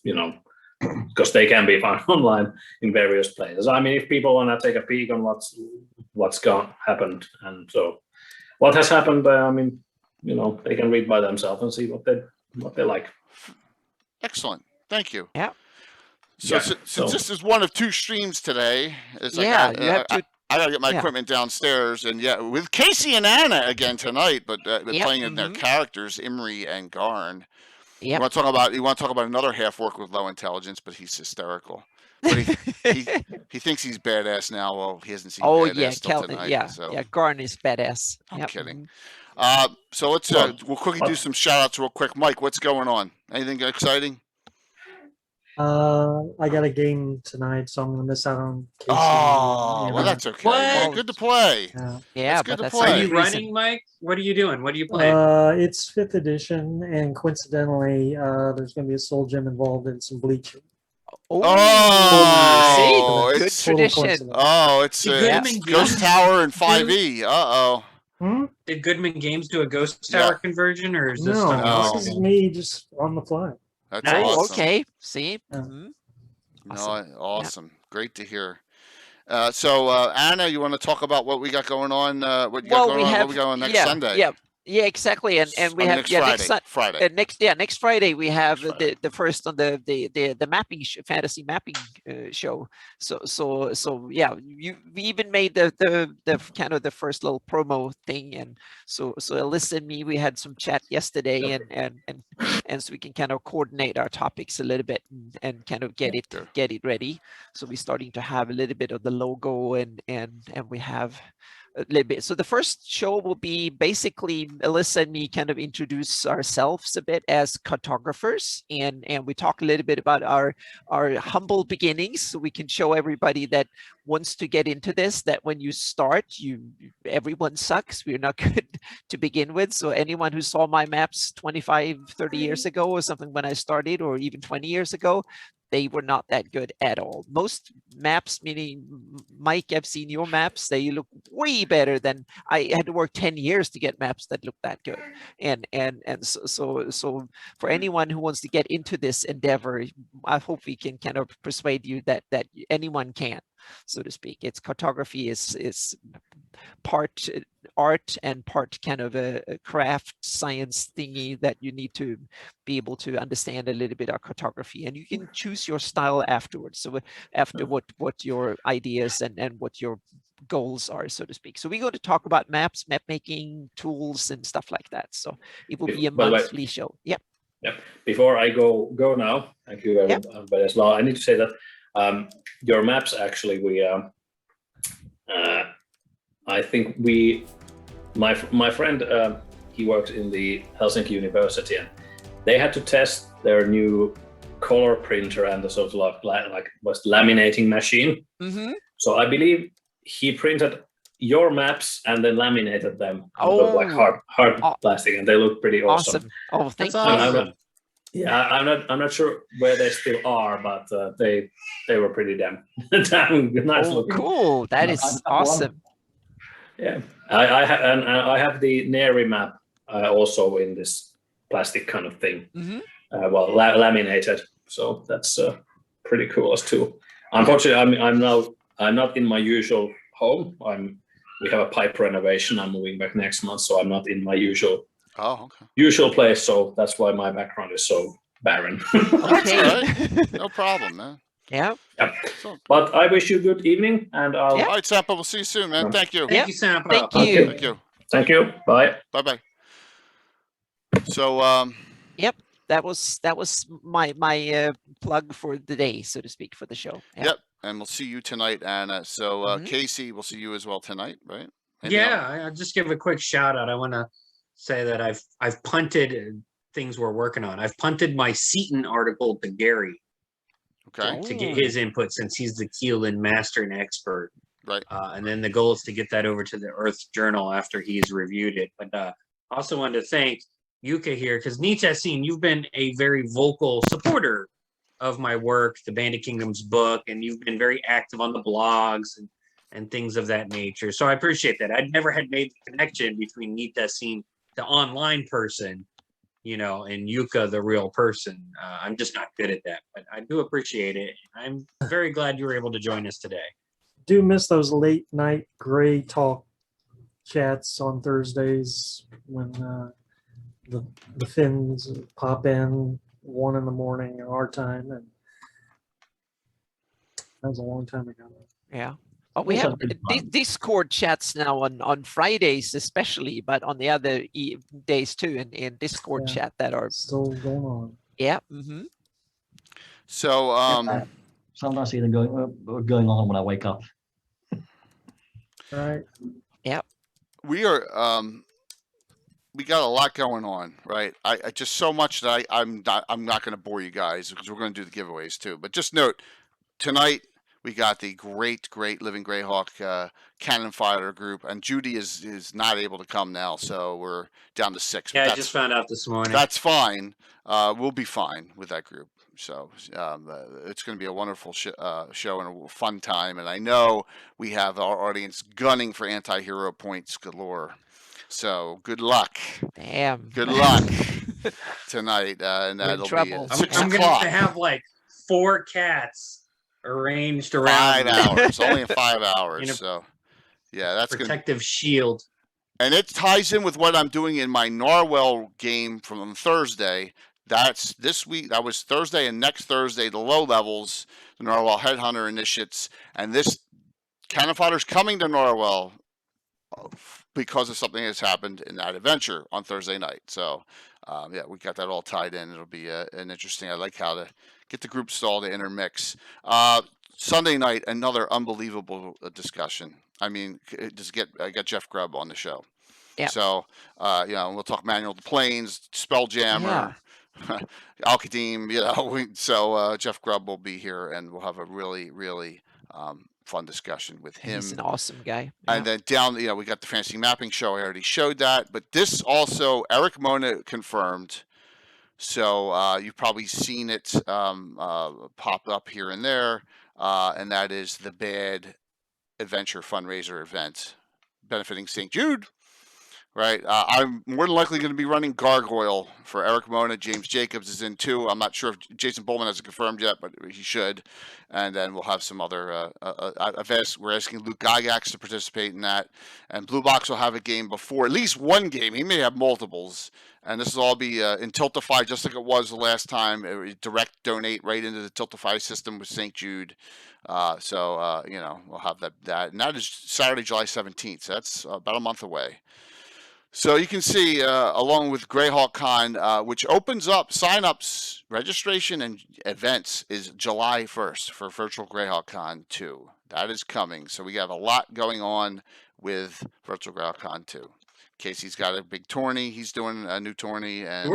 because they can be found online in various places. I mean, if people want to take a peek on what's happened, and so what has happened, I mean, you know, they can read by themselves and see what they like. Excellent. Thank you. Yeah. So, Yeah, since so- this is one of two streams today, it's like Yeah, you have to. I gotta get my yeah. equipment downstairs, and yeah, with Casey and Anna again tonight, but Yep, playing in their mhm. characters, Imri and Garn. Yep. You want to talk about another half orc with low intelligence, but he's hysterical. But he thinks he's badass now. Well, he hasn't seen Oh badass yeah, till Kelton. tonight. Yeah, So yeah. Garn is badass. I'm Yep, kidding. mhm. So let's we'll quickly do some shout outs real quick. Mike, what's going on? Anything exciting? I got a game tonight, so I'm gonna miss out on Casey. Oh, and well, Anna. that's okay. What? Well, good to play. Yeah. Yeah, That's good but to that's play. Are the you only reason. running, Mike? What are you doing? What are you playing? It's 5th edition, and coincidentally, there's going to be a soul gem involved in some bleaching. Oh, Oh, see, good it's- Total tradition. coincidence. Oh, it's Did Yeah. Goodman Ghost Games Tower and do- 5e. Uh-oh. Hmm? Did Goodman Games do a Ghost Tower Yeah. conversion, or is this No, stuff? No. this is me just on the fly. That's Nice. Oh, awesome. okay. See. Yeah. Mhm. No, awesome. Great to hear. So, Anna, you want to talk about what we got going on? What you got going on? What we got on next Sunday? Yeah, exactly. And we I mean, have next next Friday. Friday. next Friday we have Next the first on the mapping fantasy mapping show. So yeah, we even made the kind of the first little promo thing, and so Alyssa and me, we had some chat yesterday, and so we can kind of coordinate our topics a little bit and kind of get it ready. So we're starting to have a little bit of the logo and we have a little bit. So the first show will be basically Alyssa and me kind of introduce ourselves a bit as cartographers, and we talk a little bit about our humble beginnings, so we can show everybody that wants to get into this that when you start, everyone sucks. We're not good to begin with. So anyone who saw my maps 25, 30 years ago or something when I started, or even 20 years ago, they were not that good at all. Most maps, meaning Mike, I've seen your maps, they look way better than I had to work 10 years to get maps that look that good. And so for anyone who wants to get into this endeavor, I hope we can kind of persuade you that anyone can, so to speak. It's cartography is part art and part kind of a craft science thingy that you need to be able to understand a little bit of cartography, and you can choose your style afterwards. So after what your ideas and what your goals are, so to speak. So we're going to talk about maps, map making tools and stuff like that. So it will be a By the way- monthly show. Yep. Yeah. Before I go now, thank you, Yep. but as well, I need to say that your maps actually I think my friend he works in the Helsinki University, and they had to test their new color printer and the sort of like was laminating machine. Mm-hmm. So I believe he printed your maps and then laminated them out of like Oh. hard Aw- plastic, and they look pretty awesome. Oh, thank That's you. awesome. Yeah, I'm not sure where they still are, but they were pretty damn nice Oh, looking. cool. That is awesome. Yeah, I have the Neri map also in this plastic kind of thing. Mm-hmm. Laminated. So that's pretty cool as too. Unfortunately, I'm not in my usual home. We have a pipe renovation. I'm moving back next month, so I'm not in my usual place. So that's why my background is so barren. That's all Okay. right. No problem, man. Yeah. Yeah. So, But I wish you a good evening, and I'll Yeah. all right, Sampa, we'll see you soon, man. Thank you. Yeah. Thank you, Sampa. Thank Okay. you. Thank you. thank you. Bye. Bye-bye. So, That was my plug for the day, so to speak, for the show. Yeah. Yep. And we'll see you tonight, Anna. So, Mhm. Casey, we'll see you as well tonight, right? Anything else? Yeah, I'll just give a quick shout out. I want to say that I've punted things we're working on. I've punted my Seaton article to Gary Okay. to get his input, since he's the Keelan master and expert. Right. And then the goal is to get that over to the Earth Journal after he's reviewed it. But I also wanted to thank Yuka here, because Nitassin, you've been a very vocal supporter of my work, the Bandit Kingdoms book, and you've been very active on the blogs and things of that nature. So I appreciate that. I'd never had made the connection between Nitassin, the online person, and Yuka the real person. I'm just not good at that, but I do appreciate it. I'm very glad you were able to join us today. Do miss those late night gray talk chats on Thursdays when the Finns pop in 1 a.m. our time, and that was a long time ago. Yeah. Oh, we Those have are good fun. Discord chats now on Fridays especially, but on the other days too, in Discord Yeah. chat that are Still going on. yeah. So, Sometimes I see them going on when I wake up. Right. we are we got a lot going on, right? I just so much that I'm not going to bore you guys because we're going to do the giveaways too. But just note, tonight we got the great Living Greyhawk Cannon Fighter group, and Judy is not able to come now, so we're down to 6. Yeah, But I just found out this morning. that's fine. We'll be fine with that group. So it's going to be a wonderful show and a fun time. And I know we have our audience gunning for anti-hero points galore. So good luck. Damn. Good luck tonight. And We're in that'll trouble. be at 6 I'm going o'clock. to have like 4 cats arranged around 5 hours. Only in 5 hours. In a So yeah, that's going to protective shield. And it ties in with what I'm doing in my Narwhal game from Thursday. That's this week. That was Thursday and next Thursday, the low levels, the Narwhal Headhunter initiates. And this Cannon Fodder's coming to Narwhal because of something that's happened in that adventure on Thursday night. So, yeah, we got that all tied in. It'll be an interesting. I like how to get the group stall to intermix. Sunday night, another unbelievable discussion. I mean, I got Jeff Grubb on the show. Yeah. So, we'll talk Manual of the Plains, Spelljammer, Alkadim, so Jeff Grubb will be here, and we'll have a really, really fun discussion with him. He's an awesome guy. And then down, we got the Fantasy Mapping Show. I already showed that. But this also, Eric Mona confirmed. So you've probably seen it pop up here and there. And that is the Bad Adventure fundraiser event benefiting St. Jude. Right. I'm more than likely going to be running Gargoyle for Eric Mona. James Jacobs is in too. I'm not sure if Jason Bowman hasn't confirmed yet, but he should. And then we'll have some other we're asking Luke Gygax to participate in that. And Blue Box will have a game before, at least one game. He may have multiples. And this will all be in Tiltify, just like it was the last time. Direct donate right into the Tiltify system with St. Jude. So we'll have that. And that is Saturday, July 17th. So that's about a month away. So you can see, along with Greyhawk Con, which opens up signups, registration, and events is July 1st for Virtual Greyhawk Con 2. That is coming. So we have a lot going on with Virtual Greyhawk Con 2. Casey's got a big tourney. He's doing a new tourney. And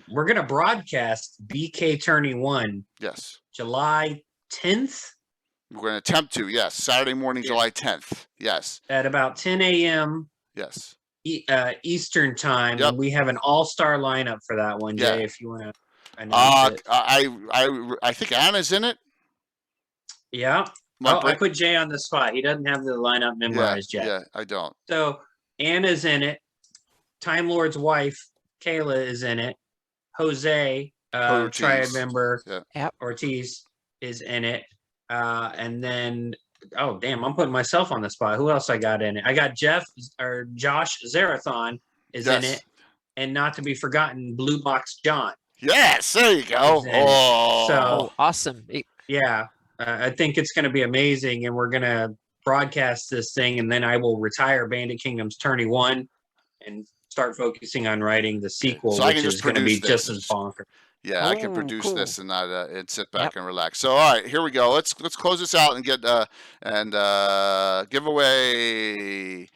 we're going to broadcast BK Tourney 1. Yes. July 10th? We're going to attempt to, yes. Saturday morning, yes. July 10th. Yes. At about 10 a.m. Yes. Eastern time. Yep. We have an all-star lineup for that one, Jay, if you want to announce it. I think Anna's in it. Yeah. I put Jay on the spot. He doesn't have the lineup memorized yet. Yeah, I don't. So Anna's in it. Time Lord's wife, Kayla, is in it. Jose, Triad member, Ortiz, is in it. And then oh damn, I'm putting myself on the spot. Who else I got in it? I got Josh Zarathon is in it, and not to be forgotten, Blue Box John. Yes, there you go. So awesome. Yeah, I think it's going to be amazing, and we're going to broadcast this thing, and then I will retire Bandit Kingdoms Tourney 1 and start focusing on writing the sequel, so which is going to be just as bonkers. Yeah, I can produce this and not and sit back and relax. So, all right, here we go. Let's close this out and get giveaway.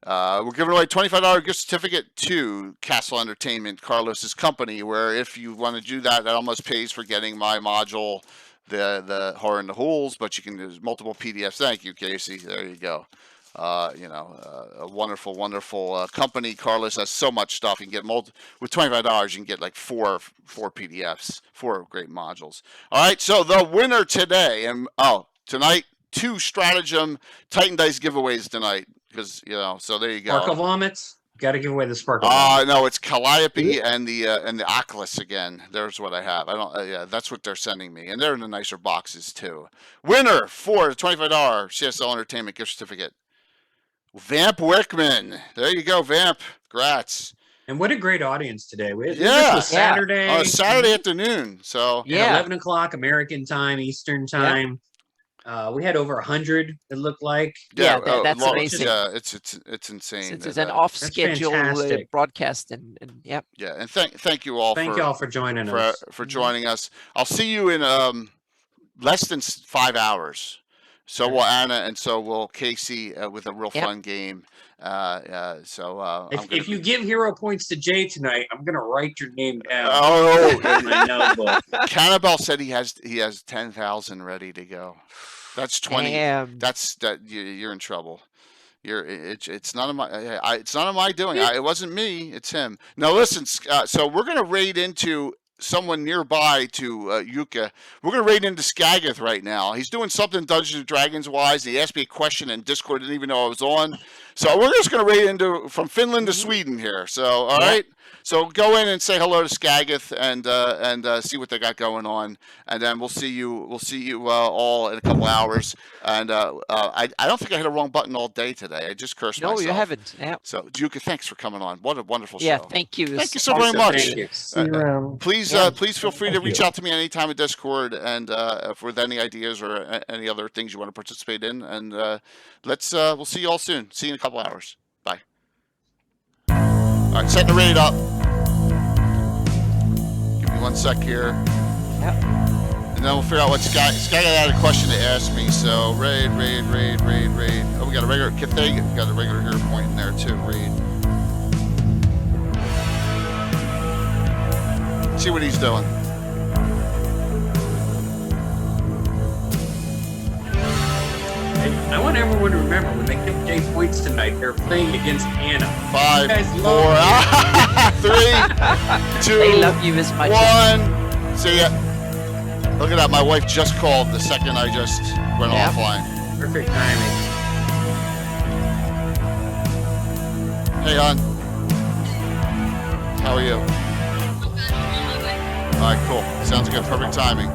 We're giving away $25 gift certificate to Castle Entertainment, Carlos's company. Where if you want to do that, that almost pays for getting my module, the Horror in the Hools. But you can use multiple PDFs. Thank you, Casey. There you go. A wonderful, wonderful company. Carlos has so much stuff. You can get with $25. You can get like four PDFs, 4 great modules. All right. So the winner today, and tonight 2 Stratagem Titan Dice giveaways tonight because so there you go. Orca Vomits got to give away the sparkle. No, it's Calliope and the Ahlissa again. There's what I have. I don't. Yeah, that's what they're sending me, and they're in the nicer boxes too. Winner for the $25 CSL Entertainment gift certificate. Vamp Wickman. There you go, Vamp. Congrats. And what a great audience today. This Yeah. was Saturday. On a Saturday afternoon. So At Yeah. 11 o'clock American time, Eastern time. We had over 100, it looked like. Yeah, that's Lord, amazing. Yeah, it's insane. Since it's an off-schedule fantastic. broadcast, and yeah. Yeah, and thank you all Thank for you all for joining us. for joining us. I'll see you in less than 5 hours. So will Anna, and so will Casey with a real fun game. If you give hero points to Jay tonight, I'm gonna write your name down. Oh, in my notebook. Cannibal said he has 10,000 ready to go. That's 20. Damn. You're in trouble. It's none of my it's none of my doing. It wasn't me. It's him. Now listen. So we're gonna raid into someone nearby to Yuka. We're gonna raid into Skagith right now. He's doing something Dungeons and Dragons wise. He asked me a question in Discord. Didn't even know I was on. So we're just gonna raid into from Finland to Sweden here. So all right. So go in and say hello to Skagith and see what they got going on, and then we'll see you all in a couple hours. And I don't think I hit a wrong button all day today. I just cursed myself. No, you haven't. Yeah. So Yuka, thanks for coming on. What a wonderful Yeah. show. Thank you. Thank you so very much. Thank you. See you around. Please feel free to reach out to me anytime at Discord and with any ideas or any other things you want to participate in. And we'll see you all soon. See you in a couple hours. Bye. All right, setting the raid up. Give me 1 sec here. Yep. And then we'll figure out what Sky had a question to ask me. So raid. Oh, we got a regular Cathay. We got a regular hero point in there too. Raid. See what he's doing. I want everyone to remember when they give Jay points tonight, they're playing against Anna. 5, You guys 4, love 3, 2, They love you as much. 1. See ya. Look at that. My wife just called the second I just went Yeah. offline. Perfect timing. Hey, hon. How are you? All right, cool. Sounds good. Perfect timing.